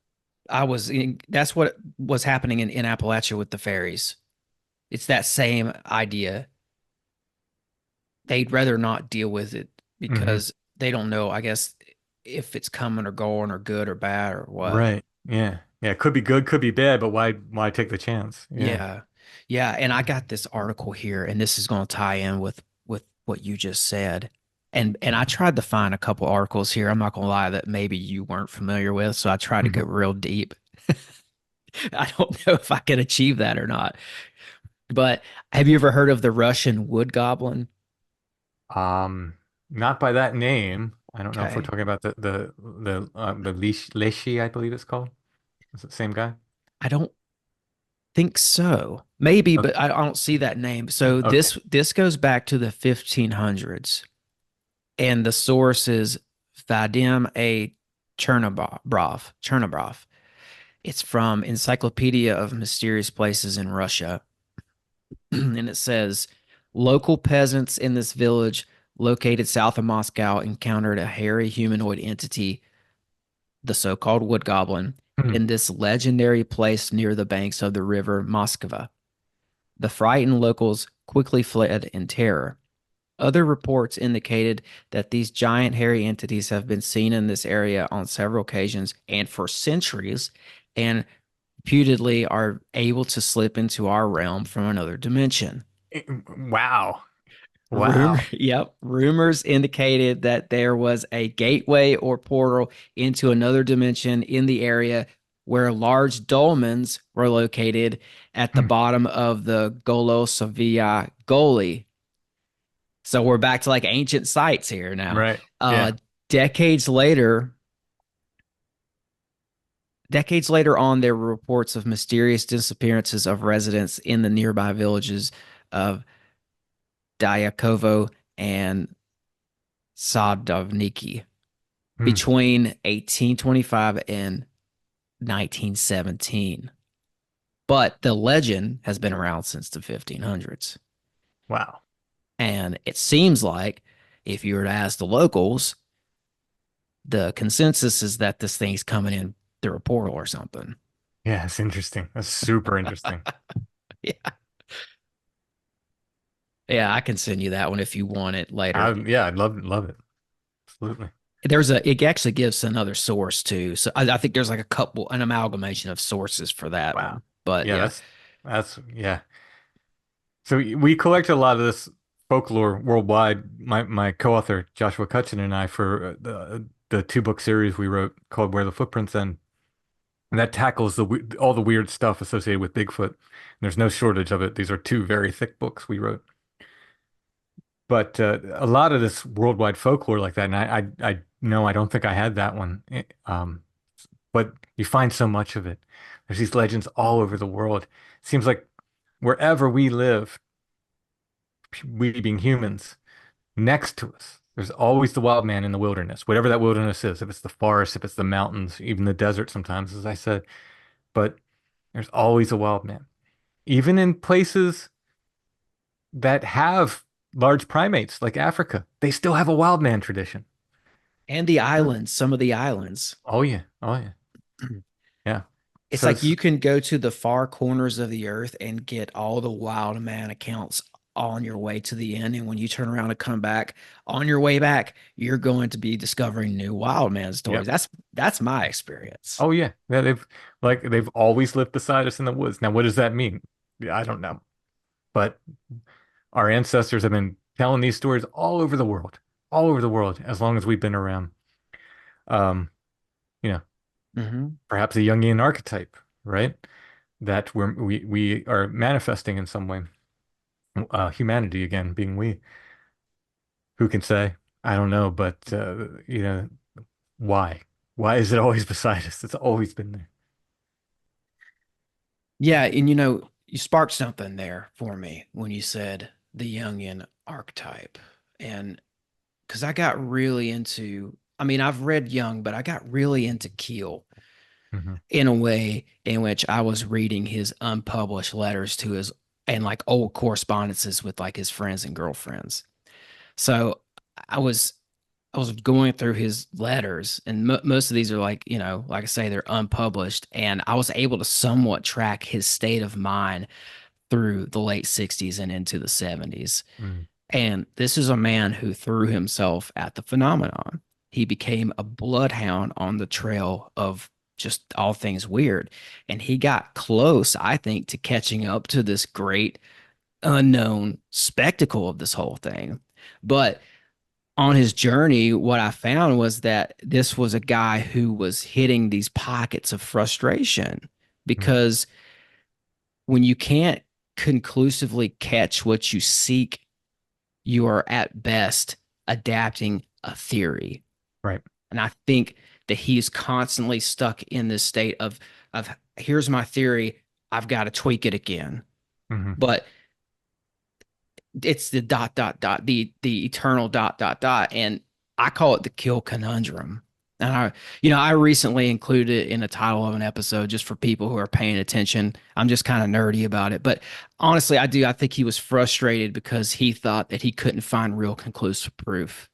that's what was happening in Appalachia with the fairies. It's that same idea. They'd rather not deal with it Hmm. because they don't know, I guess, if it's coming or going or good or bad or what. Right. Yeah. Yeah. Could be good, could be bad, but why take the chance? Yeah. Yeah. Yeah, and I got this article here and this is going to tie in with what you just said. And I tried to find a couple articles here. I'm not going to lie that maybe you weren't familiar with, so I tried to go Hmm. real deep. I don't know if I can achieve that or not. But have you ever heard of the Russian wood goblin? Um, Not by that name. I don't know if we're Okay. talking about the Leshi, I believe it's called. Is it the same guy? I don't think so. Maybe, Okay. but I don't see that name. So Okay. this goes back to the 1500s, and the source is Vadim A. Chernobrov. It's from Encyclopedia of Mysterious Places in Russia, and it says local peasants in this village located south of Moscow encountered a hairy humanoid entity, the so-called wood goblin, Hmm. in this legendary place near the banks of the river Moskva. The frightened locals quickly fled in terror. Other reports indicated that these giant hairy entities have been seen in this area on several occasions and for centuries, and reputedly are able to slip into our realm from another dimension. Wow. Rumor, Wow. yep. Rumors indicated that there was a gateway or portal into another dimension in the area where large dolmens were located at the Hmm. bottom of the Golosovia Gully. So we're back to like ancient sites here now. Right. Uh, Yeah. decades later, decades later on, there were reports of mysterious disappearances of residents in the nearby villages of Dyakovo and Sadovniki Hmm. between 1825 and 1917. But the legend has been around since the 1500s. Wow. And it seems like if you were to ask the locals, the consensus is that this thing's coming in through a portal or something. Yeah, it's interesting. That's super interesting. Yeah. Yeah, I can send you that one if you want it later. Yeah, I'd love it. Absolutely. It actually gives another source too. So I think there's like an amalgamation of sources for that Wow. one. But Yeah, yeah. that's yeah. So we collected a lot of this folklore worldwide. My co-author Joshua Cutchin and I for the two-book series we wrote called Where the Footprints End. And that tackles all the weird stuff associated with Bigfoot. And there's no shortage of it. These are two very thick books we wrote. But a lot of this worldwide folklore like that, and I know I don't think I had that one. But you find so much of it. There's these legends all over the world. Seems like wherever we live, we being humans, next to us, there's always the wild man in the wilderness, whatever that wilderness is, if it's the forest, if it's the mountains, even the desert sometimes, as I said. But there's always a wild man. Even in places that have large primates like Africa, they still have a wild man tradition. And the islands, some of the islands. Oh yeah. Oh yeah. Yeah. It's So like it's, you can go to the far corners of the earth and get all the wild man accounts on your way to the end. And when you turn around and come back, on your way back, you're going to be discovering new wild man stories. yep. That's my experience. Oh yeah. Yeah, they've always lived beside us in the woods. Now what does that mean? Yeah, I don't know. But our ancestors have been telling these stories all over the world, as long as we've been around. Um, you know, Hmm. perhaps a Jungian archetype, right? That we are manifesting in some way. Humanity again, being we. Who can say? I don't know, but why? Why is it always beside us? It's always been there. Yeah, and you sparked something there for me when you said the Jungian archetype. And because I got really into I mean, I've read Jung, but I got really into Keel Hmm. in a way in which I was reading his unpublished letters to his and like old correspondences with like his friends and girlfriends. So I was I was going through his letters, and most of these are like, like I say, they're unpublished, and I was able to somewhat track his state of mind through the late 60s and into the 70s. Mm. And this is a man who threw himself at the phenomenon. He became a bloodhound on the trail of just all things weird. And he got close, I think, to catching up to this great unknown spectacle of this whole thing. But on his journey, what I found was that this was a guy who was hitting these pockets of frustration Mm. because when you can't conclusively catch what you seek, you are at best adapting a theory. Right. And I think that he's constantly stuck in this state of here's my theory, I've got to tweak it again. Hmm. But it's the dot dot dot, the eternal dot dot dot. And I call it the kill conundrum. And I recently included it in the title of an episode just for people who are paying attention. I'm just kind of nerdy about it. But honestly, I think he was frustrated because he thought that he couldn't find real conclusive proof.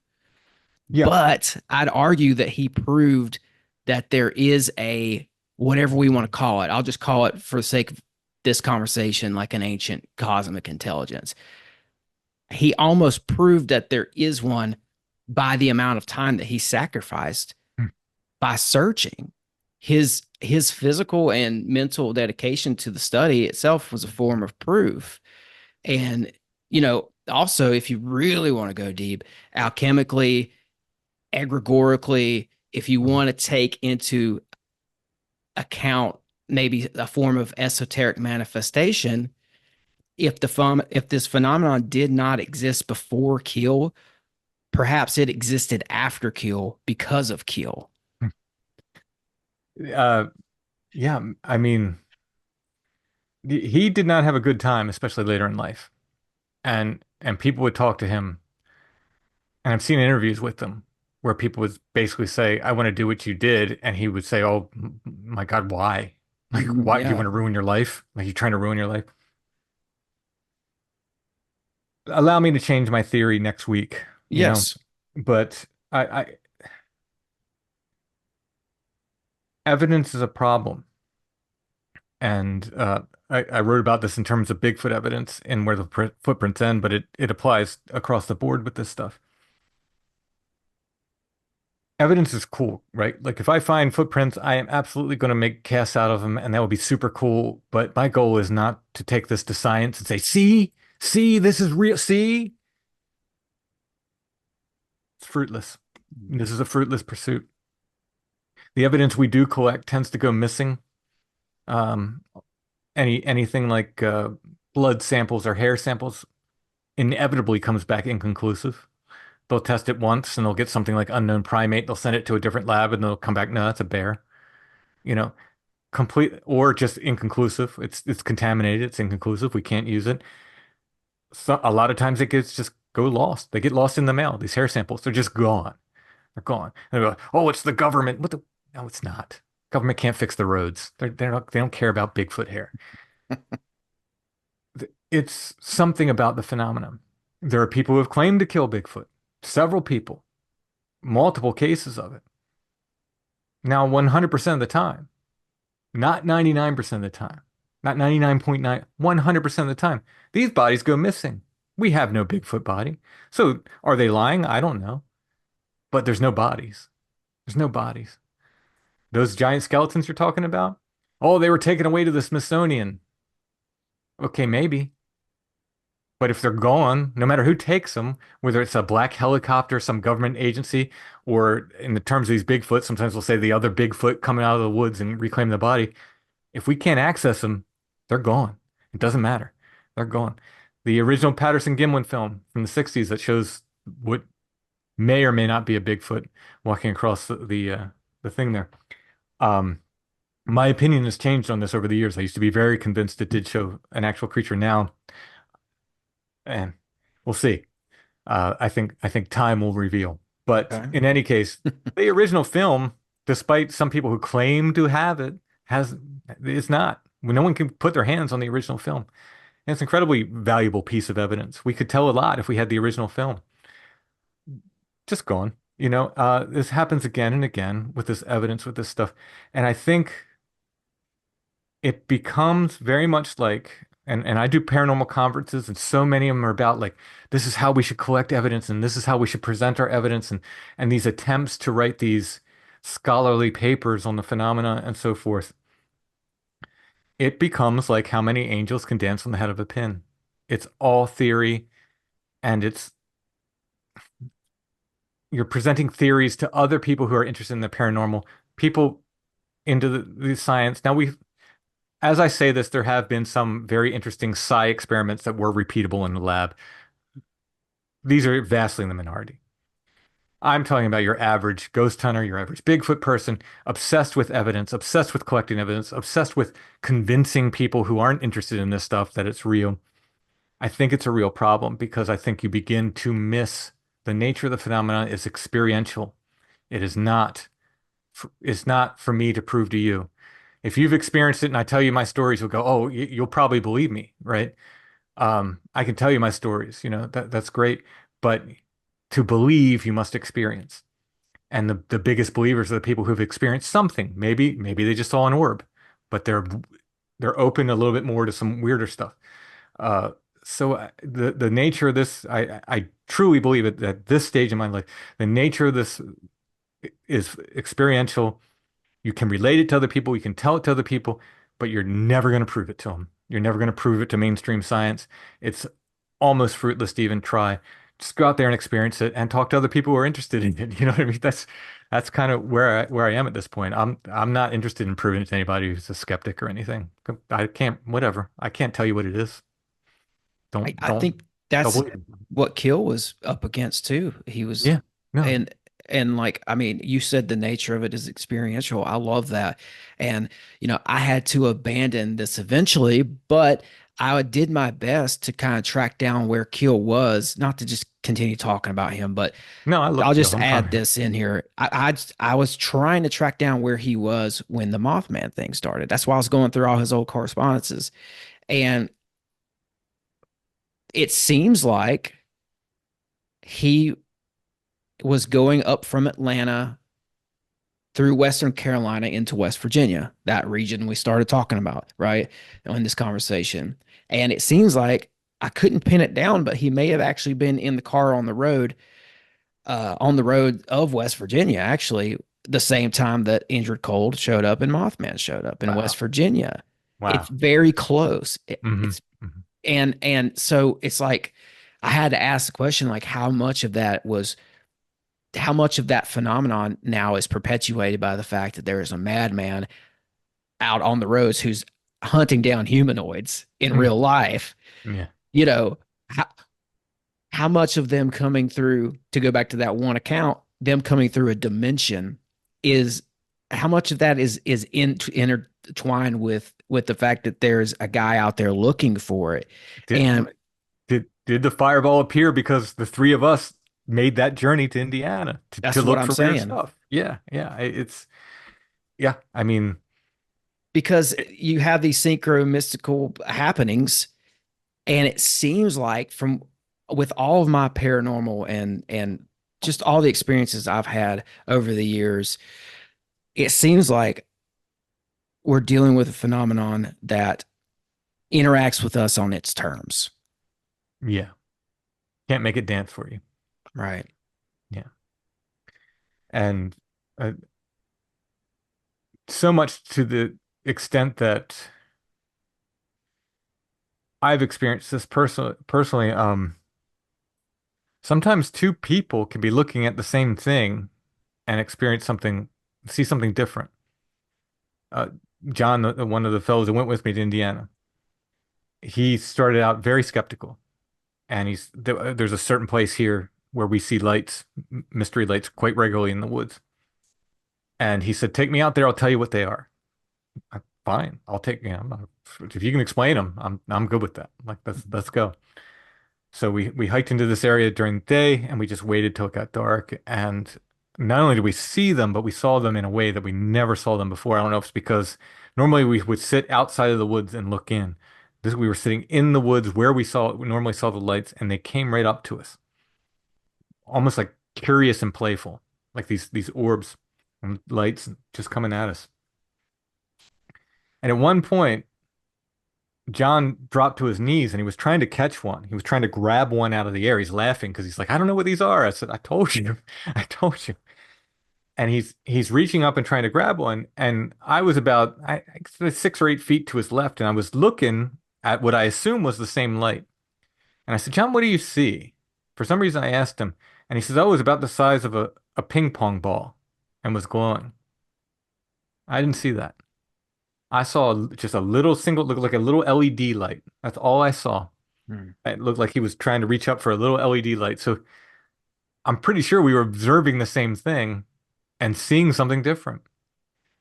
Yeah. But I'd argue that he proved that there is a whatever we want to call it. I'll just call it for the sake of this conversation like an ancient cosmic intelligence. He almost proved that there is one by the amount of time that he sacrificed Mm. by searching. His physical and mental dedication to the study itself was a form of proof. And also if you really want to go deep, alchemically, egregorically, if you want to take into account maybe a form of esoteric manifestation, if this phenomenon did not exist before Keel, perhaps it existed after Keel because of Keel. Uh, yeah. I mean, he did not have a good time, especially later in life. And people would talk to him, and I've seen interviews with him where people would basically say, "I want to do what you did," and he would say, "Oh my God, why? Like, why do you want Yeah. to ruin your life? Like, you trying to ruin your life?" Allow me to change my theory next week, Yes. but I evidence is a problem. And I wrote about this in terms of Bigfoot evidence and where the footprints end, but it applies across the board with this stuff. Evidence is cool, right? Like if I find footprints, I am absolutely going to make casts out of them, and that would be super cool. But my goal is not to take this to science and say, see, this is real. See, it's fruitless. This is a fruitless pursuit. The evidence we do collect tends to go missing. Um, anything like blood samples or hair samples inevitably comes back inconclusive. They'll test it once and they'll get something like unknown primate. They'll send it to a different lab and they'll come back, no, that's a bear. You know, complete or just inconclusive. It's contaminated. It's inconclusive. We can't use it. So a lot of times it gets just go lost. They get lost in the mail. These hair samples, they're just gone. They're gone. And they're like, oh, it's the government. What the? No, it's not. Government can't fix the roads. They're not. They don't care about Bigfoot hair. It's something about the phenomenon. There are people who have claimed to kill Bigfoot. Several people, multiple cases of it. Now, 100% of the time, not 99% of the time, not 99.9, 100% of the time, these bodies go missing. We have no Bigfoot body. So are they lying? I don't know. But there's no bodies. There's no bodies. Those giant skeletons you're talking about? Oh, they were taken away to the Smithsonian. Okay, maybe. But if they're gone, no matter who takes them, whether it's a black helicopter, some government agency, or in the terms of these Bigfoot, sometimes we'll say the other Bigfoot coming out of the woods and reclaim the body. If we can't access them, they're gone. It doesn't matter. They're gone. The original Patterson Gimlin film from the 60s that shows what may or may not be a Bigfoot walking across the thing there. Um, my opinion has changed on this over the years. I used to be very convinced it did show an actual creature. Now, and we'll see. I think time will reveal. But Okay. in any case, the original film, despite some people who claim to have it, has it's not. No one can put their hands on the original film. And it's an incredibly valuable piece of evidence. We could tell a lot if we had the original film. Just gone. This happens again and again with this evidence, with this stuff. And I think it becomes very much like, and I do paranormal conferences, and so many of them are about like, this is how we should collect evidence, and this is how we should present our evidence, and these attempts to write these scholarly papers on the phenomena and so forth. It becomes like how many angels can dance on the head of a pin. It's all theory, and you're presenting theories to other people who are interested in the paranormal, people into the science. Now as I say this, there have been some very interesting psi experiments that were repeatable in the lab. These are vastly in the minority. I'm talking about your average ghost hunter, your average Bigfoot person, obsessed with evidence, obsessed with collecting evidence, obsessed with convincing people who aren't interested in this stuff that it's real. I think it's a real problem because I think you begin to miss the nature of the phenomenon is experiential. It is not, it's not for me to prove to you. If you've experienced it and I tell you my stories, you'll go, oh, you'll probably believe me, right? I can tell you my stories, that's great. But to believe, you must experience. And the biggest believers are the people who've experienced something. Maybe they just saw an orb, but they're open a little bit more to some weirder stuff. Uh, the nature of this, I truly believe it at this stage in my life, the nature of this is experiential. You can relate it to other people, you can tell it to other people, but you're never going to prove it to them. You're never going to prove it to mainstream science. It's almost fruitless to even try. Just go out there and experience it and talk to other people who are interested in it. You know what I mean? That's kind of where I am at this point. I'm not interested in proving it to anybody who's a skeptic or anything. I can't, whatever. I can't tell you what it is. I, Don't I don't think don't that's believe me. what Kill was up against too. He was Yeah. No. and like I mean, you said the nature of it is experiential. I love that. And I had to abandon this eventually, but I did my best to kind of track down where Kill was, not to just continue talking about him, but No, I love I'll Kill. just I'm add fine. this in here. I was trying to track down where he was when the Mothman thing started. That's why I was going through all his old correspondences. And it seems like he was going up from Atlanta through Western Carolina into West Virginia, that region we started talking about, right? In this conversation. And it seems like I couldn't pin it down, but he may have actually been in the car on the road of West Virginia, actually, the same time that Injured Cold showed up and Mothman showed up in West Wow. Virginia. It's Wow. very close. Hmm. It's and so it's like I had to ask the question, like how much of that phenomenon now is perpetuated by the fact that there is a madman out on the roads who's hunting down humanoids in Hmm. real life. Yeah. You know, how, how much of them coming through, to go back to that one account, them coming through a dimension is how much of that is intertwined with the fact that there's a guy out there looking for it. Did And did the fireball appear because the three of us made that journey to Indiana to that's what look I'm for weird saying. stuff? Yeah, yeah. It's yeah. I mean, Because it, you have these synchro mystical happenings, and it seems like from with all of my paranormal and just all the experiences I've had over the years, it seems like we're dealing with a phenomenon that interacts with us on its terms. yeah. Can't make it dance for you. Right. Yeah, and uh, so much to the extent that I've experienced this personally. Sometimes two people can be looking at the same thing and experience something, see something different. Uh, John, one of the fellows that went with me to Indiana, he started out very skeptical, and there's a certain place here where we see lights, mystery lights, quite regularly in the woods. And he said, "Take me out there. I'll tell you what they are." Fine, I'll take. If you can explain them, I'm good with that. Like let's go. So we hiked into this area during the day and we just waited till it got dark. And not only did we see them, but we saw them in a way that we never saw them before. I don't know if it's because normally we would sit outside of the woods and look in. This we were sitting in the woods where we normally saw the lights, and they came right up to us, almost like curious and playful, like these orbs and lights just coming at us. And at one point, John dropped to his knees and he was trying to catch one. He was trying to grab one out of the air. He's laughing because he's like, I don't know what these are. I said, I told you. I told you. And he's reaching up and trying to grab one. And I was about 6 or 8 feet to his left, and I was looking at what I assume was the same light. And I said, John, what do you see? For some reason, I asked him, and he says, oh, it was about the size of a ping pong ball and was glowing. I didn't see that. I saw just a little single, looked like a little LED light. That's all I saw. Hmm. It looked like he was trying to reach up for a little LED light. So I'm pretty sure we were observing the same thing and seeing something different,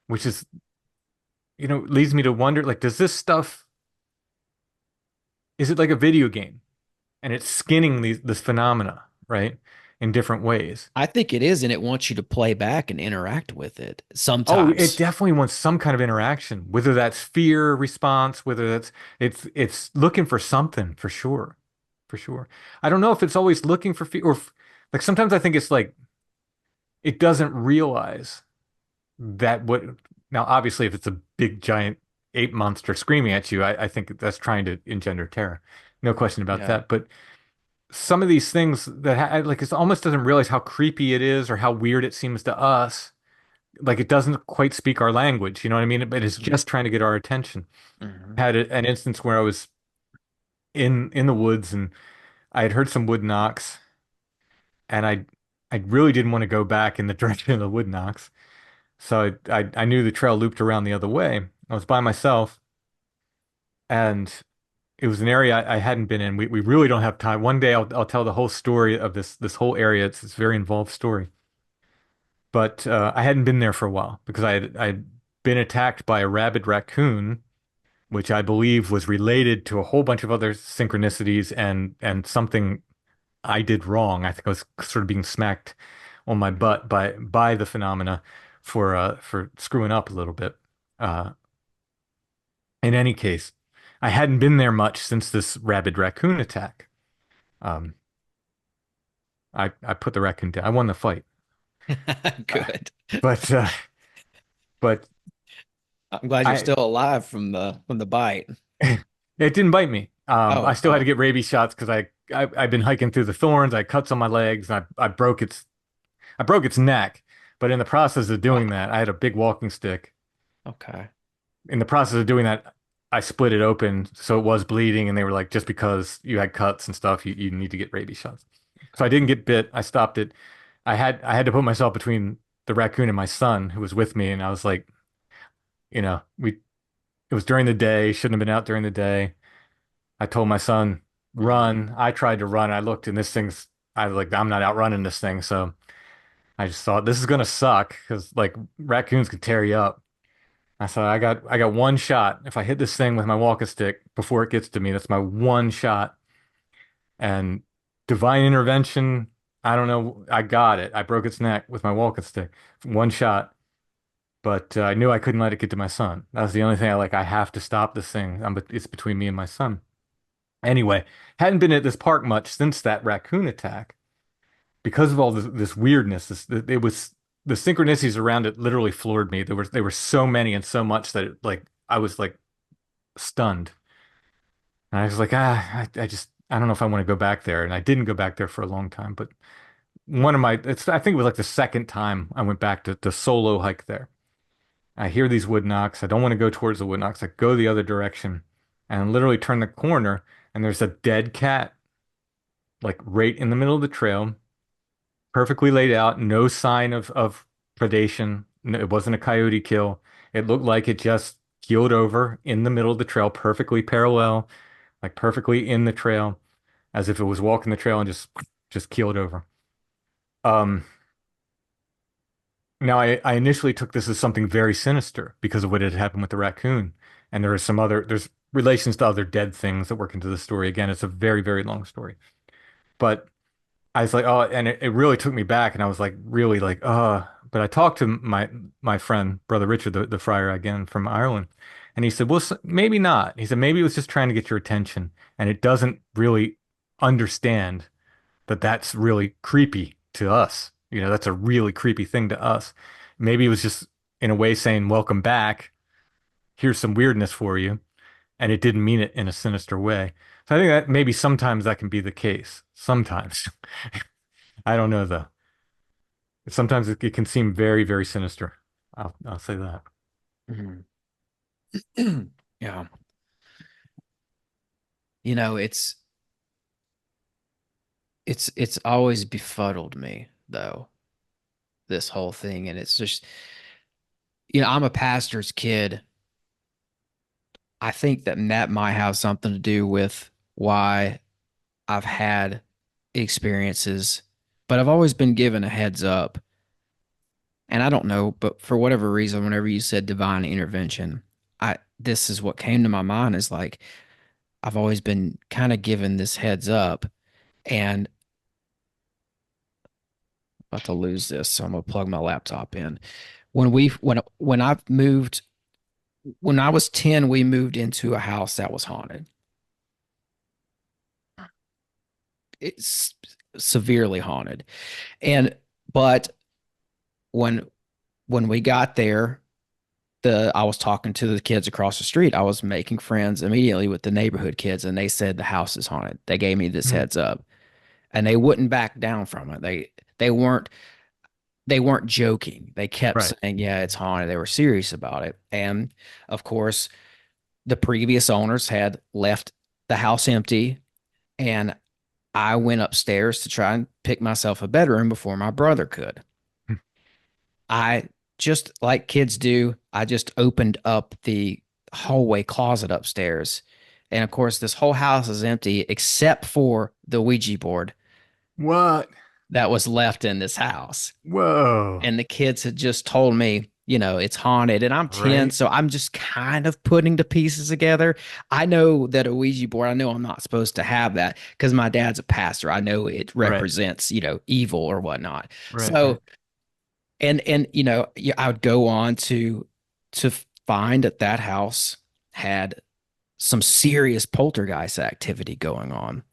which is, leads me to wonder, like, does this stuff, is it like a video game and it's skinning this phenomena, right? In different ways. I think it is, and it wants you to play back and interact with it Oh, it sometimes. definitely wants some kind of interaction, whether that's fear response, whether that's it's looking for something for sure. For sure. I don't know if it's always looking for fear like sometimes I think it's like it doesn't realize that what now obviously if it's a big giant ape monster screaming at you, I think that's trying to engender terror. No question about Yeah. that. But some of these things that like it almost doesn't realize how creepy it is or how weird it seems to us. Like it doesn't quite speak our language, you know what I mean? But it's just trying to get our attention. Hmm. Had an instance where I was in the woods and I had heard some wood knocks, and I really didn't want to go back in the direction of the wood knocks. So I knew the trail looped around the other way. I was by myself, and it was an area I hadn't been in. We really don't have time. One day I'll tell the whole story of this whole area. It's a very involved story. But I hadn't been there for a while because I'd been attacked by a rabid raccoon, which I believe was related to a whole bunch of other synchronicities and something I did wrong. I think I was sort of being smacked on my butt by the phenomena for screwing up a little bit. Uh, in any case, I hadn't been there much since this rabid raccoon attack. Um, I put the raccoon down. I won the fight. Uh, Good. but but I'm glad you're I still alive from the bite. it didn't bite me. I Oh, still had to oh, get rabies shots because I've been hiking through the thorns. I had cuts on my legs. And I broke its neck. But in the process of doing wow. that, I had a big walking stick. Okay. In the process of doing that, I split it open so it was bleeding, and they were like, just because you had cuts and stuff, you need to get rabies shots. So I didn't get bit. I stopped it. I had to put myself between the raccoon and my son who was with me, and I was like, we it was during the day, shouldn't have been out during the day. I told my son, Hmm. run. I tried to run. I looked and I was like, I'm not outrunning this thing. So I just thought this is gonna suck because like raccoons can tear you up. I thought I got one shot. If I hit this thing with my walking stick before it gets to me, that's my one shot. And divine intervention, I don't know. I got it. I broke its neck with my walking stick. One shot. But I knew I couldn't let it get to my son. That was the only thing I have to stop this thing. It's between me and my son. Anyway, hadn't been at this park much since that raccoon attack because of all this weirdness. It was the synchronicities around it literally floored me. There were so many and so much that I was like stunned. And I was like, I don't know if I want to go back there. And I didn't go back there for a long time. But I think it was like the second time I went back to solo hike there. I hear these wood knocks. I don't want to go towards the wood knocks. I go the other direction and literally turn the corner, and there's a dead cat, like right in the middle of the trail, perfectly laid out, no sign of predation. No, it wasn't a coyote kill. It looked like it just keeled over in the middle of the trail, perfectly parallel, like perfectly in the trail, as if it was walking the trail and just keeled over. Um, Now, I initially took this as something very sinister because of what had happened with the raccoon. And there's relations to other dead things that work into the story. Again, it's a very, very long story. But I was like, oh, and it really took me back, and I was like, really like, but I talked to my friend, Brother Richard, the friar again from Ireland, and he said, well, maybe not. He said, maybe it was just trying to get your attention, and it doesn't really understand that that's really creepy to us. You know, that's a really creepy thing to us. Maybe it was just in a way saying, welcome back. Here's some weirdness for you. And it didn't mean it in a sinister way. So I think that maybe sometimes that can be the case. Sometimes. I don't know though. Sometimes it can seem very, very sinister. I'll say that. Mhm. Yeah. It's always befuddled me though, this whole thing. And it's just, I'm a pastor's kid. I think that might have something to do with why I've had experiences, but I've always been given a heads up. And I don't know, but for whatever reason, whenever you said divine intervention, this is what came to my mind is like I've always been kind of given this heads up, and I'm about to lose this, so I'm gonna plug my laptop in. When I moved when I was 10, we moved into a house that was haunted. It's severely haunted. And but when when we got there, the I was talking to the kids across the street. I was making friends immediately with the neighborhood kids, and they said the house is haunted. They gave me this Hmm. heads up, and they wouldn't back down from it. They weren't they weren't joking. They kept Right. saying, "Yeah, it's haunted." They were serious about it. And of course, the previous owners had left the house empty, and I went upstairs to try and pick myself a bedroom before my brother could. Hmm. I just like kids do, I just opened up the hallway closet upstairs. And of course, this whole house is empty except for the Ouija board What? that was left in this house. Whoa. And the kids had just told me, it's haunted. And I'm 10, Right. so I'm just kind of putting the pieces together. I know that a Ouija board, I know I'm not supposed to have that because my dad's a pastor. I know it Right. represents, evil or whatnot. Right. Right. So and yeah, I would go on to find that that house had some serious poltergeist activity going on.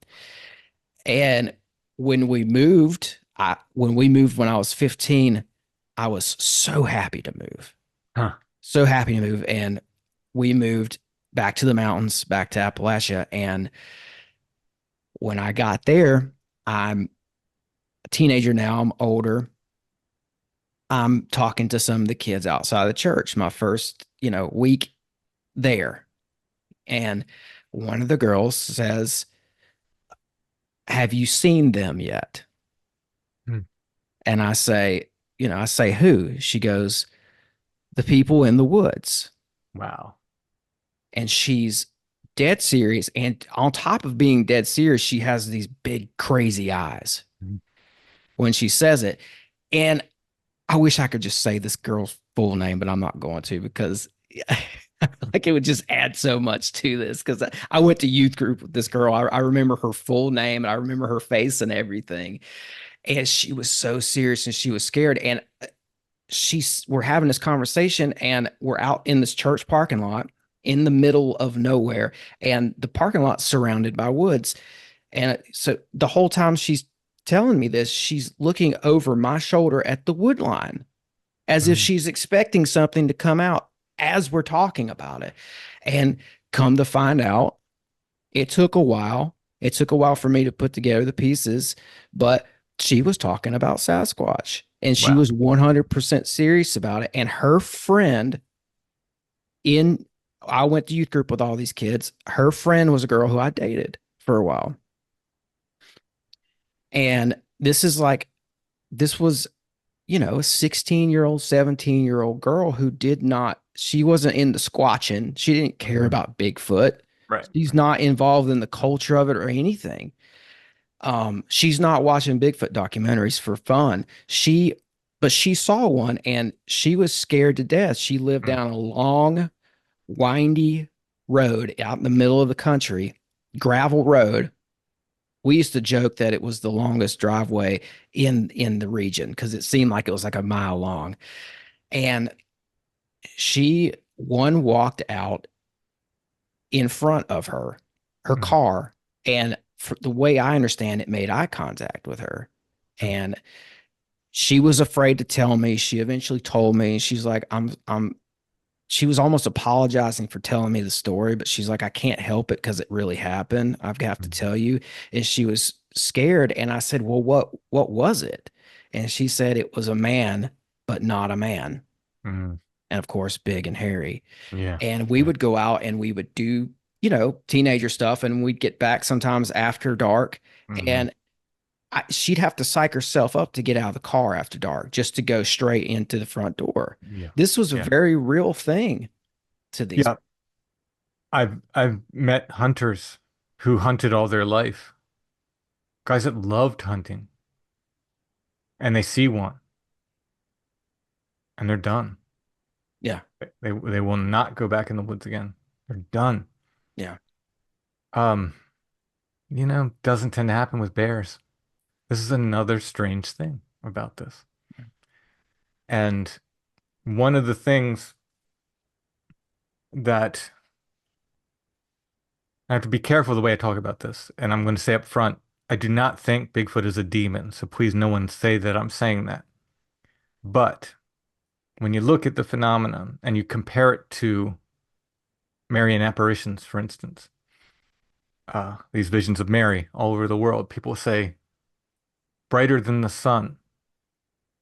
And when we moved when I was 15, I was so happy to move. Huh. So happy to move. And we moved back to the mountains, back to Appalachia. And when I got there, I'm a teenager now, I'm older. I'm talking to some of the kids outside of the church, my first, week there. And one of the girls says, "Have you seen them yet?" Hmm. And I say, "Who?" She goes, "The people in the woods." Wow. And she's dead serious. And on top of being dead serious, she has these big, crazy eyes Hmm. when she says it. And I wish I could just say this girl's full name, but I'm not going to because like it would just add so much to this. Because I went to youth group with this girl. I remember her full name and I remember her face and everything. And she was so serious and she was scared. And we're having this conversation and we're out in this church parking lot in the middle of nowhere. And the parking lot's surrounded by woods. And so the whole time she's telling me this, she's looking over my shoulder at the wood line as if Hmm. she's expecting something to come out as we're talking about it. And come to find out, it took a while. It took a while for me to put together the pieces, but she was talking about Sasquatch and she Wow. was 100% serious about it. And her friend in, I went to youth group with all these kids. Her friend was a girl who I dated for a while. And this was a 16-year-old, 17-year-old girl who she wasn't into squatching. She didn't care Hmm. about Bigfoot. Right. She's not involved in the culture of it or anything. She's not watching Bigfoot documentaries for fun. But she saw one and she was scared to death. She lived Hmm. down a long, windy road out in the middle of the country, gravel road, we used to joke that it was the longest driveway in the region because it seemed like it was like a mile long. And she one walked out in front of her Mm, car, and for the way I understand it, made eye contact with her. mm, And she was afraid to tell me. She eventually told me. She's like, she was almost apologizing for telling me the story, but she's like, I can't help it because it really happened. I've got to mm, tell you. And she was scared. And I said, well, what was it? And she said it was a man, but not a man. mm. And of course, big and hairy. Yeah. And we Yeah. would go out and we would do, teenager stuff. And we'd get back sometimes after dark. Hmm. And she'd have to psych herself up to get out of the car after dark just to go straight into the front door. Yeah. This was a Yeah. very real thing to these. Yeah. I've met hunters who hunted all their life. Guys that loved hunting, and they see one and they're done. Yeah. They will not go back in the woods again. They're done. Yeah. Um, doesn't tend to happen with bears. This is another strange thing about this. And one of the things that I have to be careful the way I talk about this, and I'm going to say up front, I do not think Bigfoot is a demon, so please no one say that I'm saying that. But when you look at the phenomenon and you compare it to Marian apparitions, for instance, these visions of Mary all over the world, people say brighter than the sun.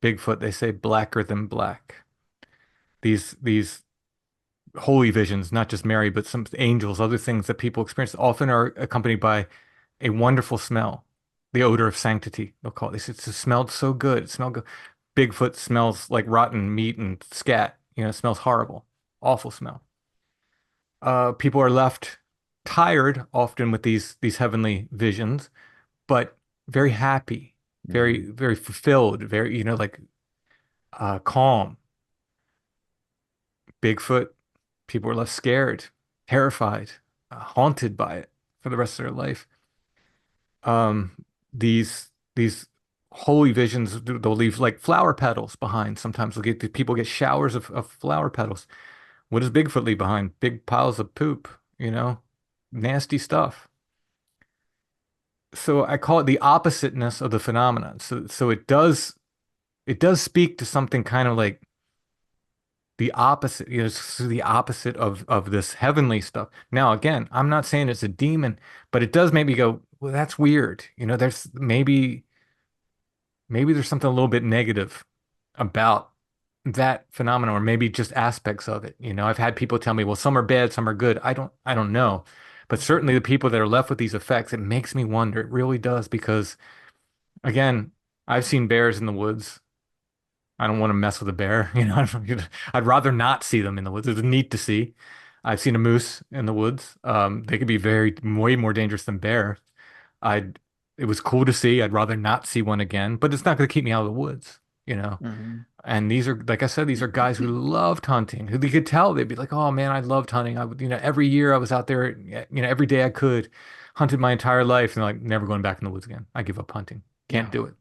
Bigfoot, they say blacker than black. These holy visions, not just Mary, but some angels, other things that people experience often are accompanied by a wonderful smell, the odor of sanctity, they'll call it. They say it smelled so good. It smelled good. Bigfoot smells like rotten meat and scat. It smells horrible, awful smell. People are left tired often with these heavenly visions, but very happy, very, Mhm. very fulfilled, very, like calm. Bigfoot, people are left scared, terrified, haunted by it for the rest of their life. These holy visions, they'll leave like flower petals behind. Sometimes people get showers of flower petals. What does Bigfoot leave behind? Big piles of poop, nasty stuff. So I call it the oppositeness of the phenomenon. So it does speak to something kind of like the opposite, it's the opposite of this heavenly stuff. Now, again, I'm not saying it's a demon, but it does make me go, well, that's weird. There's maybe there's something a little bit negative about that phenomenon, or maybe just aspects of it. I've had people tell me, well, some are bad, some are good. I don't know. But certainly the people that are left with these effects, it makes me wonder. It really does, because again, I've seen bears in the woods. I don't want to mess with a bear. I'd rather not see them in the woods. It's neat to see. I've seen a moose in the woods. They could be way more dangerous than bears. I'd, it was cool to see. I'd rather not see one again, but it's not going to keep me out of the woods. Mhm. And these are, like I said, these are guys who loved hunting, who they could tell they'd be like, oh man, I loved hunting. I would, every year I was out there, every day I could, hunted my entire life, and like never going back in the woods again. I give up hunting. Can't Yeah. do it.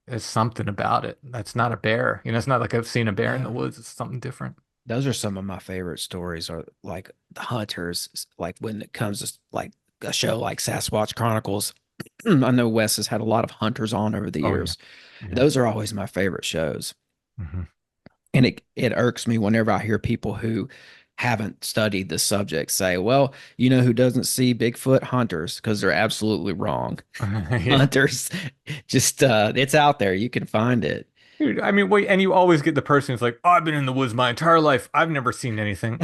There's something about it. That's not a bear. It's not like I've seen a bear in the Yeah. woods. It's something different. Those are some of my favorite stories are like the hunters, like when it comes to like a show like Sasquatch Chronicles. I know Wes has had a lot of hunters on over the Oh yeah. years. Yeah. Those are always my favorite shows. Hmm. And it irks me whenever I hear people who haven't studied the subject say, well, who doesn't see Bigfoot? Hunters, because they're absolutely wrong. Yeah. Hunters, just it's out there. You can find it. Dude, I mean, wait, and you always get the person who's like, oh, I've been in the woods my entire life. I've never seen anything.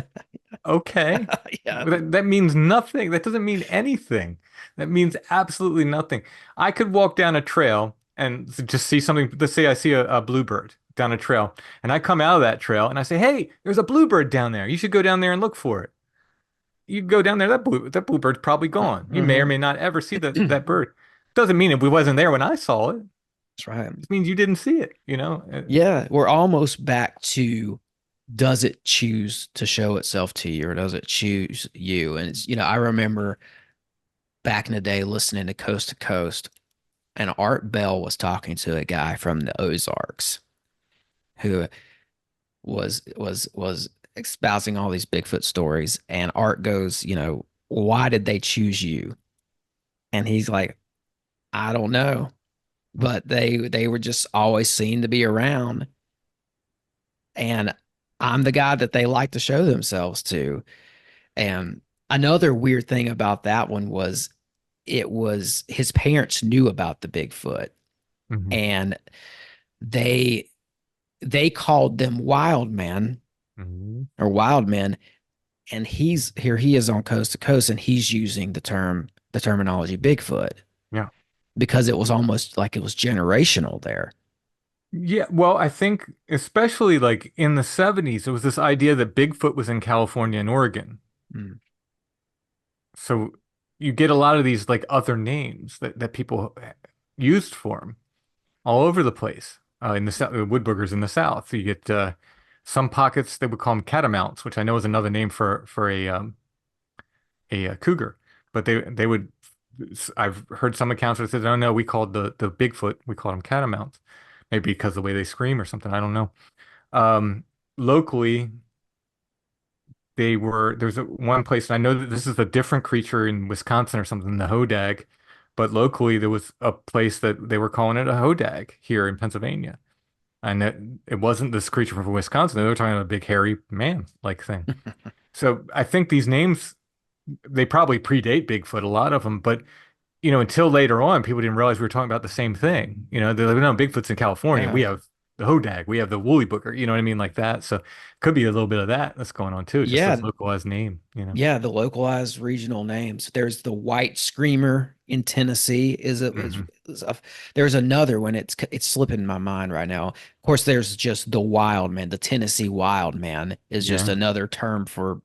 Okay. Yeah. That means nothing. That doesn't mean anything. That means absolutely nothing. I could walk down a trail and just see something. Let's say I see a bluebird down a trail, and I come out of that trail and I say, hey, there's a bluebird down there. You should go down there and look for it. You go down there, that bluebird's probably gone. You may or Hmm. may not ever see that bird. Doesn't mean it wasn't there when I saw it. That's right. It means you didn't see it. Yeah, we're almost back to does it choose to show itself to you or does it choose you? And it's, I remember back in the day listening to Coast, and Art Bell was talking to a guy from the Ozarks who was espousing all these Bigfoot stories. And Art goes, why did they choose you? And he's like, I don't know, but they were just always seen to be around, and I'm the guy that they like to show themselves to. And another weird thing about that one was it was his parents knew about the Bigfoot, Hmm. and they they called them wild man Hmm. or wild men. And he is on Coast to Coast, and he's using the terminology Bigfoot Yeah. because it was almost like it was generational there. Yeah, well, I think especially like in the 70s, there was this idea that Bigfoot was in California and Oregon. Mm. So you get a lot of these like other names that people used for him all over the place. In the south, woodbuggers in the south. You get some pockets they would call them catamounts, which I know is another name for a cougar. But they would. I've heard some accounts that said, "Oh no, we called the Bigfoot, we called them catamounts, maybe because of the way they scream or something. I don't know." Um, Locally, there's one place, and I know that this is a different creature in Wisconsin or something, the hodag, but locally there was a place that they were calling it a hodag here in Pennsylvania. And it wasn't this creature from Wisconsin. They were talking about a big hairy man like thing. So I think these names, they probably predate Bigfoot, a lot of them, but until later on, people didn't realize we were talking about the same thing. They're like, no, Bigfoot's in California. We Yeah. have the hodag, we have the woolly booger, you know what I mean? Like that. So could be a little bit of that that's going on too, just Yeah, this localized name. yeah, the localized regional names. There's the White Screamer in Tennessee. Hmm. There's another one. It's slipping my mind right now. Of course, there's just the Wild Man. The Tennessee Wild Man is just Yeah. another term for,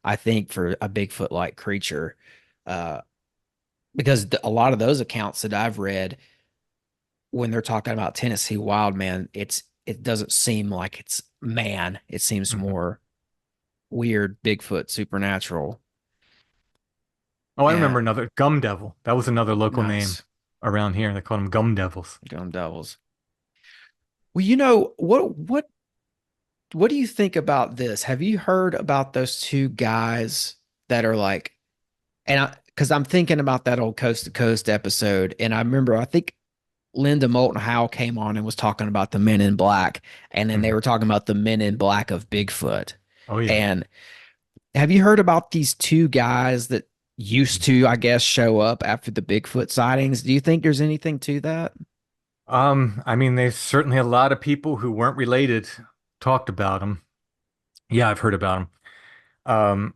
I think, for a Bigfoot-like creature. Uh, because a lot of those accounts that I've read, when they're talking about Tennessee Wild Man, it doesn't seem like it's man. It seems Hmm. more weird, Bigfoot, supernatural. Oh, I remember And another gum devil. That was another local name nice. around here. They called them gum devils. Gum Devils. Well, what do you think about this? Have you heard about those two guys that are like, and I because I'm thinking about that old Coast to Coast episode, and I remember I think Linda Moulton Howe came on and was talking about the Men in Black, and then they Hmm. were talking about the Men in Black of Bigfoot. Oh yeah. And have you heard about these two guys that used Mhm. to, I guess, show up after the Bigfoot sightings? Do you think there's anything to that? I mean, there's certainly a lot of people who weren't related talked about them. Yeah, I've heard about them.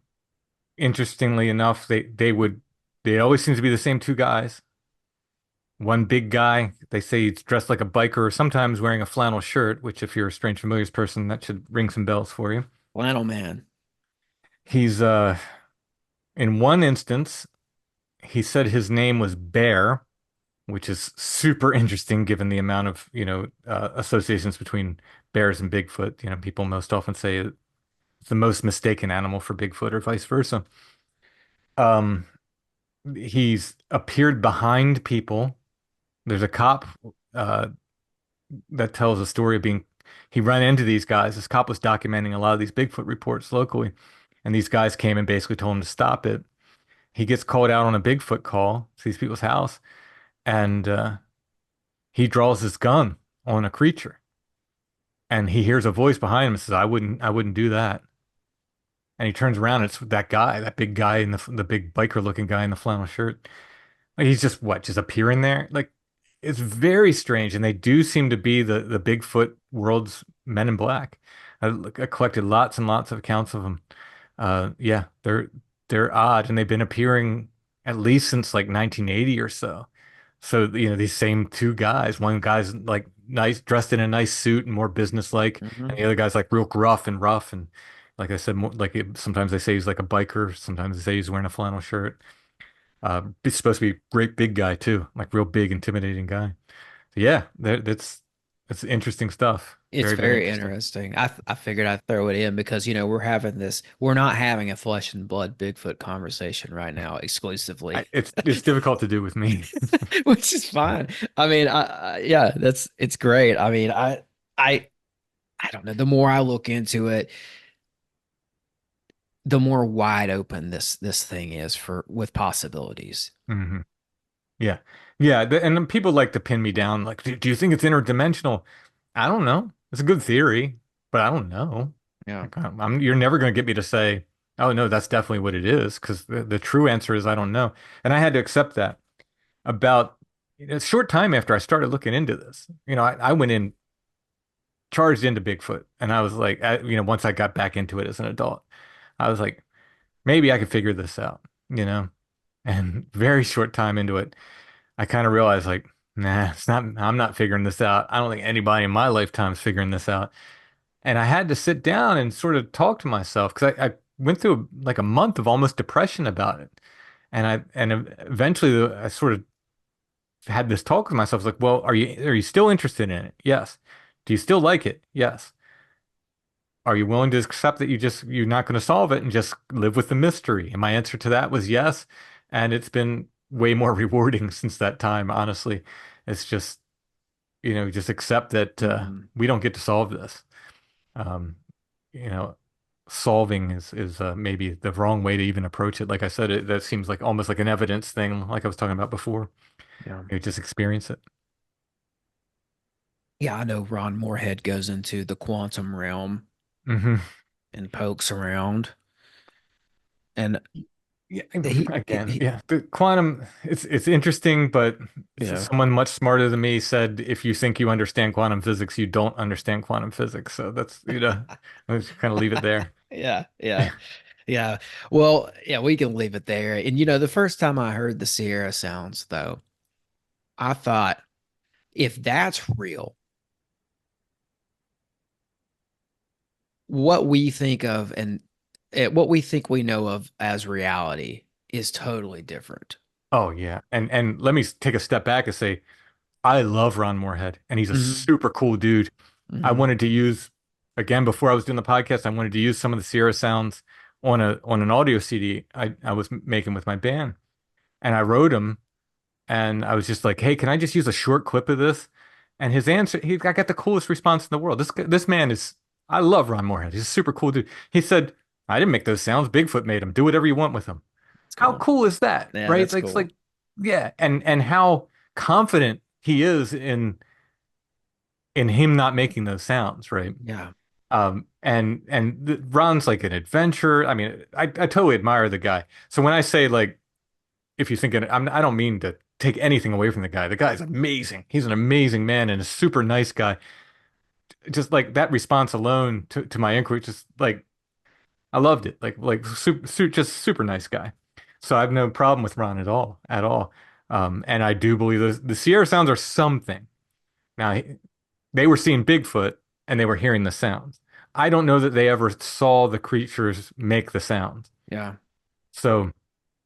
Interestingly enough, they always seem to be the same two guys. One big guy, they say he's dressed like a biker or sometimes wearing a flannel shirt, which if you're a Strange Familiars person, that should ring some bells for you. Flannel Man. He's in one instance, he said his name was Bear, which is super interesting given the amount of, associations between bears and Bigfoot. People most often say it's the most mistaken animal for Bigfoot or vice versa. Um, he's appeared behind people. There's a cop uh, that tells a story of he ran into these guys. This cop was documenting a lot of these Bigfoot reports locally, and these guys came and basically told him to stop it. He gets called out on a Bigfoot call to these people's house, and he draws his gun on a creature, and he hears a voice behind him and says, I wouldn't do that." And he turns around, it's that guy, that big guy in the big biker looking guy in the flannel shirt. Like, he's just what, just appearing there? Like, it's very strange, and they do seem to be the Bigfoot world's Men in Black. I collected lots and lots of accounts of them. Yeah, they're odd, and they've been appearing at least since like 1980 or so. So, these same two guys. One guy's like nice, dressed in a nice suit and more businesslike, and Hmm. the other guy's like real gruff and rough. And like I said, more like sometimes they say he's like a biker, sometimes they say he's wearing a flannel shirt. He's supposed to be a great big guy too, like real big, intimidating guy. So yeah, that's It's interesting stuff. It's Very, very very interesting. interesting. I figured I'd throw it in because, we're not having a flesh and blood Bigfoot conversation right now exclusively, It's difficult to do with me. which is fine. I mean, yeah, it's great. I mean, I, I don't know. The more I look into it, the more wide open this thing is for with possibilities. hmm Yeah. Yeah. And then people like to pin me down. Like, do you think it's interdimensional? I don't know. It's a good theory, but I don't know. Yeah. Like, you're never going to get me to say, oh, no, that's definitely what it is. Because the true answer is I don't know. And I had to accept that about a short time after I started looking into this. I went in, charged into Bigfoot. And I was like, once I got back into it as an adult, I was like, maybe I could figure this out, you know? And very short time into it, I kind of realized like, nah, I'm not figuring this out. I don't think anybody in my lifetime is figuring this out. And I had to sit down and sort of talk to myself because I went through like a month of almost depression about it. And eventually I sort of had this talk with myself. Like, well, are you still interested in it? Yes. Do you still like it? Yes. Are you willing to accept that you're not going to solve it and just live with the mystery? And my answer to that was yes. And it's been way more rewarding since that time, honestly. It's just, just accept that Hmm. we don't get to solve this. Um, you know, Solving is maybe the wrong way to even approach it. Like I said, that seems like almost like an evidence thing, like I was talking about before. Yeah. You just experience it. Yeah, I know Ron Moorhead goes into the quantum realm hmm and pokes around. And Yeah, he yeah. The quantum, it's interesting, but yeah. someone much smarter than me said if you think you understand quantum physics, you don't understand quantum physics. So let's kind of leave it there. Yeah, yeah, yeah. Well, yeah, we can leave it there. And the first time I heard the Sierra sounds, though, I thought, if that's real, what we think of and what we think we know of as reality is totally different. Oh yeah, and let me take a step back and say I love Ron Moorhead, and he's a Hmm. super cool dude. I Hmm. wanted to use again before I was doing the podcast. I wanted to use some of the Sierra sounds on an audio CD I was making with my band, and I wrote him. And I was just like, "Hey, can I just use a short clip of this?" And his answer, I got the coolest response in the world. This man is, I love Ron Moorhead. He's a super cool dude. He said, "I didn't make those sounds. Bigfoot made them. Do whatever you want with them." That's How cool. cool is that, Yeah, right? that's Like, it's cool. like, yeah, and how confident he is in him not making those sounds, right? Yeah. Ron's like an adventurer. I mean, I totally admire the guy. So when I say like if you think I don't mean to take anything away from the guy. The guy's amazing. He's an amazing man and a super nice guy. Just like that response alone to my inquiry, just like I loved it. Just super nice guy. So I have no problem with Ron at all. And I do believe the Sierra sounds are something. Now they were seeing Bigfoot and they were hearing the sounds. I don't know that they ever saw the creatures make the sounds. Yeah. So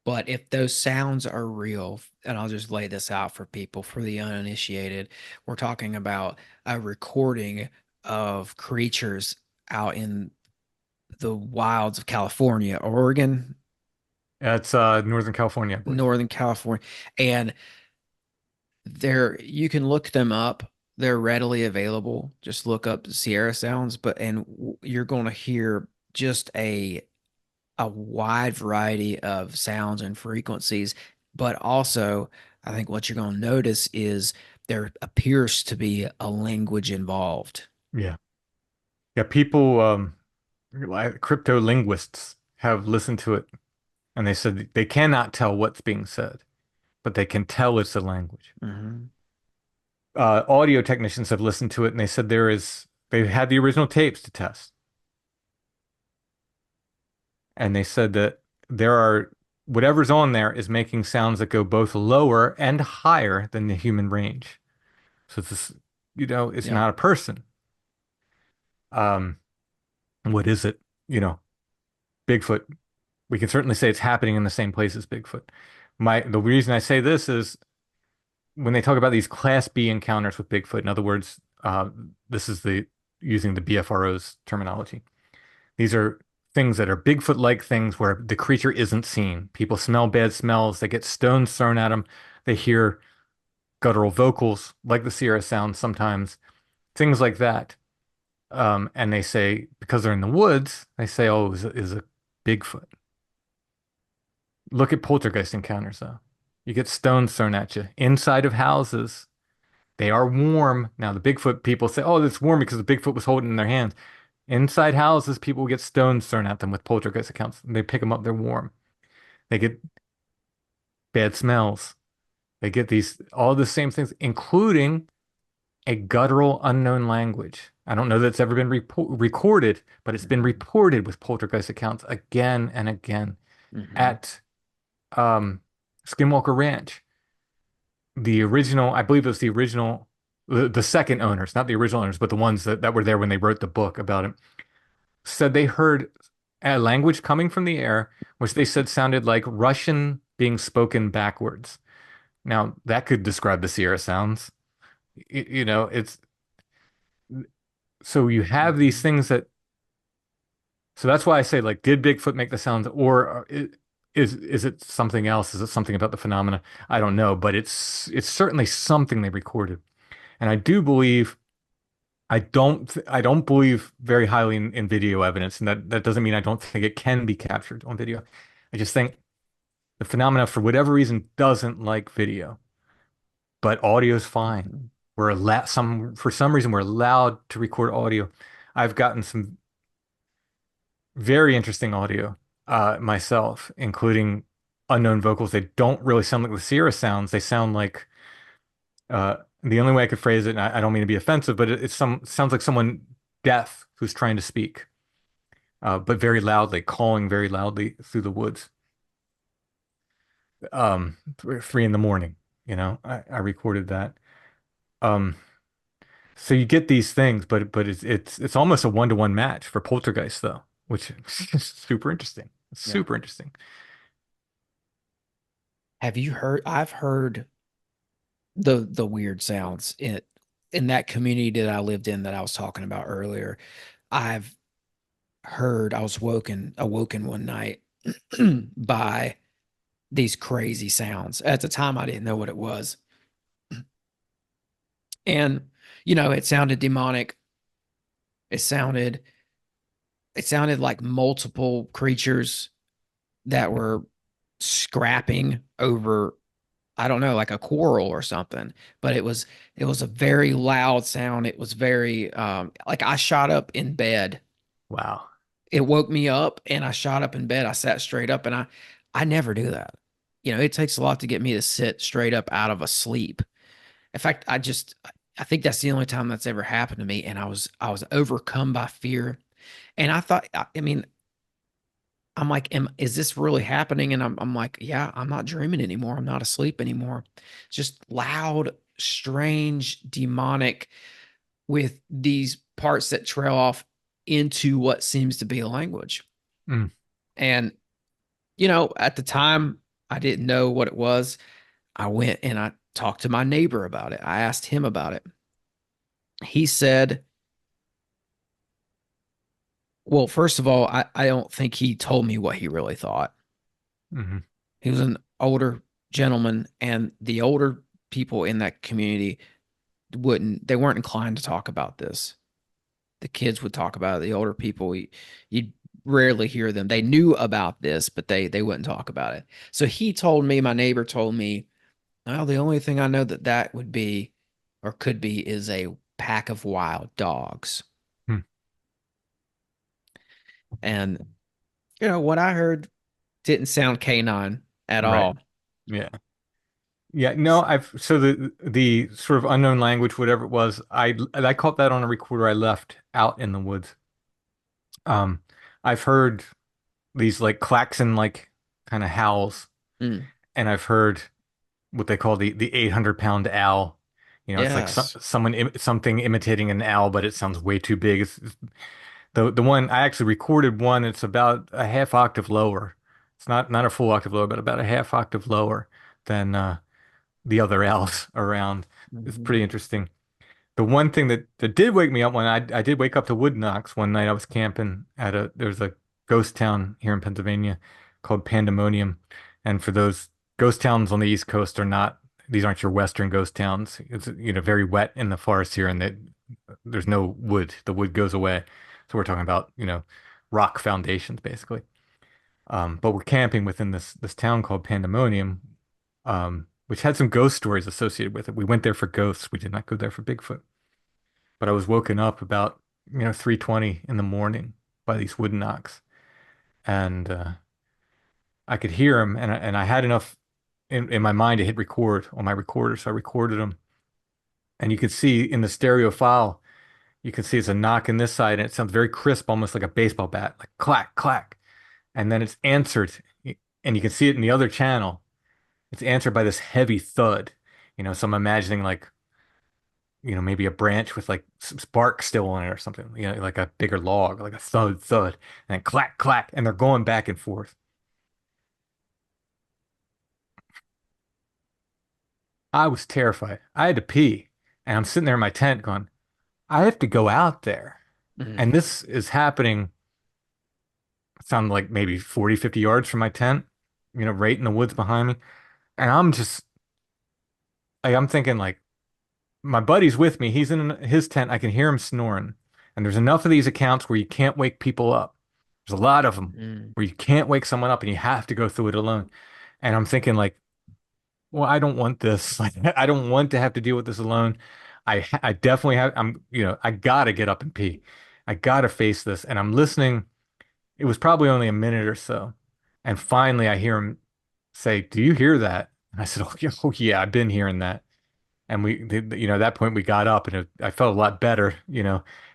But if those sounds are real, and I'll just lay this out for people, for the uninitiated, we're talking about a recording of creatures out in the wilds of California, Oregon, it's Northern California, I believe. Northern California, and you can look them up. They're readily available. Just look up Sierra sounds, you're going to hear just a wide variety of sounds and frequencies, but also I think what you're going to notice is there appears to be a language involved. Yeah. Yeah, people, like crypto linguists have listened to it and they said they cannot tell what's being said, but they can tell it's a language. Hmm. Audio technicians have listened to it and they said they've had the original tapes to test. And they said that whatever's on there is making sounds that go both lower and higher than the human range. So it's Yeah. not a person. Um, what is it? You know, Bigfoot. We can certainly say it's happening in the same place as Bigfoot. The reason I say this is when they talk about these Class B encounters with Bigfoot, in other words, Uh, this is the using the BFRO's terminology. These are things that are Bigfoot-like things where the creature isn't seen. People smell bad smells. They get stones thrown at them. They hear guttural vocals like the Sierra sound sometimes, things like that. And they say, because they're in the woods, they say, oh, is a Bigfoot. Look at poltergeist encounters, though. You get stones thrown at you inside of houses. They are warm. Now, the Bigfoot people say, oh, it's warm because the Bigfoot was holding it in their hands. Inside houses, people get stones thrown at them with poltergeist accounts. They pick them up, they're warm. They get bad smells. They get all the same things, including a guttural unknown language. I don't know that it's ever been recorded, but it's been Mhm. reported with poltergeist accounts again and again Mhm. at um, Skinwalker Ranch. The original, I believe it was the original, the second owners, not the original owners, but the ones that were there when they wrote the book about it, said they heard a language coming from the air, which they said sounded like Russian being spoken backwards. Now, that could describe the Sierra sounds. It's so you have these Mhm. things that, so that's why I say, like, did Bigfoot make the sounds, or is it something else? Is it something about the phenomena? I don't know, but it's certainly something they recorded. And I do believe I don't believe very highly in video evidence, and that doesn't mean I don't think it can be captured on video. I just think the phenomena, for whatever reason, doesn't like video, but audio is fine. Mhm. We're allowed for some reason we're allowed to record audio. I've gotten some very interesting audio myself, including unknown vocals. They don't really sound like the Sierra sounds. They sound like the only way I could phrase it, and I don't mean to be offensive, but it's sounds like someone deaf who's trying to speak, but very loudly, calling very loudly through the woods. 3 in the morning, I recorded that. Um, so you get these things, but it's almost a one-to-one match for Poltergeist though, which is super interesting. Yeah. Super interesting. Have you heard? I've heard the weird sounds in that community that I lived in that I was talking about earlier. I've heard I was awoken one night by these crazy sounds. At the time, I didn't know what it was, and it sounded demonic. It sounded it sounded like multiple creatures that were scrapping over, I don't know, like a quarrel or something. But it was a very loud sound. It was very like I shot up in bed. Wow. It woke me up and I shot up in bed. I sat straight up and I never do that. It takes a lot to get me to sit straight up out of a sleep. In fact, I think that's the only time that's ever happened to me. And I was overcome by fear. And I thought, I mean, I'm like, is this really happening? And I'm like, yeah, I'm not dreaming anymore. I'm not asleep anymore. It's just loud, strange, demonic with these parts that trail off into what seems to be a language. Mm, And, at the time, I didn't know what it was. I went and I talked to my neighbor about it. I asked him about it. He said, well, first of all, I don't think he told me what he really thought. mhm. He was an older gentleman, and the older people in that community they weren't inclined to talk about this. The kids would talk about it. The older people, you'd rarely hear them. They knew about this, but they wouldn't talk about it. So he told me, my neighbor told me, well, the only thing I know that would be or could be is a pack of wild dogs. Hmm. And what I heard didn't sound canine at Right. all. Yeah. Yeah, no, I've so the sort of unknown language, whatever it was, I caught that on a recorder I left out in the woods. Um, I've heard these like klaxon like kind of howls, Mm, and I've heard what they call the 800-pound owl. It's like yes. something imitating an owl, but it sounds way too big. The one I actually recorded one. It's about a half octave lower. It's not a full octave lower, but about a half octave lower than the other owls around. It's Mhm. pretty interesting. The one thing that did wake me up when I did wake up to wood knocks one night. I was camping at there's a ghost town here in Pennsylvania called Pandemonium. And for those ghost towns on the East Coast are not, these aren't your Western ghost towns. It's, very wet in the forest here and there's no wood. The wood goes away. So we're talking about, rock foundations basically. But we're camping within this town called Pandemonium, which had some ghost stories associated with it. We went there for ghosts. We did not go there for Bigfoot. But I was woken up about 3:20 in the morning by these wood knocks, and I could hear them, and I had enough in my mind to hit record on my recorder, so I recorded them, and you could see in the stereo file, you can see it's a knock in this side, and it sounds very crisp, almost like a baseball bat, like clack clack, and then it's answered, and you can see it in the other channel. It's answered by this heavy thud, so I'm imagining like maybe a branch with like some spark still on it or something, like a bigger log, like a thud, thud, and then clack, clack, and they're going back and forth. I was terrified. I had to pee, and I'm sitting there in my tent going, I have to go out there. Mhm. And this is happening, it sounded like maybe 40, 50 yards from my tent, right in the woods behind me. And I'm just, like, I'm thinking, like, my buddy's with me. He's in his tent. I can hear him snoring. And there's enough of these accounts where you can't wake people up. There's a lot of them Mm. where you can't wake someone up and you have to go through it alone. And I'm thinking like, well, I don't want this. Like, I don't want to have to deal with this alone. I definitely have, I gotta get up and pee. I gotta face this. And I'm listening. It was probably only a minute or so. And finally I hear him say, "Do you hear that?" And I said, oh yeah, I've been hearing that. And at that point we got up and I felt a lot better,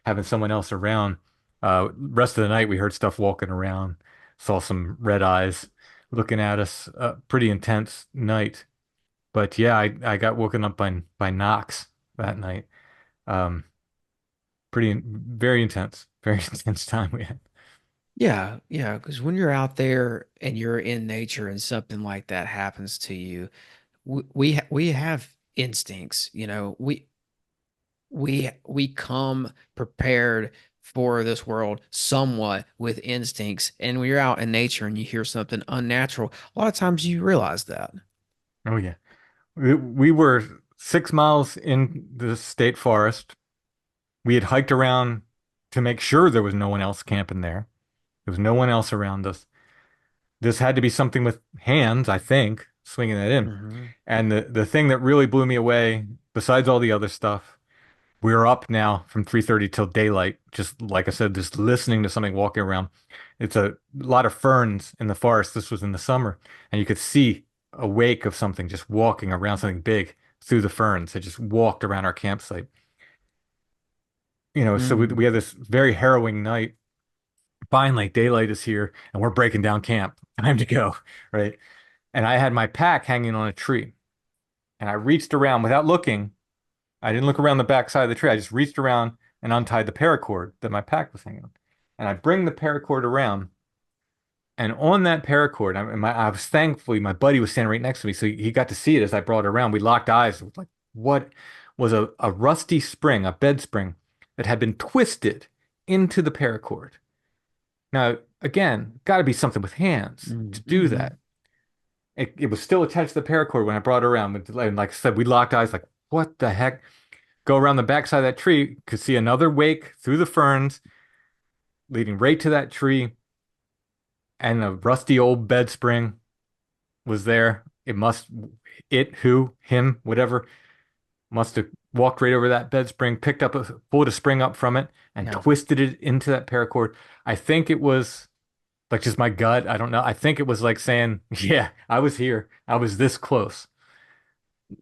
having someone else around. Rest of the night we heard stuff walking around, saw some red eyes looking at us. Pretty intense night. But yeah, I got woken up by knocks that night. Um, very intense, very intense time we had. Yeah, yeah, because when you're out there and you're in nature and something like that happens to you, we have instincts, we come prepared for this world somewhat with instincts. And when you're out in nature and you hear something unnatural, a lot of times you realize that. Oh yeah, we were 6 miles in the state forest. We had hiked around to make sure there was no one else camping there. There was no one else around us. This had to be something with hands, I think, swinging that in. Hmm. And the thing that really blew me away, besides all the other stuff, we were up now from 3:30 till daylight, just like I said, just listening to something walking around. It's a lot of ferns in the forest. This was in the summer, and you could see a wake of something just walking around, something big through the ferns. It just walked around our campsite. So we Mm. had this very harrowing night. Finally, daylight is here, and we're breaking down camp. Time to go, right? And I had my pack hanging on a tree, and I reached around without looking. I didn't look around the back side of the tree. I just reached around and untied the paracord that my pack was hanging on. And I bring the paracord around, and on that paracord, I was thankfully my buddy was standing right next to me, so he got to see it as I brought it around. We locked eyes. It was like, what was a rusty spring, a bed spring that had been twisted into the paracord. Now, again, got to be something with hands to do Mm-hmm. that. It was still attached to the paracord when I brought it around. And like I said, we locked eyes, like, what the heck? Go around the backside of that tree, could see another wake through the ferns, leading right to that tree, and a rusty old bed spring was there. Him, whatever, must have walked right over that bed spring, pulled a spring up from it, and Yeah. twisted it into that paracord. I think it was like just my gut. I don't know. I think it was like saying, yeah, I was here. I was this close,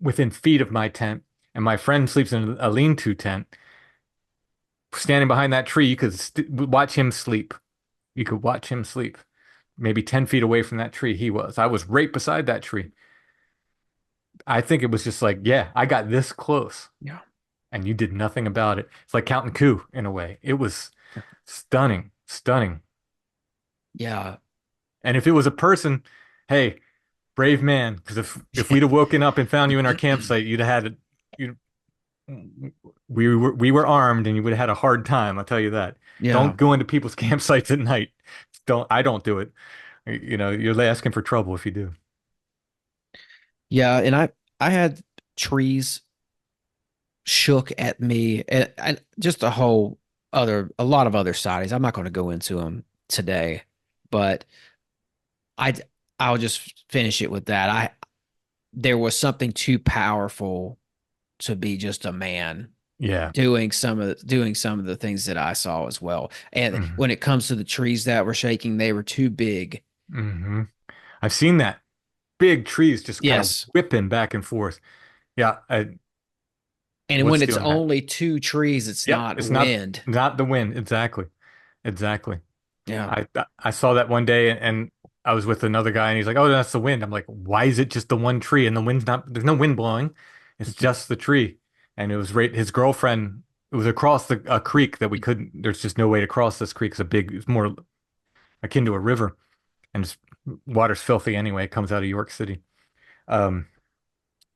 within feet of my tent. And my friend sleeps in a lean-to tent. Standing behind that tree, you could watch him sleep. You could watch him sleep. Maybe 10 feet away from that tree, he was. I was right beside that tree. I think it was just like, yeah, I got this close Yeah. and you did nothing about it. It's like counting coup in a way. It was stunning, stunning. Yeah. And if it was a person, hey, brave man, because if we'd have woken up and found you in our campsite, you'd have had it. we were armed and you would have had a hard time, I'll tell you that. Yeah. Don't go into people's campsites at night. I don't do it. You're asking for trouble if you do. Yeah, and I had trees shook at me and just a lot of other sightings. I'm not going to go into them today, but I I'll just finish it with that. I There was something too powerful to be just a man Yeah. doing some of the things that I saw as well. And hmm when it comes to the trees that were shaking, they were too big. hmm I've seen that. Big trees just kind of Yes. whipping back and forth. Yeah. And when What's it's doing that? only two trees, it's Yep. not It's not wind. not the wind. Exactly. Exactly. Yeah. I saw that one day and I was with another guy and he's like, "Oh, that's the wind." I'm like, "Why is it just the one tree and the wind's not there's no wind blowing. It's just the tree." And it was right his girlfriend it was across a creek that we couldn't there's just no way to cross this creek. It's more akin to a river and it's water's filthy anyway. It comes out of York City. Um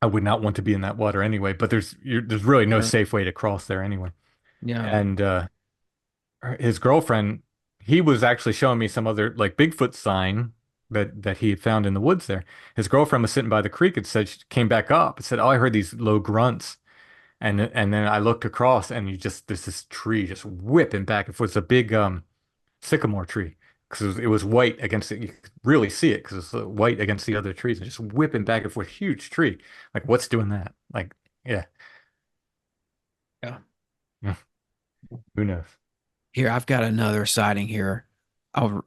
I would not want to be in that water anyway, but there's really no Yeah. safe way to cross there anyway. Yeah. And his girlfriend, he was actually showing me some other like Bigfoot sign that he had found in the woods there. His girlfriend was sitting by the creek and said she came back up and said, "Oh, I heard these low grunts." And then I looked across and there's this tree just whipping back and forth. It's a big sycamore tree because it was white against it. You could really see it because it's white against the other trees and just whipping back and forth. Huge tree. Like what's doing that? Like, yeah, Yeah. yeah, who knows? Here, I've got another sighting here. I'll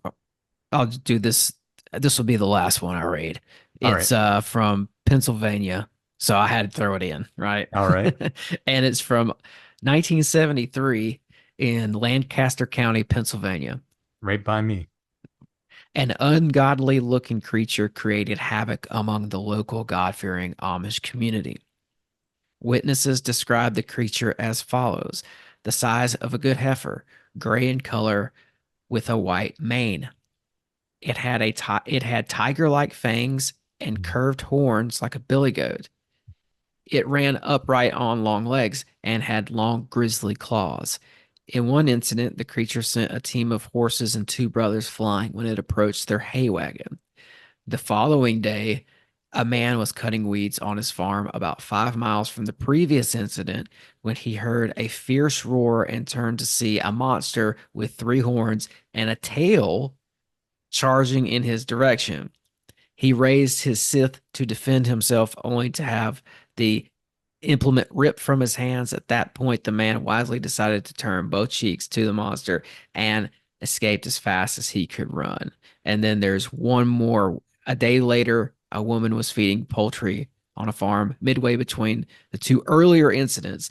I'll do this. This will be the last one I read. All right. It's from Pennsylvania, so I had to throw it in, right? All right. And it's from 1973 in Lancaster County, Pennsylvania. Right by me. An ungodly looking creature created havoc among the local God-fearing Amish community. Witnesses described the creature as follows: the size of a good heifer, gray in color, with a white mane. It had tiger-like fangs and curved horns like a billy goat. It ran upright on long legs and had long grizzly claws. In one incident, the creature sent a team of horses and two brothers flying when it approached their hay wagon. The following day, a man was cutting weeds on his farm about 5 miles from the previous incident when he heard a fierce roar and turned to see a monster with three horns and a tail charging in his direction. He raised his scythe to defend himself, only to have the implement ripped from his hands. At that point, the man wisely decided to turn both cheeks to the monster and escaped as fast as he could run. And then there's one more. A day later, a woman was feeding poultry on a farm midway between the two earlier incidents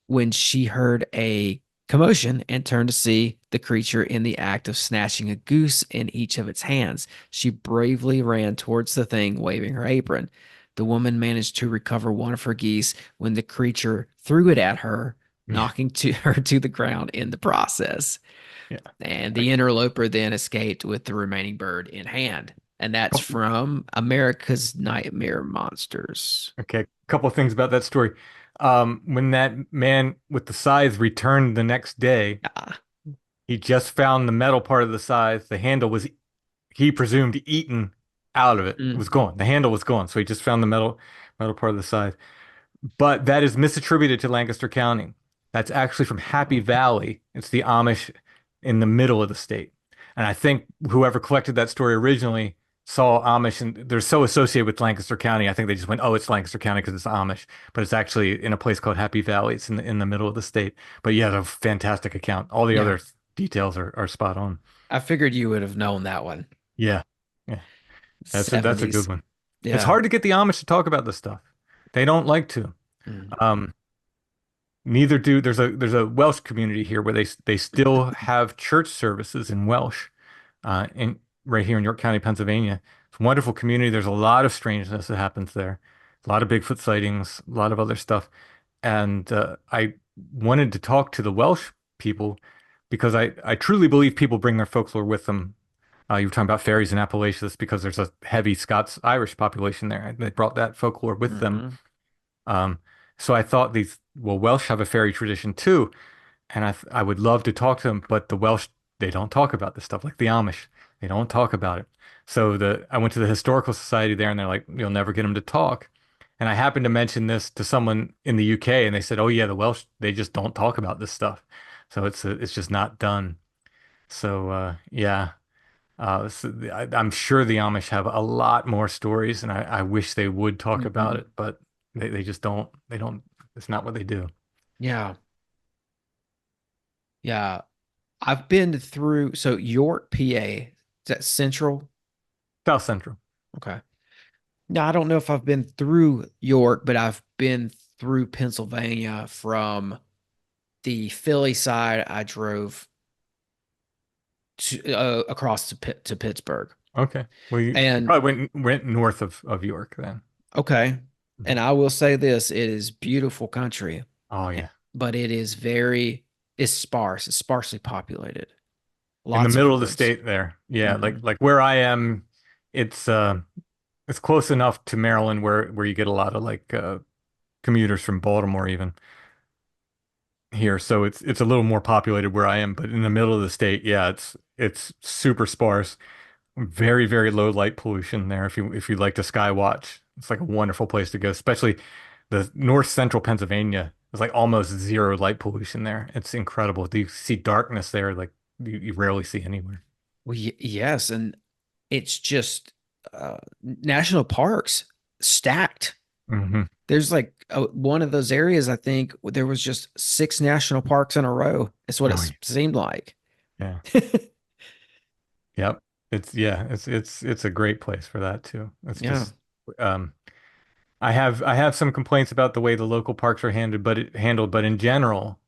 when she heard a commotion and turned to see the creature in the act of snatching a goose in each of its hands. She bravely ran towards the thing, waving her apron. The woman managed to recover one of her geese when the creature threw it at her, Yeah. knocking her to the ground in the process. Yeah. And A the interloper then escaped with the remaining bird in hand. And that's couple, from America's Nightmare Monsters. okay, a couple of things about that story. When that man with the scythe returned the next day, Ah, he just found the metal part of the scythe. The handle was, he presumed, eaten out of it. It mm, was gone. The handle was gone. So he just found the metal part of the scythe. But that is misattributed to Lancaster County. That's actually from Happy Valley. It's the Amish in the middle of the state. And I think whoever collected that story originally saw Amish and they're so associated with Lancaster County. I think they just went, "Oh, it's Lancaster County because it's Amish." But it's actually in a place called Happy Valley. It's in the middle of the state. But yeah, a fantastic account. All the yeah. other details are spot on. I figured you would have known that one. Yeah. Yeah. That's a good 70s. one. It's Yeah. hard to get the Amish to talk about this stuff. They don't like to. Mm. Um, Neither do there's a Welsh community here where they still have church services in Welsh, in right here in York County, Pennsylvania. It's a wonderful community. There's a lot of strangeness that happens there, a lot of Bigfoot sightings, a lot of other stuff. And I wanted to talk to the Welsh people because I truly believe people bring their folklore with them. You were talking about fairies in Appalachia. That's because there's a heavy Scots-Irish population there. They brought that folklore with them. Hmm. Um, So I thought well, Welsh have a fairy tradition too. And I would love to talk to them, but the Welsh, they don't talk about this stuff like the Amish. They don't talk about it. So I went to the historical society there and they're like, you'll never get them to talk. And I happened to mention this to someone in the UK and they said, oh yeah, the Welsh, they just don't talk about this stuff. So it's just not done. So yeah, I'm sure the Amish have a lot more stories and I wish they would talk about Hmm. it, but they just don't, it's not what they do. Yeah. Yeah. I've been through, so York, PA, is that central? South Central. Okay. Now, I don't know if I've been through York, but I've been through Pennsylvania from the Philly side. I drove across to Pittsburgh. Okay. Well, you And probably went north of York then. okay. Mhm. And I will say this, it is beautiful country, Oh yeah. but it's sparse. It's sparsely populated. In the Lots of middle of the woods. state there. Yeah, Hmm. like where I am, it's it's close enough to Maryland where you get a lot of like commuters from Baltimore even here. So it's a little more populated where I am, but in the middle of the state, yeah, it's super sparse. Very, very low light pollution there if you like to sky watch. It's like a wonderful place to go, especially the north central Pennsylvania. It's like almost zero light pollution there. It's incredible. You see darkness there like you rarely see anywhere. Well, yes, and it's just national parks stacked. Hmm. There's like one of those areas, I think, where there was just six national parks in a row. It's what it Oh yeah. seemed like. Yeah. Yep. It's a great place for that too. It's Yeah, just um I have some complaints about the way the local parks are handled, but in general,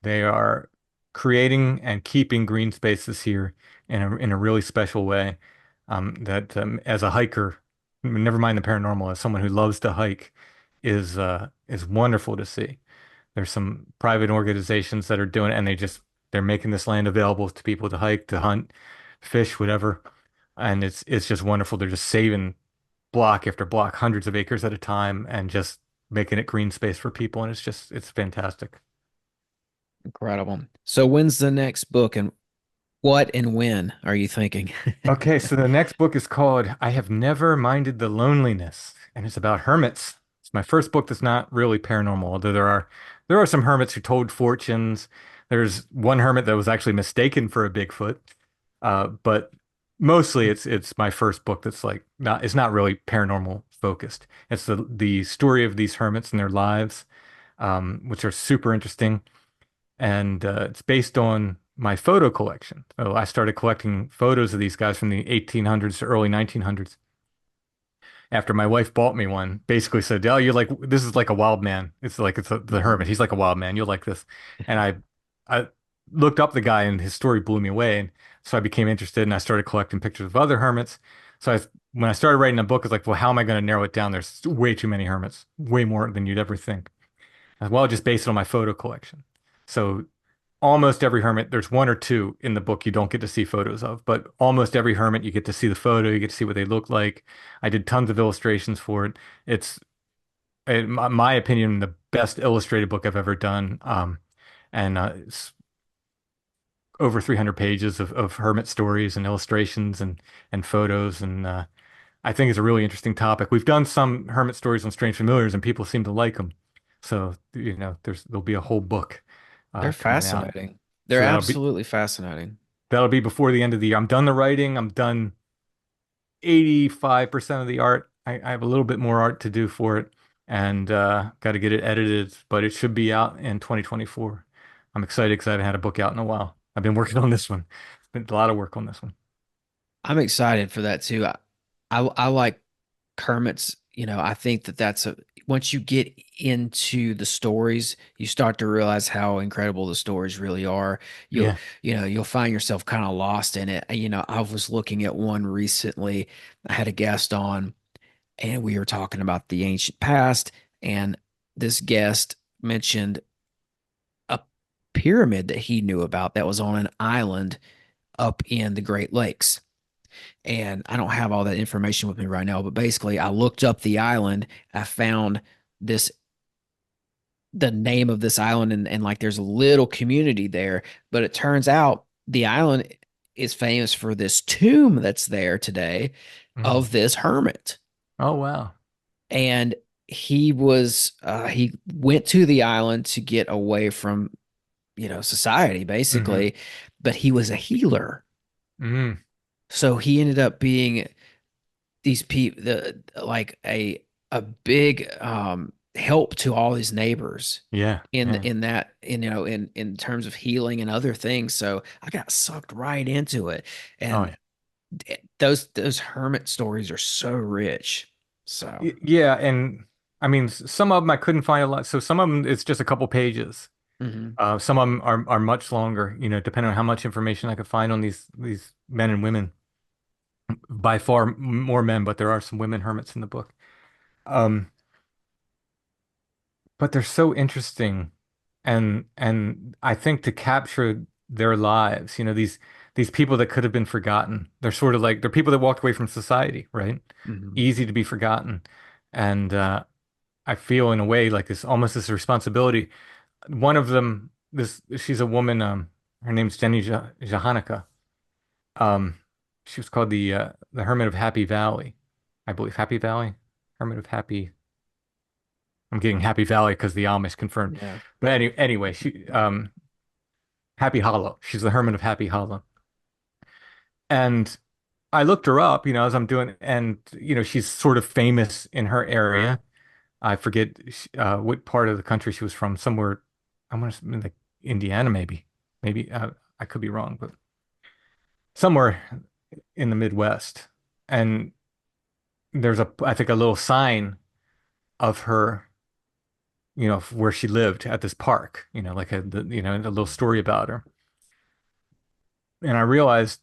they are creating and keeping green spaces here in a really special way. That as a hiker, never mind the paranormal, as someone who loves to hike, is wonderful to see. There's some private organizations that are doing it, and they're making this land available to people to hike, to hunt, fish, whatever. And it's just wonderful. They're just saving block after block, hundreds of acres at a time, and just making it green space for people. And it's fantastic. incredible. So when's the next book and what and when are you thinking? Okay, so the next book is called I Have Never Minded the Loneliness, and it's about hermits. It's my first book that's not really paranormal, although there are some hermits who told fortunes. There's one hermit that was actually mistaken for a Bigfoot. But mostly it's my first book that's like not it's not really paranormal focused. It's the story of these hermits and their lives, which are super interesting. And it's based on my photo collection. So I started collecting photos of these guys from the 1800s to early 1900s. After my wife bought me one, basically said, "Oh, you're like this is like a wild man. It's like the hermit. Mhm. He's like a wild man. You'll like this." And I looked up the guy, and his story blew me away. And so I became interested, and I started collecting pictures of other hermits. So when I started writing a book, it's like, well, how am I going to narrow it down? There's way too many hermits, way more than you'd ever think. Well, I'll just base it on my photo collection. So almost every hermit, there's one or two in the book you don't get to see photos of, but almost every hermit you get to see the photo, you get to see what they look like. I did tons of illustrations for it. It's, in my opinion, the best illustrated book I've ever done. And it's over 300 pages of hermit stories and illustrations and photos. And I think it's a really interesting topic. We've done some hermit stories on Strange Familiars, and people seem to like them. So, there'll be a whole book They're coming out. fascinating. They're So absolutely fascinating. that'll be before the end of the year. I'm done the writing. I'm done 85% of the art. I have a little bit more art to do for it and got to get it edited, but it should be out in 2024. I'm excited because I haven't had a book out in a while. I've been working on this one. It's been a lot of work on this one. I'm excited for that too. I like Kermit's, I think that once you get into the stories, you start to realize how incredible the stories really are. You'll, Yeah. you'll find yourself kind of lost in it. I was looking at one recently. I had a guest on and we were talking about the ancient past, and this guest mentioned a pyramid that he knew about that was on an island up in the Great Lakes. And I don't have all that information with me right now, but basically, I looked up the island. I found this the name of this island, and like there's a little community there, but it turns out the island is famous for this tomb that's there today Mm. of this hermit. Oh, wow. And he went to the island to get away from, society Hmm. basically, but he was a healer. Mm. So he ended up being these people, like a big help to all his neighbors Yeah. Yeah. in that, in terms of healing and other things. So I got sucked right into it, Oh, and yeah. those hermit stories are so rich. So Yeah. And I mean, some of them I couldn't find a lot. So some of them, it's just a couple pages. mhm. Some of them are much longer, depending on how much information I could find on these men and women. By far more men, but there are some women hermits in the book. Um, but they're so interesting, and I think to capture their lives, these people that could have been forgotten. They're sort of like they're people that walked away from society, right? Mhm. Easy to be forgotten, and I feel in a way like this almost this responsibility. One of them, this she's a woman. Her name's Jenny Jahanica. Um, she was called the Hermit of Happy Valley, I believe. Happy Valley, Hermit of Happy. I'm getting Happy Valley because the Amish confirmed. Yeah. But anyway, she Happy Hollow. She's the Hermit of Happy Hollow. And I looked her up, as I'm doing, and she's sort of famous in her area. I forget what part of the country she was from. Somewhere, I want to like Indiana, maybe. Maybe I could be wrong, but somewhere in the Midwest. And there's I think a little sign of her, where she lived at this park, like a little story about her. And I realized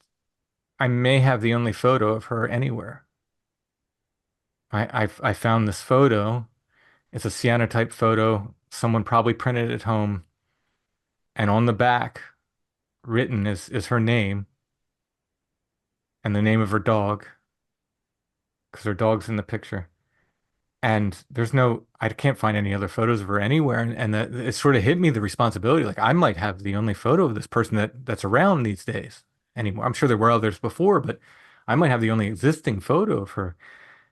I may have the only photo of her anywhere. I found this photo. It's a cyanotype photo. Someone probably printed it at home, and on the back, written is her name and the name of her dog, because her dog's in the picture. And I can't find any other photos of her anywhere. And that it sort of hit me the responsibility. Like I might have the only photo of this person that's around these days anymore. I'm sure there were others before, but I might have the only existing photo of her.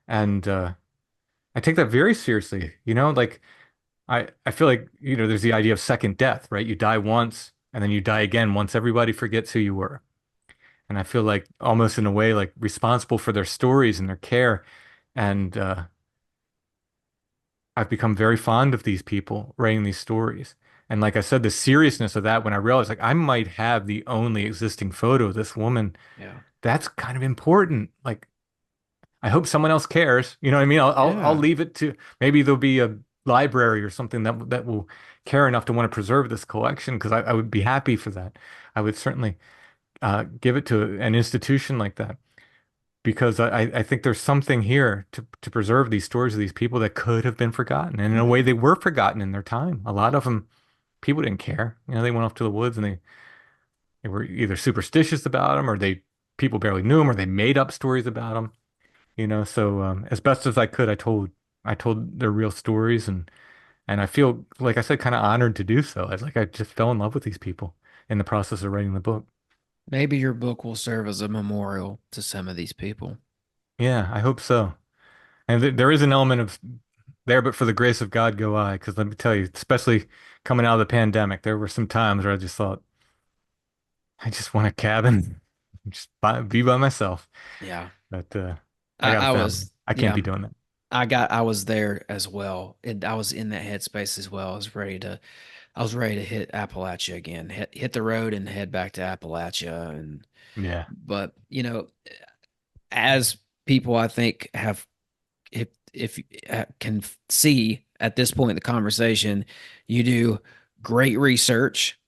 And I take that very seriously. Like I feel like, there's the idea of second death, right? You die once and then you die again once everybody forgets who you were. And I feel like almost in a way like responsible for their stories and their care. And I've become very fond of these people writing these stories. And like I said, the seriousness of that when I realized like I might have the only existing photo of this woman, Yeah. that's kind of important. Like I hope someone else cares. You know what I mean? I'll Yeah. leave it to maybe there'll be a library or something that will care enough to want to preserve this collection because I would be happy for that. I would certainly give it to an institution like that because I think there's something here to preserve these stories of these people that could have been forgotten. And in a way, Yeah. they were forgotten in their time. A lot of them, people didn't care. They went off to the woods and they were either superstitious about them or people barely knew them or they made up stories about them. So as best as I could, I told their real stories and I feel like I said, kind of honored to do so. I just fell in love with these people in the process of writing the book. Maybe your book will serve as a memorial to some of these people. Yeah, I hope so. And there is an element of there, but for the grace of God go I. Because let me tell you, especially coming out of the pandemic, there were some times where I just thought, I just want a cabin, be by myself. Yeah. But I got a I family. was, I can't yeah, be doing that. I was there as well. And I was in that headspace as well. I was ready to hit Appalachia again, hit the road and head back to Appalachia. Yeah. But, as people I think have, if you can see at this point in the conversation, you do great research.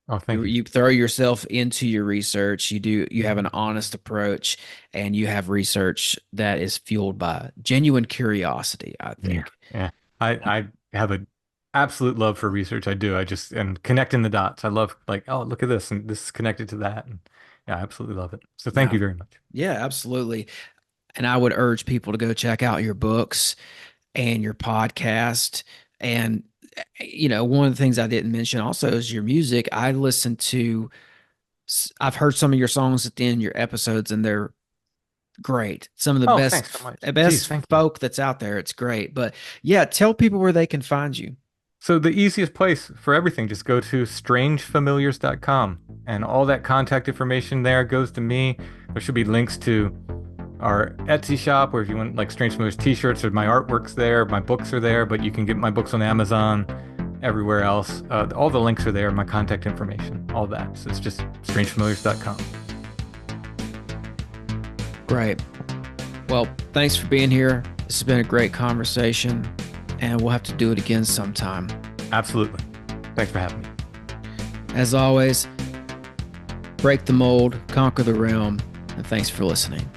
Oh, You thank you. you throw yourself into your research. You have an honest approach, and you have research that is fueled by genuine curiosity, I Yeah. think. Yeah. I have an absolute love for research. I do. I just and connecting the dots. I love like, oh, look at this and this is connected to that. And yeah, I absolutely love it. So thank Yeah. you very much. Yeah, absolutely. And I would urge people to go check out your books and your podcast and one of the things I didn't mention also is your music. I've heard some of your songs at the end of your episodes, and they're great. Some of the Oh, thanks so much. Geez, best thank you. folk that's out there. It's great. But yeah, tell people where they can find you. So the easiest place for everything, just go to strangefamiliars.com and all that contact information there goes to me. There should be links to our Etsy shop, or if you want like Strange Familiars t-shirts, or my artwork's there, my books are there, but you can get my books on Amazon, everywhere else. All the links are there, my contact information, all that. So it's just strangefamiliars.com. Great. Well, thanks for being here. This has been a great conversation, and we'll have to do it again sometime. Absolutely. Thanks for having me. As always, break the mold, conquer the realm, and thanks for listening.